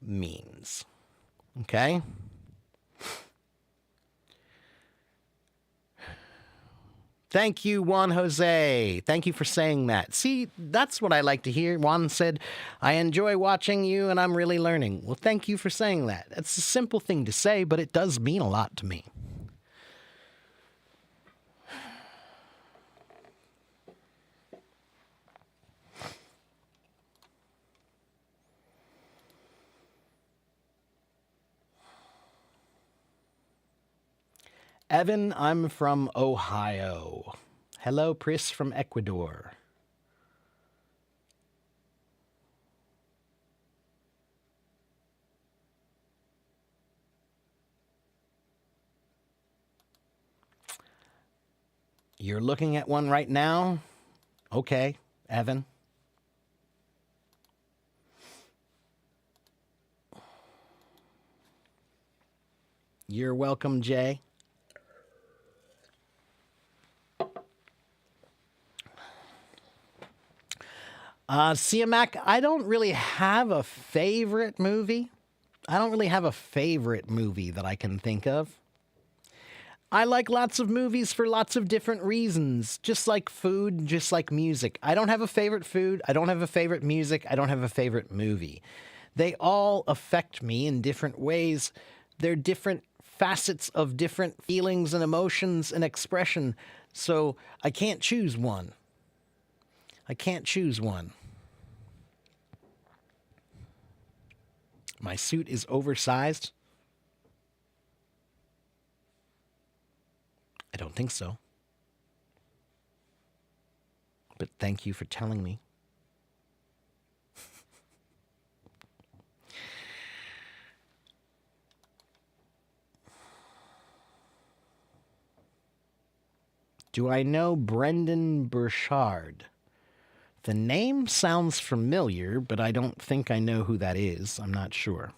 S1: means. Okay? Thank you, Juan Jose. Thank you for saying that. See, that's what I like to hear. Juan said, "I enjoy watching you and I'm really learning." Well, thank you for saying that. It's a simple thing to say, but it does mean a lot to me. Evan, I'm from Ohio. Hello, Pris from Ecuador. You're looking at one right now? Okay, Evan. You're welcome, Jay. Siamak, I don't really have a favorite movie. I don't really have a favorite movie that I can think of. I like lots of movies for lots of different reasons, just like food, just like music. I don't have a favorite food. I don't have a favorite music. I don't have a favorite movie. They all affect me in different ways. They're different facets of different feelings and emotions and expression. So I can't choose one. I can't choose one. My suit is oversized. I don't think so. But thank you for telling me. Do I know Brendan Burchard? The name sounds familiar, but I don't think I know who that is. I'm not sure.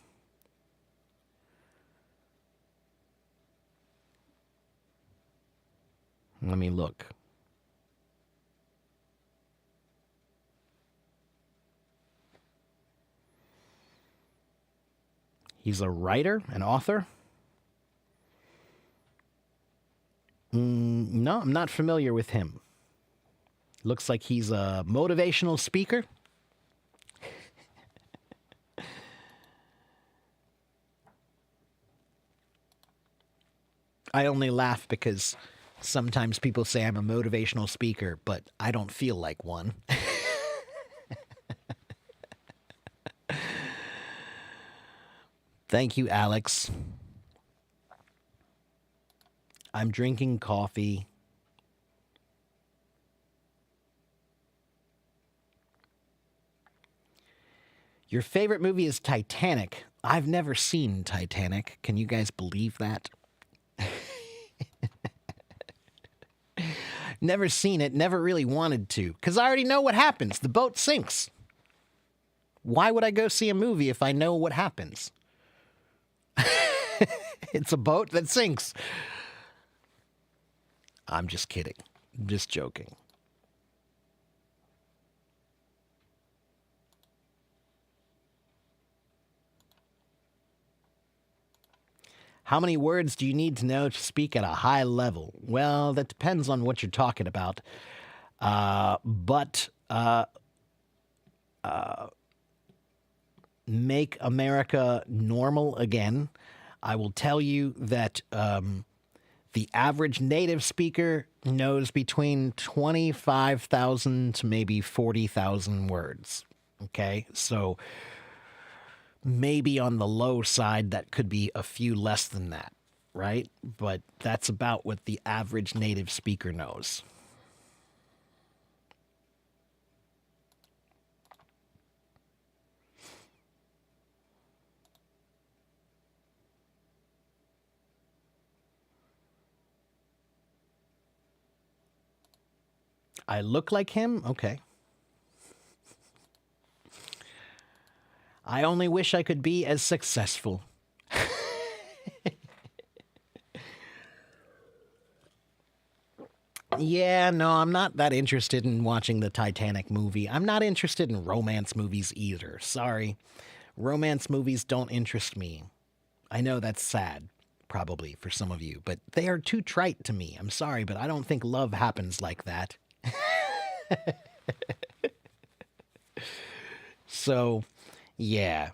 S1: Let me look. He's a writer, an author? No, I'm not familiar with him. Looks like he's a motivational speaker. I only laugh because sometimes people say I'm a motivational speaker, but I don't feel like one. Thank you, Alex. I'm drinking coffee. Your favorite movie is Titanic. I've never seen Titanic. Can you guys believe that? Never seen it, never really wanted to, because I already know what happens. The boat sinks. Why would I go see a movie if I know what happens? It's a boat that sinks. I'm just kidding. I'm just joking. How many words do you need to know to speak at a high level? Well, that depends on what you're talking about. But make America normal again. I will tell you that the average native speaker knows between 25,000 to maybe 40,000 words. Okay, so maybe on the low side, that could be a few less than that, right? But that's about what the average native speaker knows. I look like him? Okay. I only wish I could be as successful. Yeah, no, I'm not that interested in watching the Titanic movie. I'm not interested in romance movies either. Sorry. Romance movies don't interest me. I know that's sad, probably, for some of you, but they are too trite to me. I'm sorry, but I don't think love happens like that. So, yeah.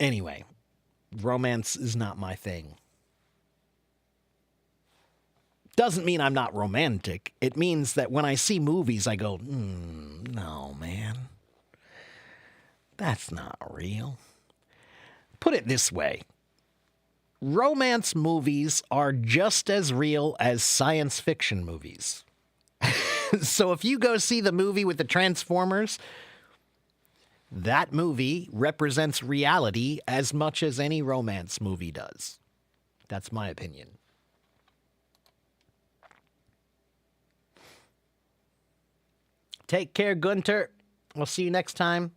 S1: Anyway, romance is not my thing. Doesn't mean I'm not romantic. It means that when I see movies, I go, no, man. That's not real. Put it this way. Romance movies are just as real as science fiction movies. So if you go see the movie with the Transformers, that movie represents reality as much as any romance movie does. That's my opinion. Take care, Gunter. We'll see you next time.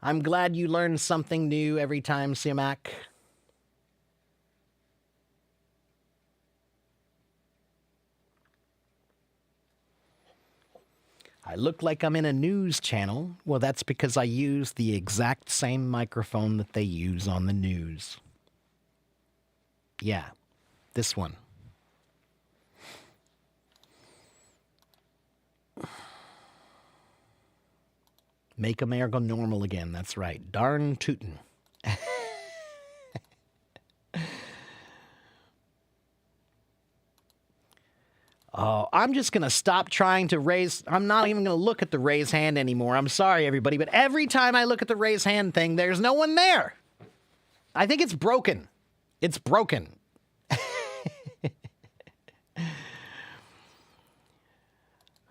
S1: I'm glad you learn something new every time, Siamak. I look like I'm in a news channel. Well, that's because I use the exact same microphone that they use on the news. Yeah, this one. Make America normal again. That's right. Darn tootin'. Oh, I'm just going to stop trying to raise. I'm not even going to look at the raise hand anymore. I'm sorry, everybody. But every time I look at the raise hand thing, there's no one there. I think it's broken. It's broken.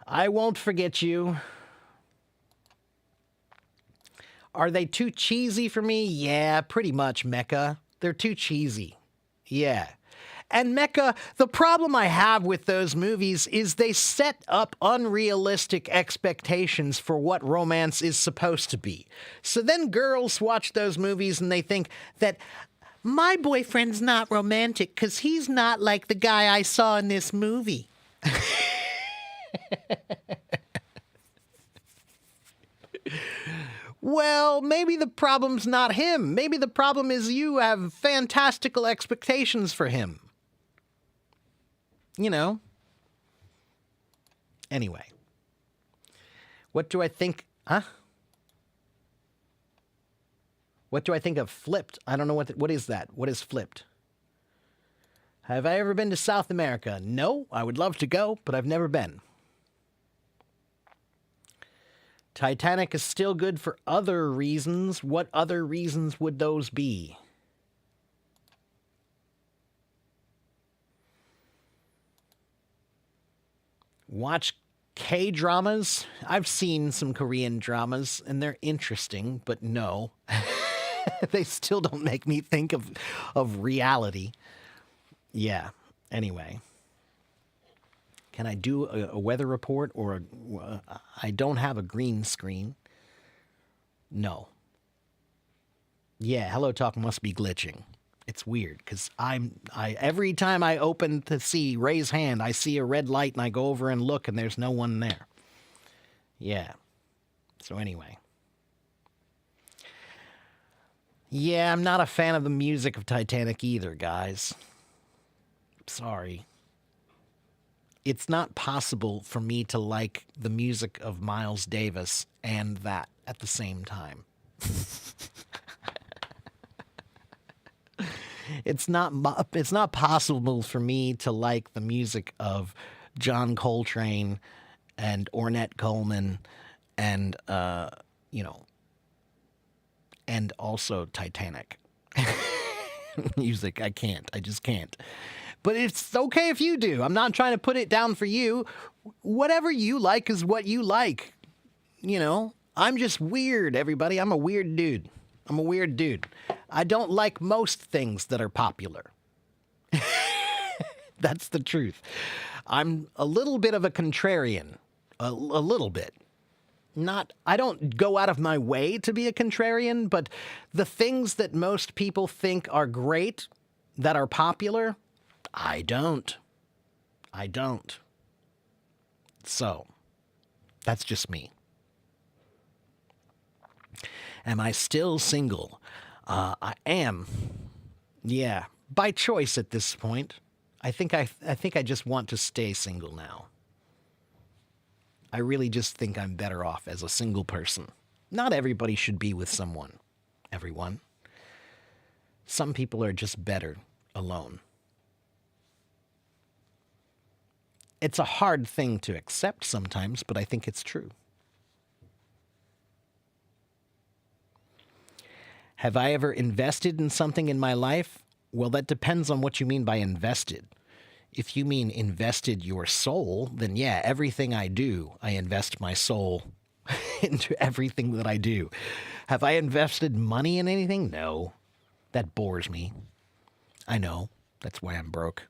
S1: I won't forget you. Are they too cheesy for me? Yeah, pretty much, Mecha. They're too cheesy. Yeah. And Mecha, the problem I have with those movies is they set up unrealistic expectations for what romance is supposed to be. So then girls watch those movies and they think that my boyfriend's not romantic because he's not like the guy I saw in this movie. Well, maybe the problem's not him. Maybe the problem is you have fantastical expectations for him. You know. Anyway. What do I think? Huh? What do I think of flipped? I don't know what is that? What is flipped? Have I ever been to South America? No, I would love to go, but I've never been. Titanic is still good for other reasons. What other reasons would those be? Watch K-dramas. I've seen some Korean dramas, and they're interesting, but no. They still don't make me think of reality. Yeah, anyway. Can I do a weather report or I don't have a green screen. No. Yeah, Hello Talk must be glitching. It's weird because every time I open to see raise hand, I see a red light and I go over and look and there's no one there. Yeah. So anyway. Yeah, I'm not a fan of the music of Titanic either, guys. Sorry. It's not possible for me to like the music of Miles Davis and that at the same time. It's not possible for me to like the music of John Coltrane and Ornette Coleman and and also Titanic. Music, I can't. I just can't. But it's okay if you do. I'm not trying to put it down for you. Whatever you like is what you like. You know, I'm just weird, everybody. I'm a weird dude. I'm a weird dude. I don't like most things that are popular. That's the truth. I'm a little bit of a contrarian. A little bit. I don't go out of my way to be a contrarian, but the things that most people think are great, that are popular, I don't. So, that's just me. Am I still single? I am. Yeah, by choice at this point. I think I just want to stay single now. I really just think I'm better off as a single person. Not everybody should be with someone. Everyone. Some people are just better alone. It's a hard thing to accept sometimes, but I think it's true. Have I ever invested in something in my life? Well, that depends on what you mean by invested. If you mean invested your soul, then yeah, everything I do, I invest my soul into everything that I do. Have I invested money in anything? No. That bores me. I know. That's why I'm broke.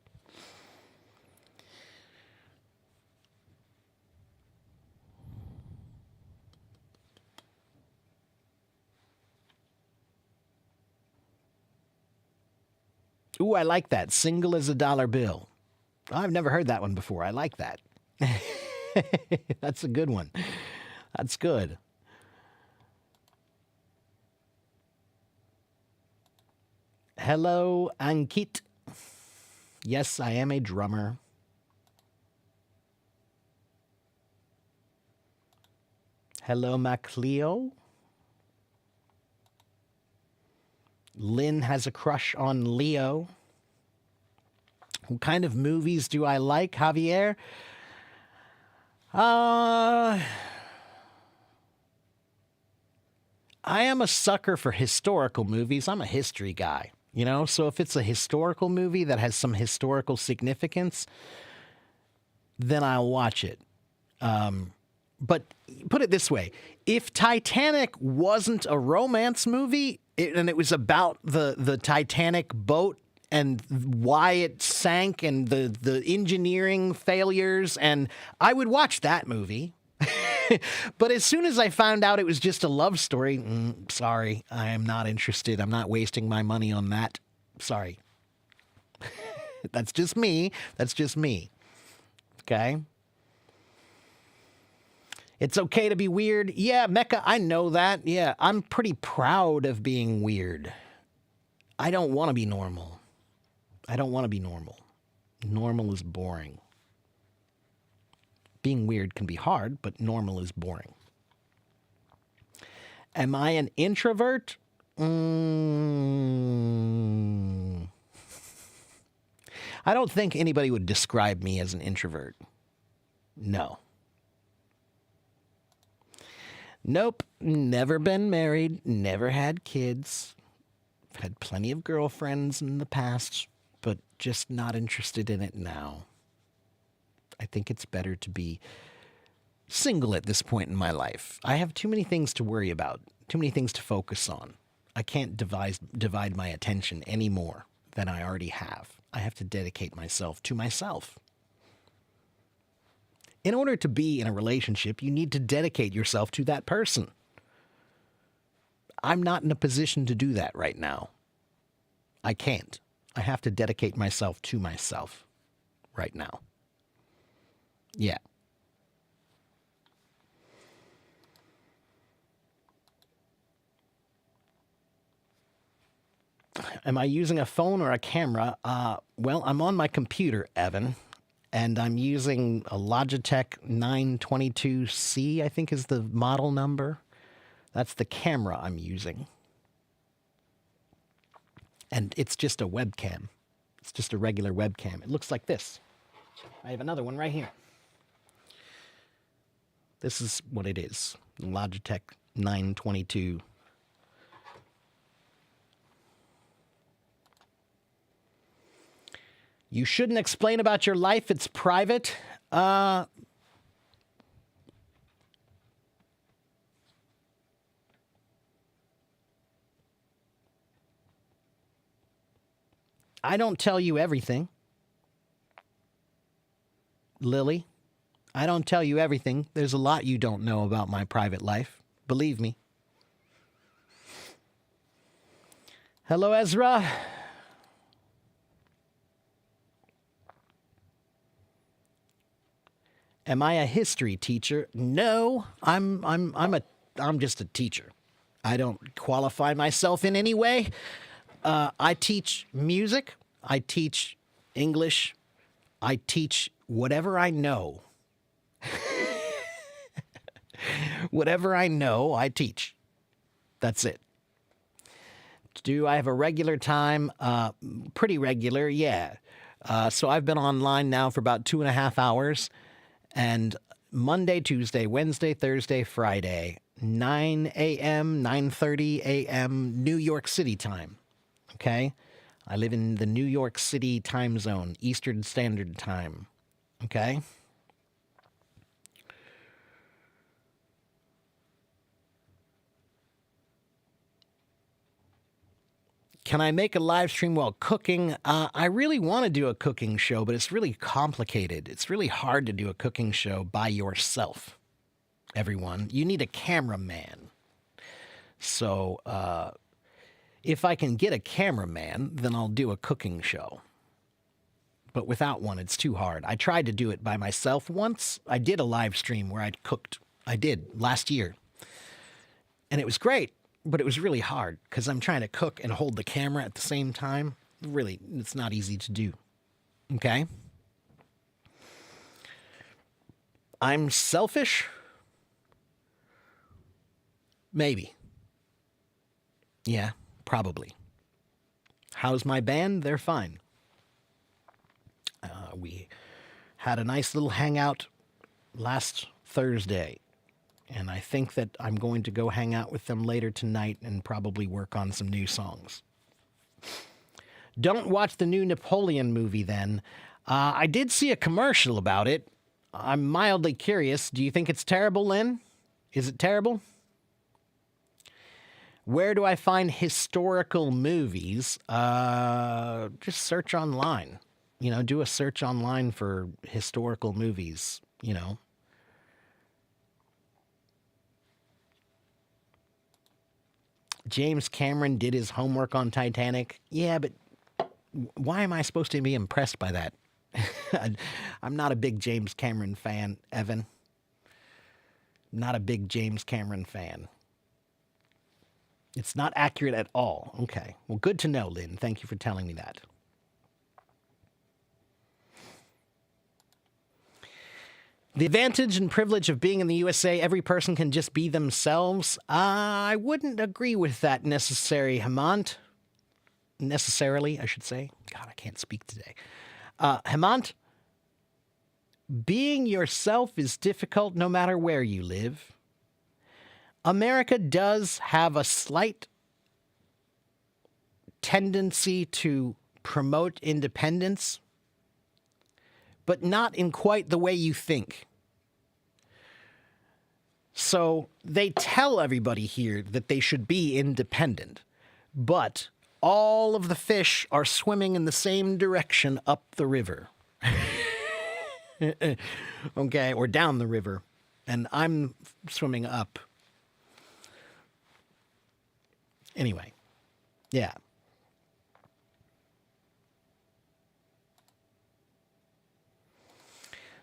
S1: Ooh, I like that. Single as a dollar bill. I've never heard that one before. I like that. That's a good one. That's good. Hello, Ankit. Yes, I am a drummer. Hello, Macleo. Lynn has a crush on Leo. What kind of movies do I like, Javier? I am a sucker for historical movies. I'm a history guy, you know? So if it's a historical movie that has some historical significance, then I'll watch it. But put it this way. If Titanic wasn't a romance movie, and it was about the Titanic boat and why it sank and the engineering failures, and I would watch that movie. But as soon as I found out it was just a love story, sorry, I am not interested. I'm not wasting my money on that. Sorry. That's just me. That's just me. Okay? It's okay to be weird. Yeah, Mecca, I know that. Yeah, I'm pretty proud of being weird. I don't want to be normal. I don't want to be normal. Normal is boring. Being weird can be hard, but normal is boring. Am I an introvert? Mm, I don't think anybody would describe me as an introvert. No. Nope. Never been married. Never had kids. I've had plenty of girlfriends in the past, but just not interested in it now. I think it's better to be single at this point in my life. I have too many things to worry about, too many things to focus on. I can't divide my attention any more than I already have. I have to dedicate myself to myself. In order to be in a relationship, you need to dedicate yourself to that person. I'm not in a position to do that right now. I can't. I have to dedicate myself to myself right now. Yeah. Am I using a phone or a camera? Well, I'm on my computer, Evan, and I'm using a Logitech 922C, I think is the model number. That's the camera I'm using. And it's just a webcam. It's just a regular webcam. It looks like this. I have another one right here. This is what it is. Logitech 922. You shouldn't explain about your life. It's private. I don't tell you everything. Lily, I don't tell you everything. There's a lot you don't know about my private life. Believe me. Hello, Ezra. Am I a history teacher? No, I'm just a teacher. I don't qualify myself in any way. I teach music. I teach English. I teach whatever I know. Whatever I know, I teach. That's it. Do I have a regular time? Pretty regular, yeah. So I've been online now for about 2.5 hours. And Monday, Tuesday, Wednesday, Thursday, Friday, 9 a.m., 9:30 a.m. New York City time. Okay? I live in the New York City time zone, Eastern Standard Time. Okay? Can I make a live stream while cooking? I really want to do a cooking show, but it's really complicated. It's really hard to do a cooking show by yourself, everyone. You need a cameraman. So if I can get a cameraman, then I'll do a cooking show. But without one, it's too hard. I tried to do it by myself once. I did a live stream where I cooked. I did last year. And it was great. But it was really hard because I'm trying to cook and hold the camera at the same time. Really, it's not easy to do. Okay? I'm selfish? Maybe. Yeah, probably. How's my band? They're fine. We had a nice little hangout last Thursday. And I think that I'm going to go hang out with them later tonight and probably work on some new songs. Don't watch the new Napoleon movie then. I did see a commercial about it. I'm mildly curious. Do you think it's terrible, Lynn? Is it terrible? Where do I find historical movies? Just search online. You know, do a search online for historical movies, you know. James Cameron did his homework on Titanic. Yeah, but why am I supposed to be impressed by that? I'm not a big James Cameron fan, Evan. Not a big James Cameron fan. It's not accurate at all. Okay. Well, good to know, Lynn. Thank you for telling me that. The advantage and privilege of being in the USA, every person can just be themselves. I wouldn't agree with that necessarily, I should say. God, I can't speak today. Hemant, being yourself is difficult no matter where you live. America does have a slight tendency to promote independence, but not in quite the way you think. So they tell everybody here that they should be independent, but all of the fish are swimming in the same direction up the river. Okay, or down the river, and I'm swimming up. Anyway, yeah.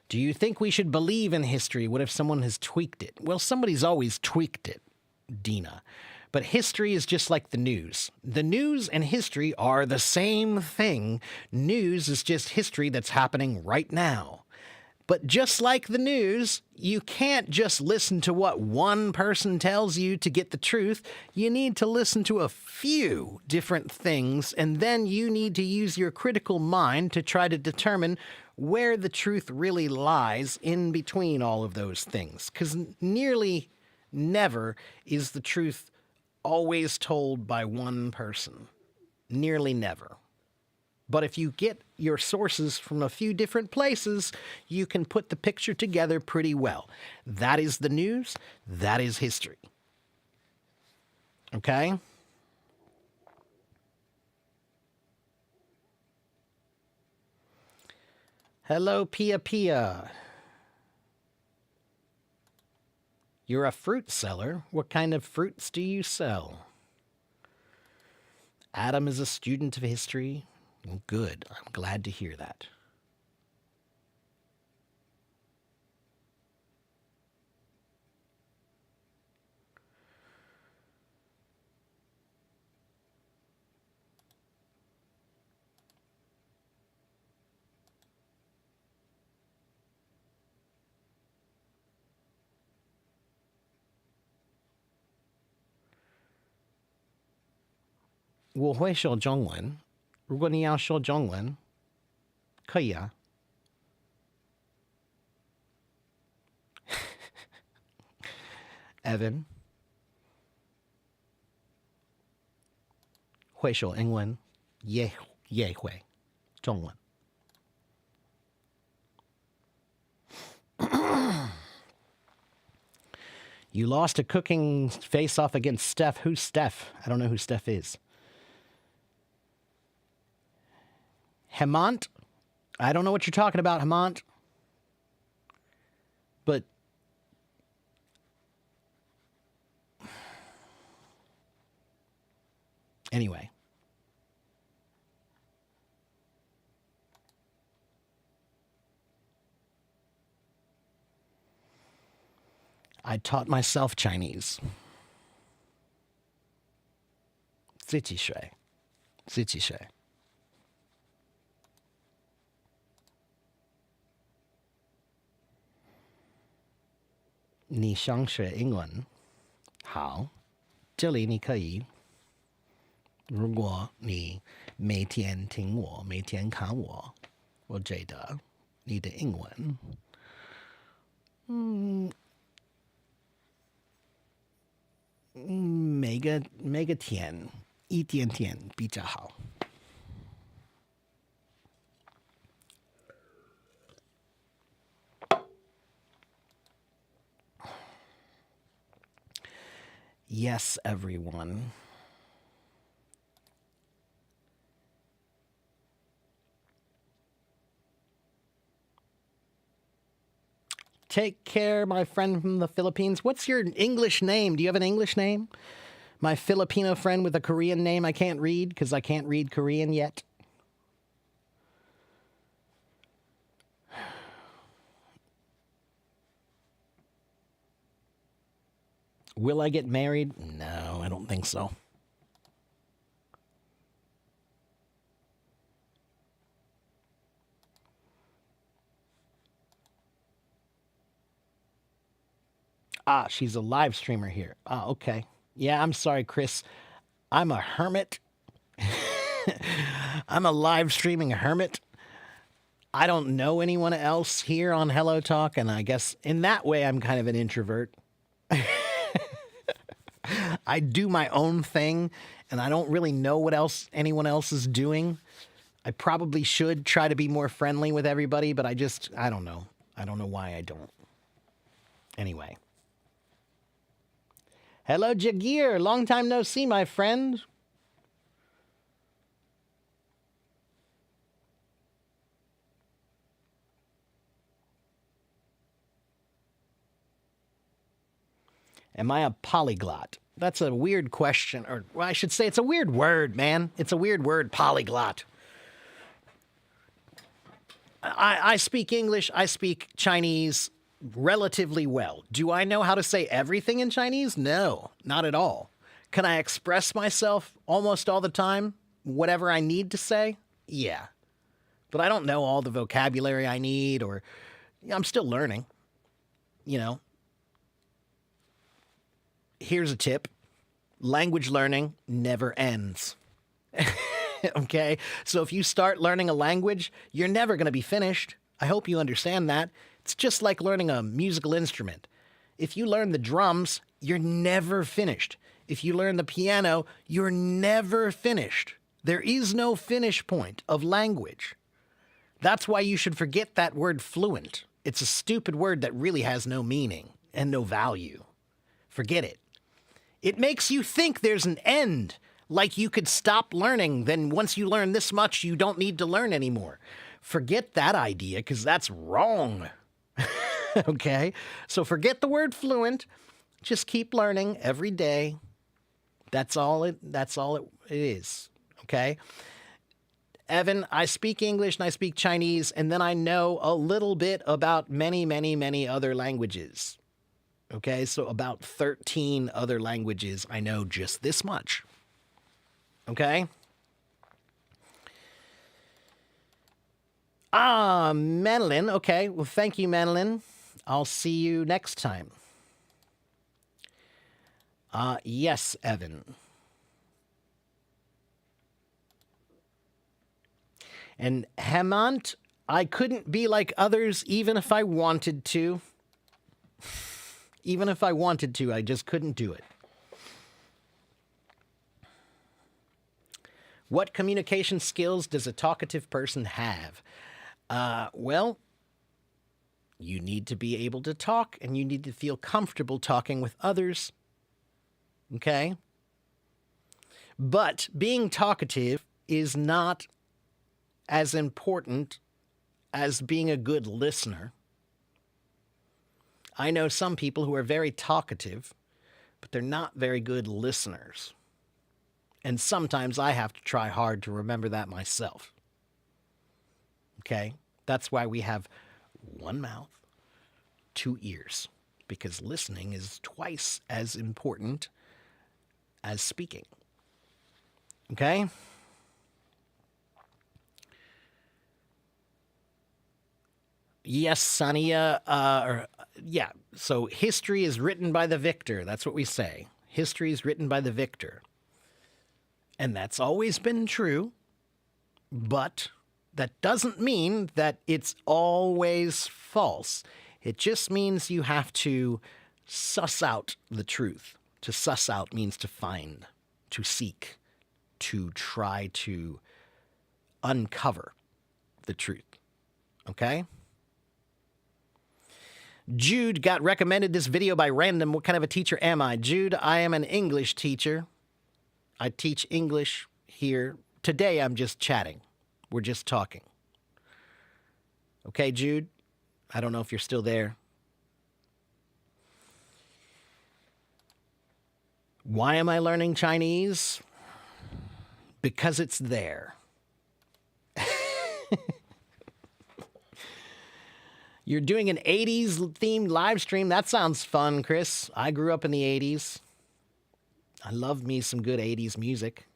S1: Do you think we should believe in history? What if someone has tweaked it? Well, somebody's always tweaked it, Dina. But history is just like the news. The news and history are the same thing. News is just history that's happening right now. But just like the news, you can't just listen to what one person tells you to get the truth. You need to listen to a few different things, and then you need to use your critical mind to try to determine where the truth really lies in between all of those things. Because nearly never is the truth always told by one person. Nearly never. But if you get your sources from a few different places, you can put the picture together pretty well. That is the news. That is history. Okay? Hello, Pia Pia. You're a fruit seller. What kind of fruits do you sell? Adam is a student of history. Well, good. I'm glad to hear that.我会说中文。如果你要说中文，可以啊。Evan 会说英文，也会中文。You lost a cooking face-off against Steph. Who's Steph? I don't know who Steph is. Hemant? I don't know what you're talking about, Hemant. But anyway. I taught myself Chinese. 自己学。你想学英文？好，这里你可以。如果你每天听我，每天看我，我觉得你的英文，每个天一点点比较好。Yes, everyone. Take care, my friend from the Philippines. What's your English name? Do you have an English name? My Filipino friend with a Korean name I can't read because I can't read Korean yet. Will I get married? No, I don't think so. Ah, she's a live streamer here. Ah, okay. Yeah, I'm sorry, Chris. I'm a hermit. I'm a live streaming hermit. I don't know anyone else here on Hello Talk, and I guess in that way I'm kind of an introvert. I do my own thing, and I don't really know what else anyone else is doing. I probably should try to be more friendly with everybody, but I don't know. I don't know why I don't. Anyway. Hello, Jagir. Long time no see, my friend. Am I a polyglot? That's a weird question, or well, I should say it's a weird word, man. It's a weird word, polyglot. I speak English, I speak Chinese relatively well. Do I know how to say everything in Chinese? No, not at all. Can I express myself almost all the time? Whatever I need to say? Yeah. But I don't know all the vocabulary I need, or I'm still learning, you know. Here's a tip. Language learning never ends. Okay? So if you start learning a language, you're never going to be finished. I hope you understand that. It's just like learning a musical instrument. If you learn the drums, you're never finished. If you learn the piano, you're never finished. There is no finish point of language. That's why you should forget that word fluent. It's a stupid word that really has no meaning and no value. Forget it. It makes you think there's an end, like you could stop learning, then once you learn this much, you don't need to learn anymore. Forget that idea, because that's wrong. Okay? So forget the word fluent. Just keep learning every day. That's all it is. Okay? Evan, I speak English and I speak Chinese, and then I know a little bit about many, many, many other languages. Okay, so about 13 other languages, I know just this much. Okay? Ah, Manolin. Okay, well, thank you, Manolin. I'll see you next time. Yes, Evan. And Hemant, I couldn't be like others even if I wanted to. Even if I wanted to, I just couldn't do it. What communication skills does a talkative person have? Well, you need to be able to talk, and you need to feel comfortable talking with others. Okay? But being talkative is not as important as being a good listener. I know some people who are very talkative, but they're not very good listeners. And sometimes I have to try hard to remember that myself. Okay? That's why we have one mouth, two ears, because listening is twice as important as speaking. Okay? Yes, Sania. Yeah, so history is written by the victor. That's what we say. History is written by the victor. And that's always been true. But that doesn't mean that it's always false. It just means you have to suss out the truth. To suss out means to find, to seek, to try to uncover the truth. Okay? Jude got recommended this video by random. What kind of a teacher am I? Jude, I am an English teacher. I teach English here. Today I'm just chatting. We're just talking. Okay, Jude? I don't know if you're still there. Why am I learning Chinese? Because it's there. You're doing an 80s themed live stream? That sounds fun, Chris. I grew up in the 80s. I love me some good 80s music.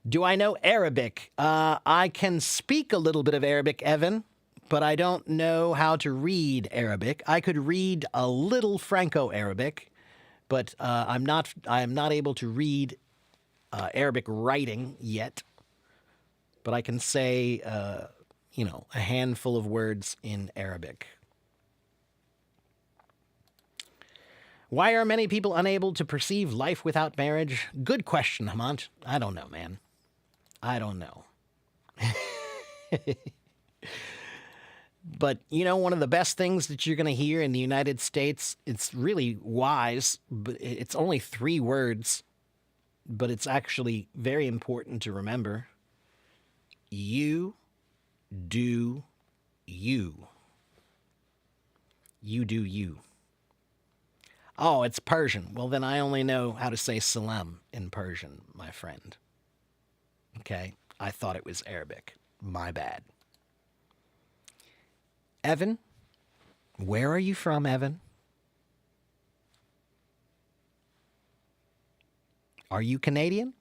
S1: Do I know Arabic? I can speak a little bit of Arabic, Evan, but I don't know how to read Arabic. I could read a little Franco-Arabic, but I am not able to read Arabic writing yet. But I can say, a handful of words in Arabic. Why are many people unable to perceive life without marriage? Good question, Hamant. I don't know, man. I don't know. But, one of the best things that you're going to hear in the United States, it's really wise, but it's only 3 words, but it's actually very important to remember. You do you. You do you. Oh, it's Persian. Well, then I only know how to say salam in Persian, my friend. Okay? I thought it was Arabic. My bad. Evan? Where are you from, Evan? Are you Canadian?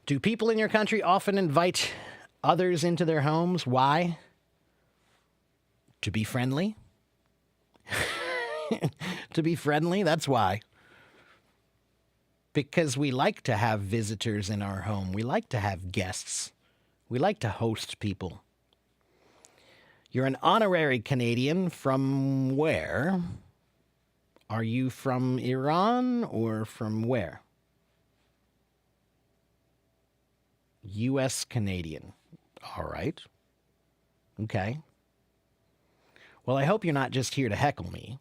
S1: Do people in your country often invite others into their homes? Why? To be friendly? To be friendly, that's why. Because we like to have visitors in our home. We like to have guests. We like to host people. You're an honorary Canadian from where? Are you from Iran or from where? U.S. Canadian. All right. Okay. Well, I hope you're not just here to heckle me.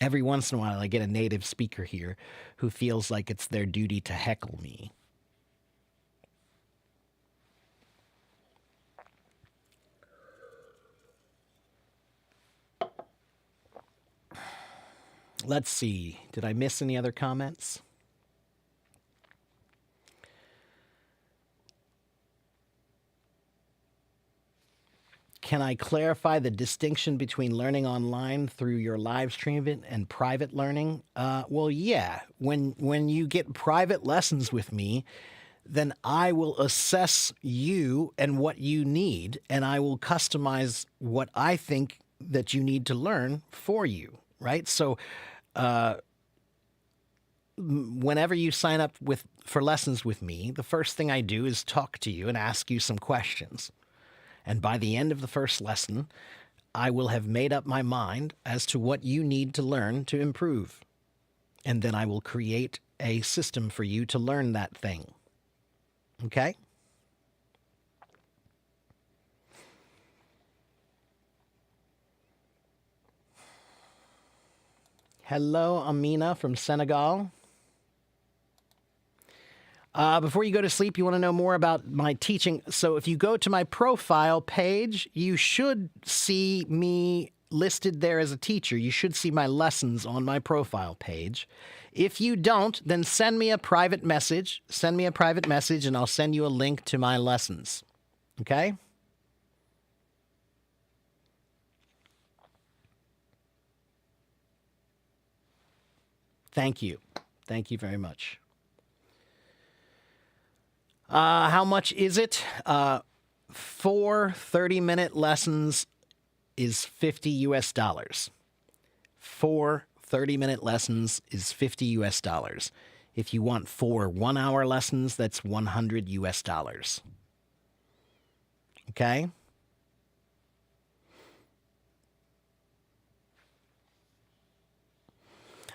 S1: Every once in a while, I get a native speaker here who feels like it's their duty to heckle me. Let's see. Did I miss any other comments? Can I clarify the distinction between learning online through your live stream and private learning? Well, yeah. When you get private lessons with me, then I will assess you and what you need, and I will customize what I think that you need to learn for you, right? So whenever you sign up for lessons with me, the first thing I do is talk to you and ask you some questions. And by the end of the first lesson, I will have made up my mind as to what you need to learn to improve. And then I will create a system for you to learn that thing. Okay? Hello, Amina from Senegal. Before you go to sleep, you want to know more about my teaching. So if you go to my profile page, you should see me listed there as a teacher. You should see my lessons on my profile page. If you don't, then send me a private message. Send me a private message and I'll send you a link to my lessons. Okay? Thank you. Thank you very much. How much is it? 4 30-minute lessons is $50 US. 4 30-minute lessons is $50 US. If you want 4 1-hour lessons, that's $100 US. Okay?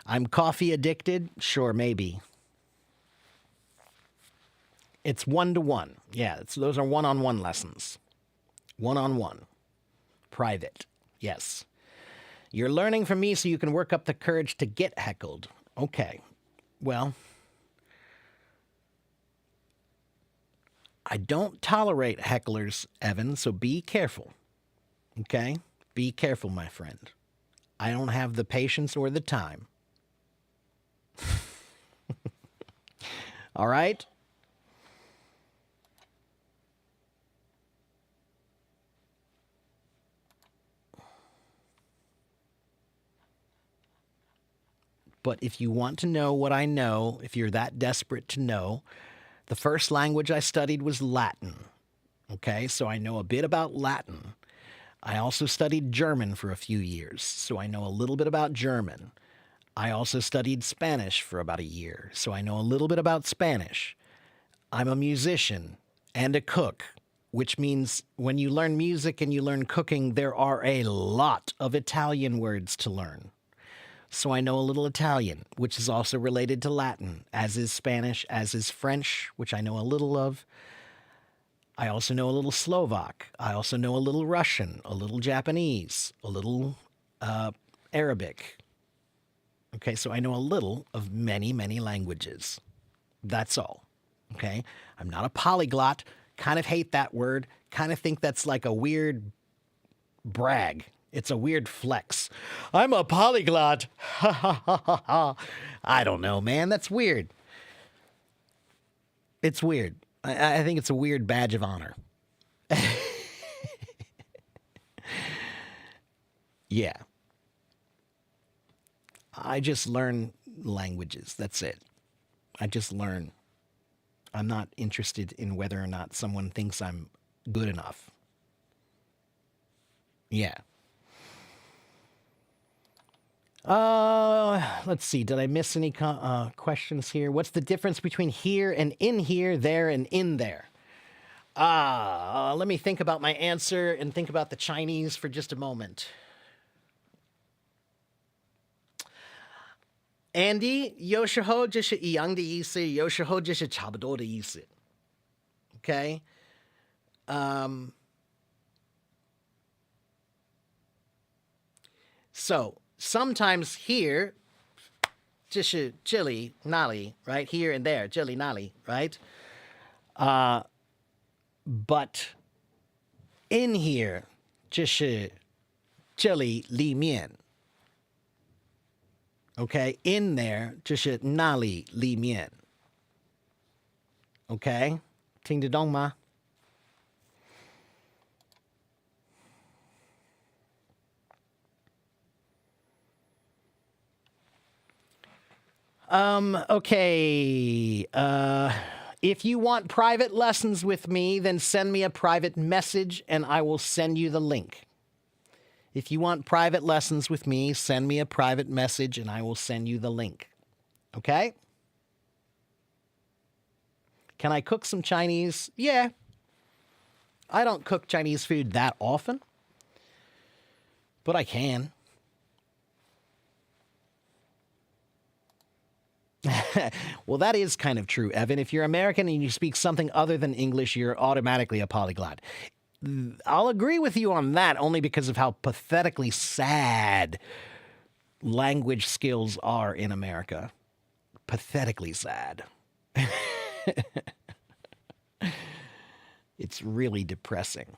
S1: I'm coffee addicted? Sure, maybe. It's 1-to-1. Yeah, those are one-on-one lessons. One-on-one. Private. Yes. You're learning from me so you can work up the courage to get heckled. Okay. Well, I don't tolerate hecklers, Evan, so be careful. Okay? Be careful, my friend. I don't have the patience or the time. All right? But if you want to know what I know, if you're that desperate to know, the first language I studied was Latin. Okay, so I know a bit about Latin. I also studied German for a few years, so I know a little bit about German. I also studied Spanish for about a year, so I know a little bit about Spanish. I'm a musician and a cook, which means when you learn music and you learn cooking, there are a lot of Italian words to learn. So I know a little Italian, which is also related to Latin, as is Spanish, as is French, which I know a little of. I also know a little Slovak. I also know a little Russian, a little Japanese, a little Arabic. Okay, so I know a little of many, many languages. That's all. Okay, I'm not a polyglot. Kind of hate that word. Kind of think that's like a weird brag. It's a weird flex. I'm a polyglot. Ha ha ha ha ha. I don't know, man. That's weird. It's weird. I think it's a weird badge of honor. Yeah. I just learn languages. That's it. I just learn. I'm not interested in whether or not someone thinks I'm good enough. Yeah. Let's see. Did I miss any questions here? What's the difference between here and in here, there and in there? Let me think about my answer and think about the Chinese for just a moment. Andy, 有时候就是一样的意思，有时候就是差不多的意思。Okay? So, sometimes here, 就是这里那里, right? Here and there, 这里那里, right? But in here, 就是这里里面. Okay? In there, 就是那里里面. Okay? 听得懂吗? Okay. If you want private lessons with me, then send me a private message and I will send you the link. If you want private lessons with me, send me a private message and I will send you the link. Okay? Can I cook some Chinese? Yeah. I don't cook Chinese food that often, but I can. Well, that is kind of true, Evan. If you're American and you speak something other than English, you're automatically a polyglot. I'll agree with you on that only because of how pathetically sad language skills are in America. Pathetically sad. It's really depressing.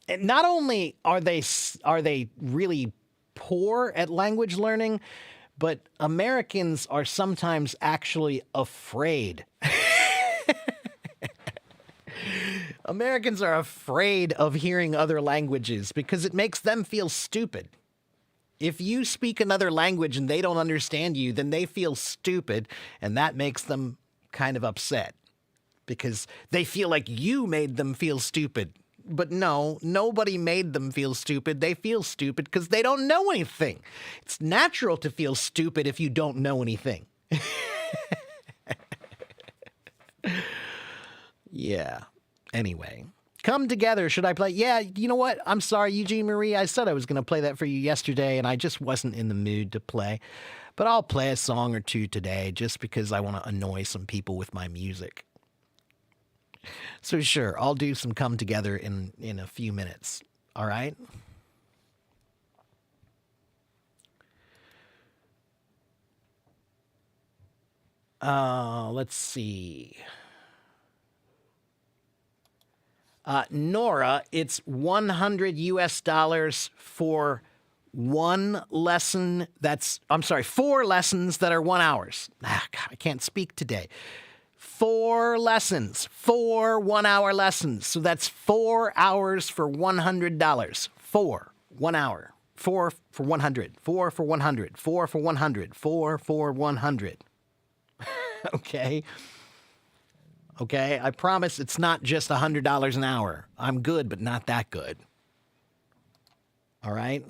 S1: And not only are they really poor at language learning, but Americans are sometimes actually afraid. Americans are afraid of hearing other languages because it makes them feel stupid. If you speak another language and they don't understand you, then they feel stupid, and that makes them kind of upset because they feel like you made them feel stupid. But no, nobody made them feel stupid. They feel stupid because they don't know anything. It's natural to feel stupid if you don't know anything. Yeah. Anyway, Come Together. Should I play? Yeah, you know what? I'm sorry, Eugene Marie. I said I was going to play that for you yesterday, and I just wasn't in the mood to play. But I'll play a song or two today just because I want to annoy some people with my music. So sure, I'll do some Come Together in a few minutes. All right? Let's see. Nora, it's $100 for one lesson. Four lessons that are 1 hour. God, I can't speak today. 4 lessons, 4 1 hour lessons. So that's 4 hours for $100. 1 hour. 4 for 100, 4 for 100, 4 for 100, 4 for 100. Okay? Okay? I promise it's not just $100 an hour. I'm good, but not that good. All right?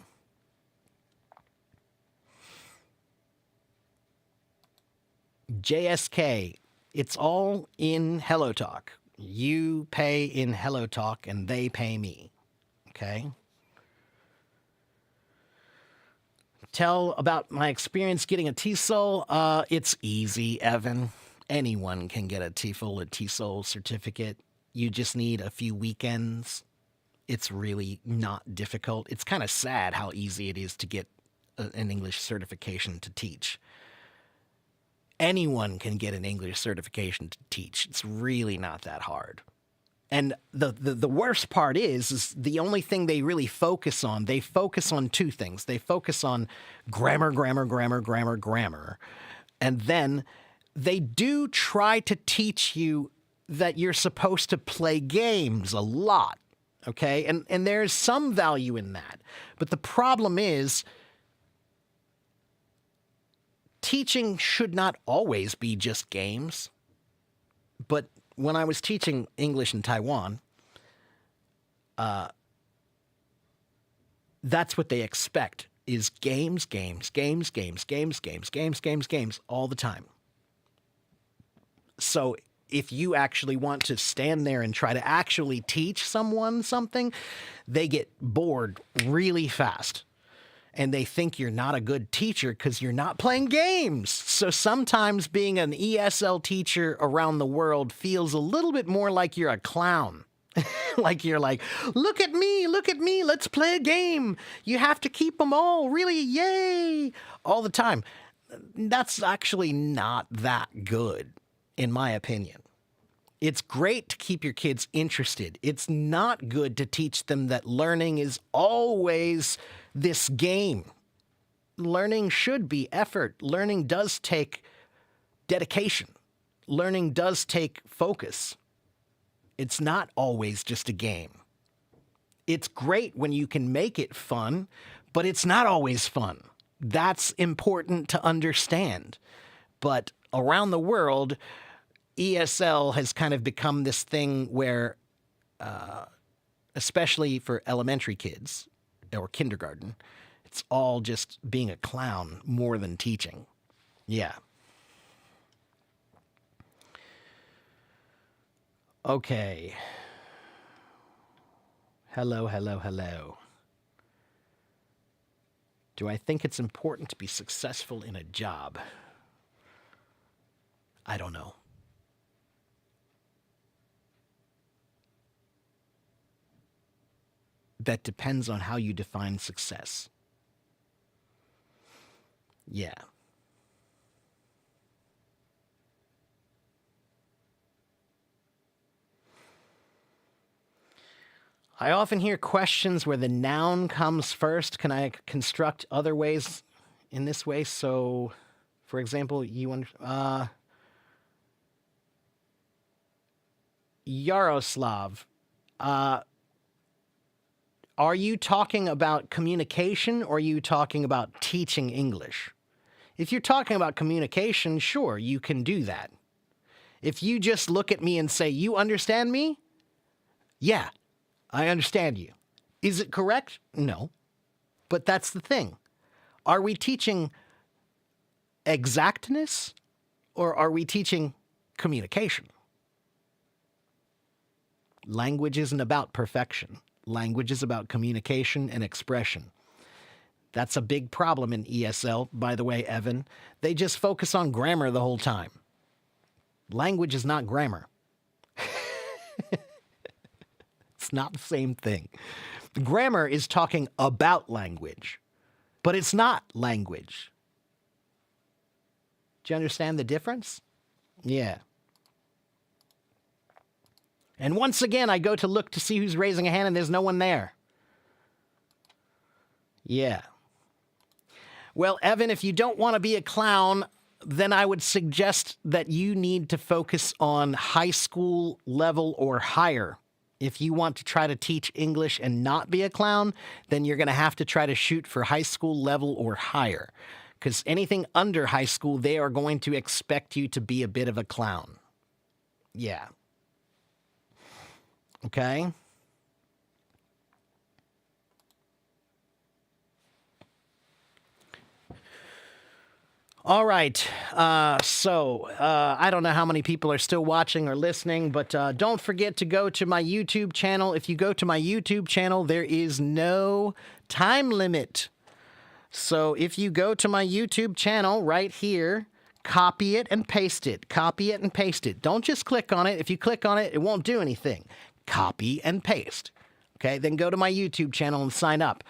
S1: JSK, it's all in HelloTalk. You pay in HelloTalk and they pay me. Okay? Tell about my experience getting a TESOL. It's easy, Evan. Anyone can get a TEFL, a TESOL certificate. You just need a few weekends. It's really not difficult. It's kind of sad how easy it is to get an English certification to teach. Anyone can get an English certification to teach. It's really not that hard. And the worst part is the only thing they really focus on, they focus on two things. They focus on grammar. And then they do try to teach you that you're supposed to play games a lot, okay? And there's some value in that. But the problem is teaching should not always be just games. But when I was teaching English in Taiwan, that's what they expect is games all the time. So if you actually want to stand there and try to actually teach someone something, they get bored really fast. And they think you're not a good teacher because you're not playing games. So sometimes being an ESL teacher around the world feels a little bit more like you're a clown. Like you're like, look at me, let's play a game. You have to keep them all, really, yay, all the time. That's actually not that good, in my opinion. It's great to keep your kids interested. It's not good to teach them that learning is always this game. Learning should be effort. Learning does take dedication. Learning does take focus. It's not always just a game. It's great when you can make it fun, but it's not always fun. That's important to understand. But around the world, ESL has kind of become this thing where, especially for elementary kids or kindergarten, it's all just being a clown more than teaching. Yeah. Okay. Hello. Do I think it's important to be successful in a job? I don't know. That depends on how you define success. Yeah. I often hear questions where the noun comes first. Can I construct other ways in this way? So, for example, Yaroslav, are you talking about communication or are you talking about teaching English? If you're talking about communication, sure, you can do that. If you just look at me and say, you understand me? Yeah, I understand you. Is it correct? No. But that's the thing. Are we teaching exactness or are we teaching communication? Language isn't about perfection. Language is about communication and expression. That's a big problem in ESL, by the way, Evan. They just focus on grammar the whole time. Language is not grammar. It's not the same thing. Grammar is talking about language, but it's not language. Do you understand the difference? Yeah. And once again, I go to look to see who's raising a hand, and there's no one there. Yeah. Well, Evan, if you don't want to be a clown, then I would suggest that you need to focus on high school level or higher If you want to try to teach English and not be a clown, then you're going to have to try to shoot for high school level or higher. Because anything under high school, they are going to expect you to be a bit of a clown. Yeah. Okay? All right. So I don't know how many people are still watching or listening, but don't forget to go to my YouTube channel. If you go to my YouTube channel, there is no time limit. So if you go to my YouTube channel right here, copy it and paste it. Copy it and paste it. Don't just click on it. If you click on it, it won't do anything. Copy and paste. Okay, then go to my YouTube channel and sign up.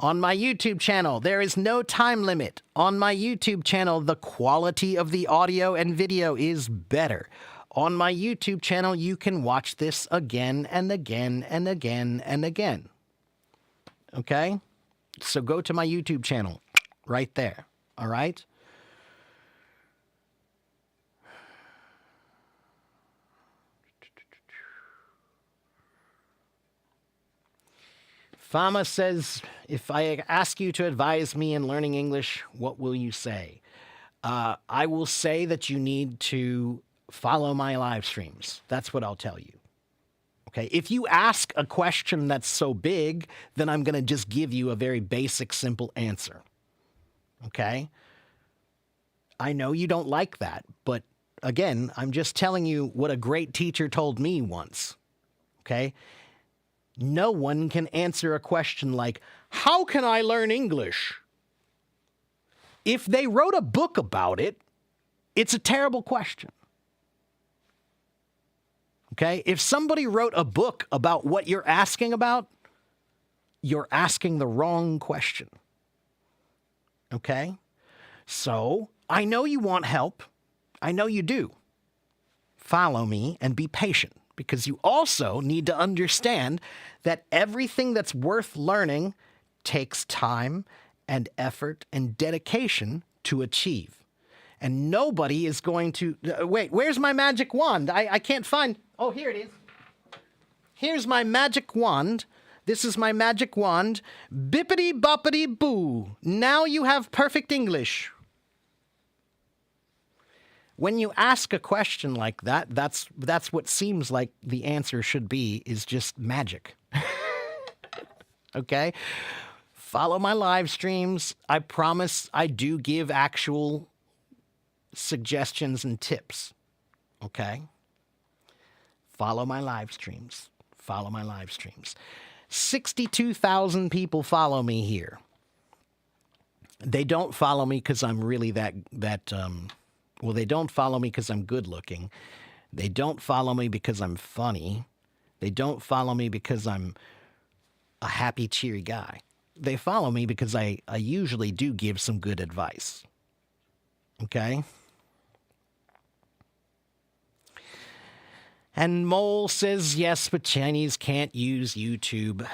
S1: On my YouTube channel, there is no time limit. On my YouTube channel, the quality of the audio and video is better. On my YouTube channel, you can watch this again and again and again and again. Okay? So go to my YouTube channel right there. All right? Fama says, if I ask you to advise me in learning English, what will you say? I will say that you need to follow my live streams. That's what I'll tell you. Okay? If you ask a question that's so big, then I'm going to just give you a very basic, simple answer. Okay? I know you don't like that, but again, I'm just telling you what a great teacher told me once. Okay? No one can answer a question like, how can I learn English? If they wrote a book about it, it's a terrible question. Okay? If somebody wrote a book about what you're asking about, you're asking the wrong question. Okay? So, I know you want help. I know you do. Follow me and be patient. Because you also need to understand that everything that's worth learning takes time and effort and dedication to achieve. And nobody is going to... wait, where's my magic wand? I can't find... Oh, here it is. Here's my magic wand. This is my magic wand. Bippity boppity boo. Now you have perfect English. When you ask a question like that, that's what seems like the answer should be, is just magic. Okay? Follow my live streams. I promise I do give actual suggestions and tips. Okay? Follow my live streams. Follow my live streams. 62,000 people follow me here. They don't follow me because I'm really well, they don't follow me because I'm good looking. They don't follow me because I'm funny. They don't follow me because I'm a happy, cheery guy. They follow me because I usually do give some good advice. Okay? And Mole says, yes, but Chinese can't use YouTube.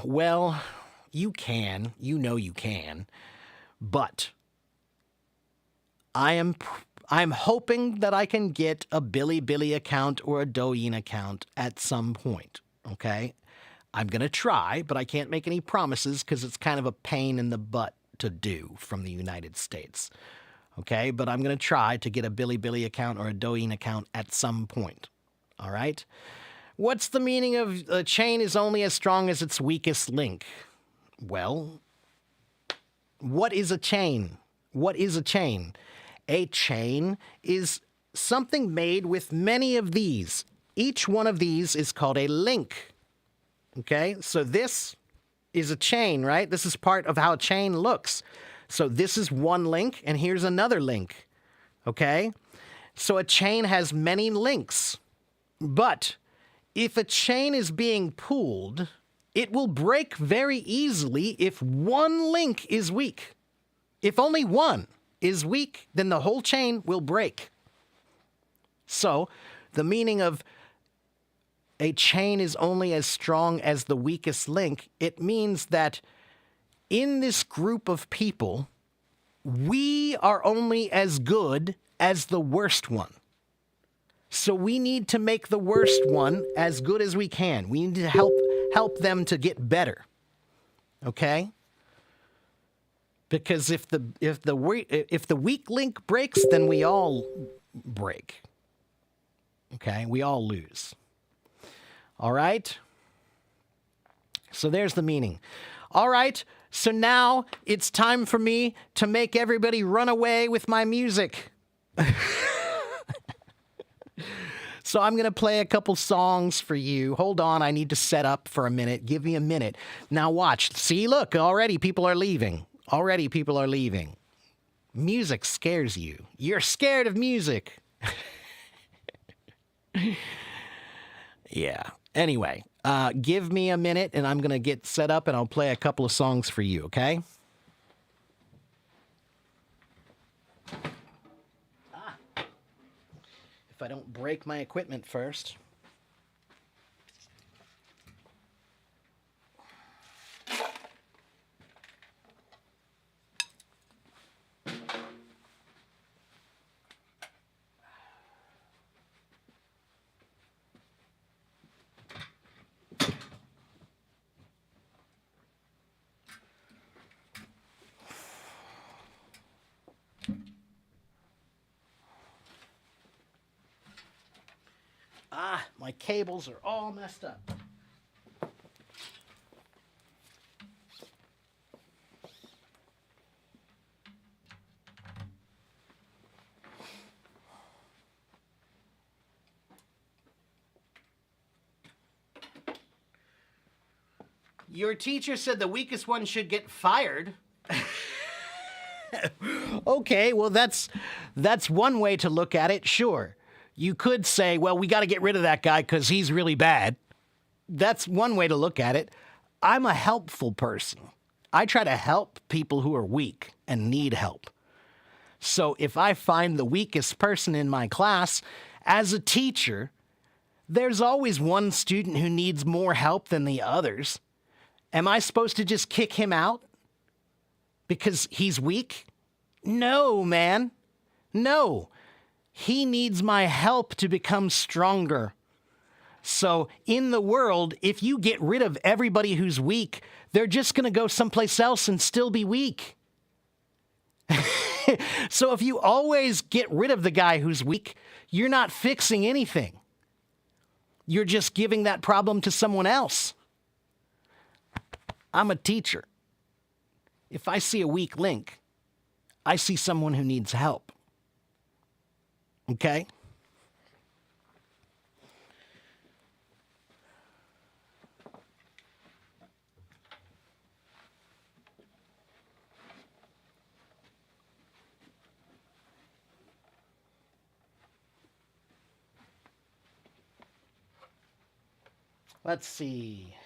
S1: Well, you can. You know you can. But I'm hoping that I can get a Bilibili account or a Douyin account at some point, okay? I'm going to try, but I can't make any promises because it's kind of a pain in the butt to do from the United States, okay? But I'm going to try to get a Bilibili account or a Douyin account at some point, all right? What's the meaning of a chain is only as strong as its weakest link? Well, what is a chain? What is a chain? A chain is something made with many of these. Each one of these is called a link. Okay? So this is a chain, right? This is part of how a chain looks. So this is one link, and here's another link. Okay? So a chain has many links. But if a chain is being pulled, it will break very easily if one link is weak. If only one is weak, then the whole chain will break. So, the meaning of a chain is only as strong as the weakest link, it means that in this group of people, we are only as good as the worst one. So we need to make the worst one as good as we can. We need to help them to get better. Okay? Because if the weak link breaks, then we all break. Okay? We all lose. All right? So there's the meaning. All right. So now it's time for me to make everybody run away with my music. So I'm going to play a couple songs for you. Hold on. I need to set up for a minute. Give me a minute. Now watch. See, look, already people are leaving. Already people are leaving. Music scares you. You're scared of music. Yeah. Anyway, give me a minute and I'm going to get set up and I'll play a couple of songs for you, okay? If I don't break my equipment first. My cables are all messed up. Your teacher said the weakest one should get fired. Okay, well that's one way to look at it, sure. You could say, well, we got to get rid of that guy because he's really bad. That's one way to look at it. I'm a helpful person. I try to help people who are weak and need help. So if I find the weakest person in my class, as a teacher, there's always one student who needs more help than the others. Am I supposed to just kick him out because he's weak? No, man. No. He needs my help to become stronger. So in the world, if you get rid of everybody who's weak, they're just going to go someplace else and still be weak. So if you always get rid of the guy who's weak, you're not fixing anything. You're just giving that problem to someone else. I'm a teacher. If I see a weak link, I see someone who needs help. Okay? Let's see.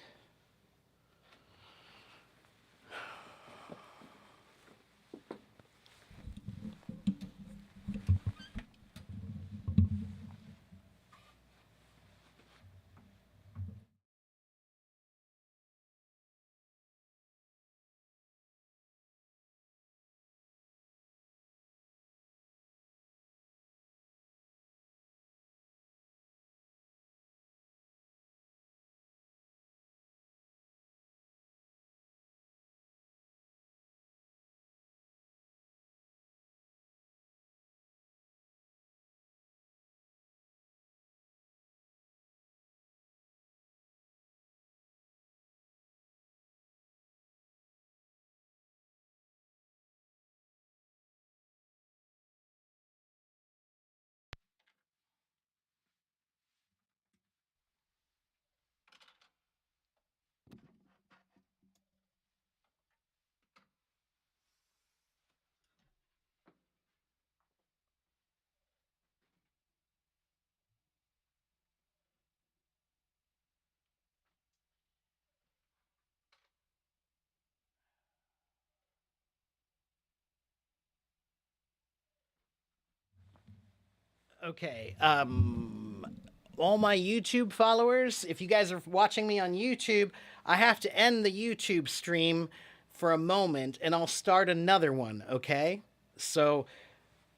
S1: Okay, all my YouTube followers, if you guys are watching me on YouTube, I have to end the YouTube stream for a moment and I'll start another one, okay? So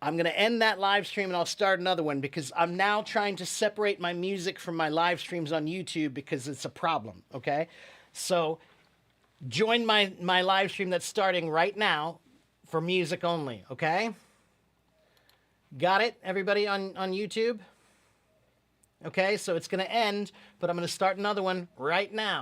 S1: I'm going to end that live stream and I'll start another one because I'm now trying to separate my music from my live streams on YouTube because it's a problem, okay? So join my live stream that's starting right now for music only, okay? Got it, everybody on YouTube? Okay, so it's going to end, but I'm going to start another one right now.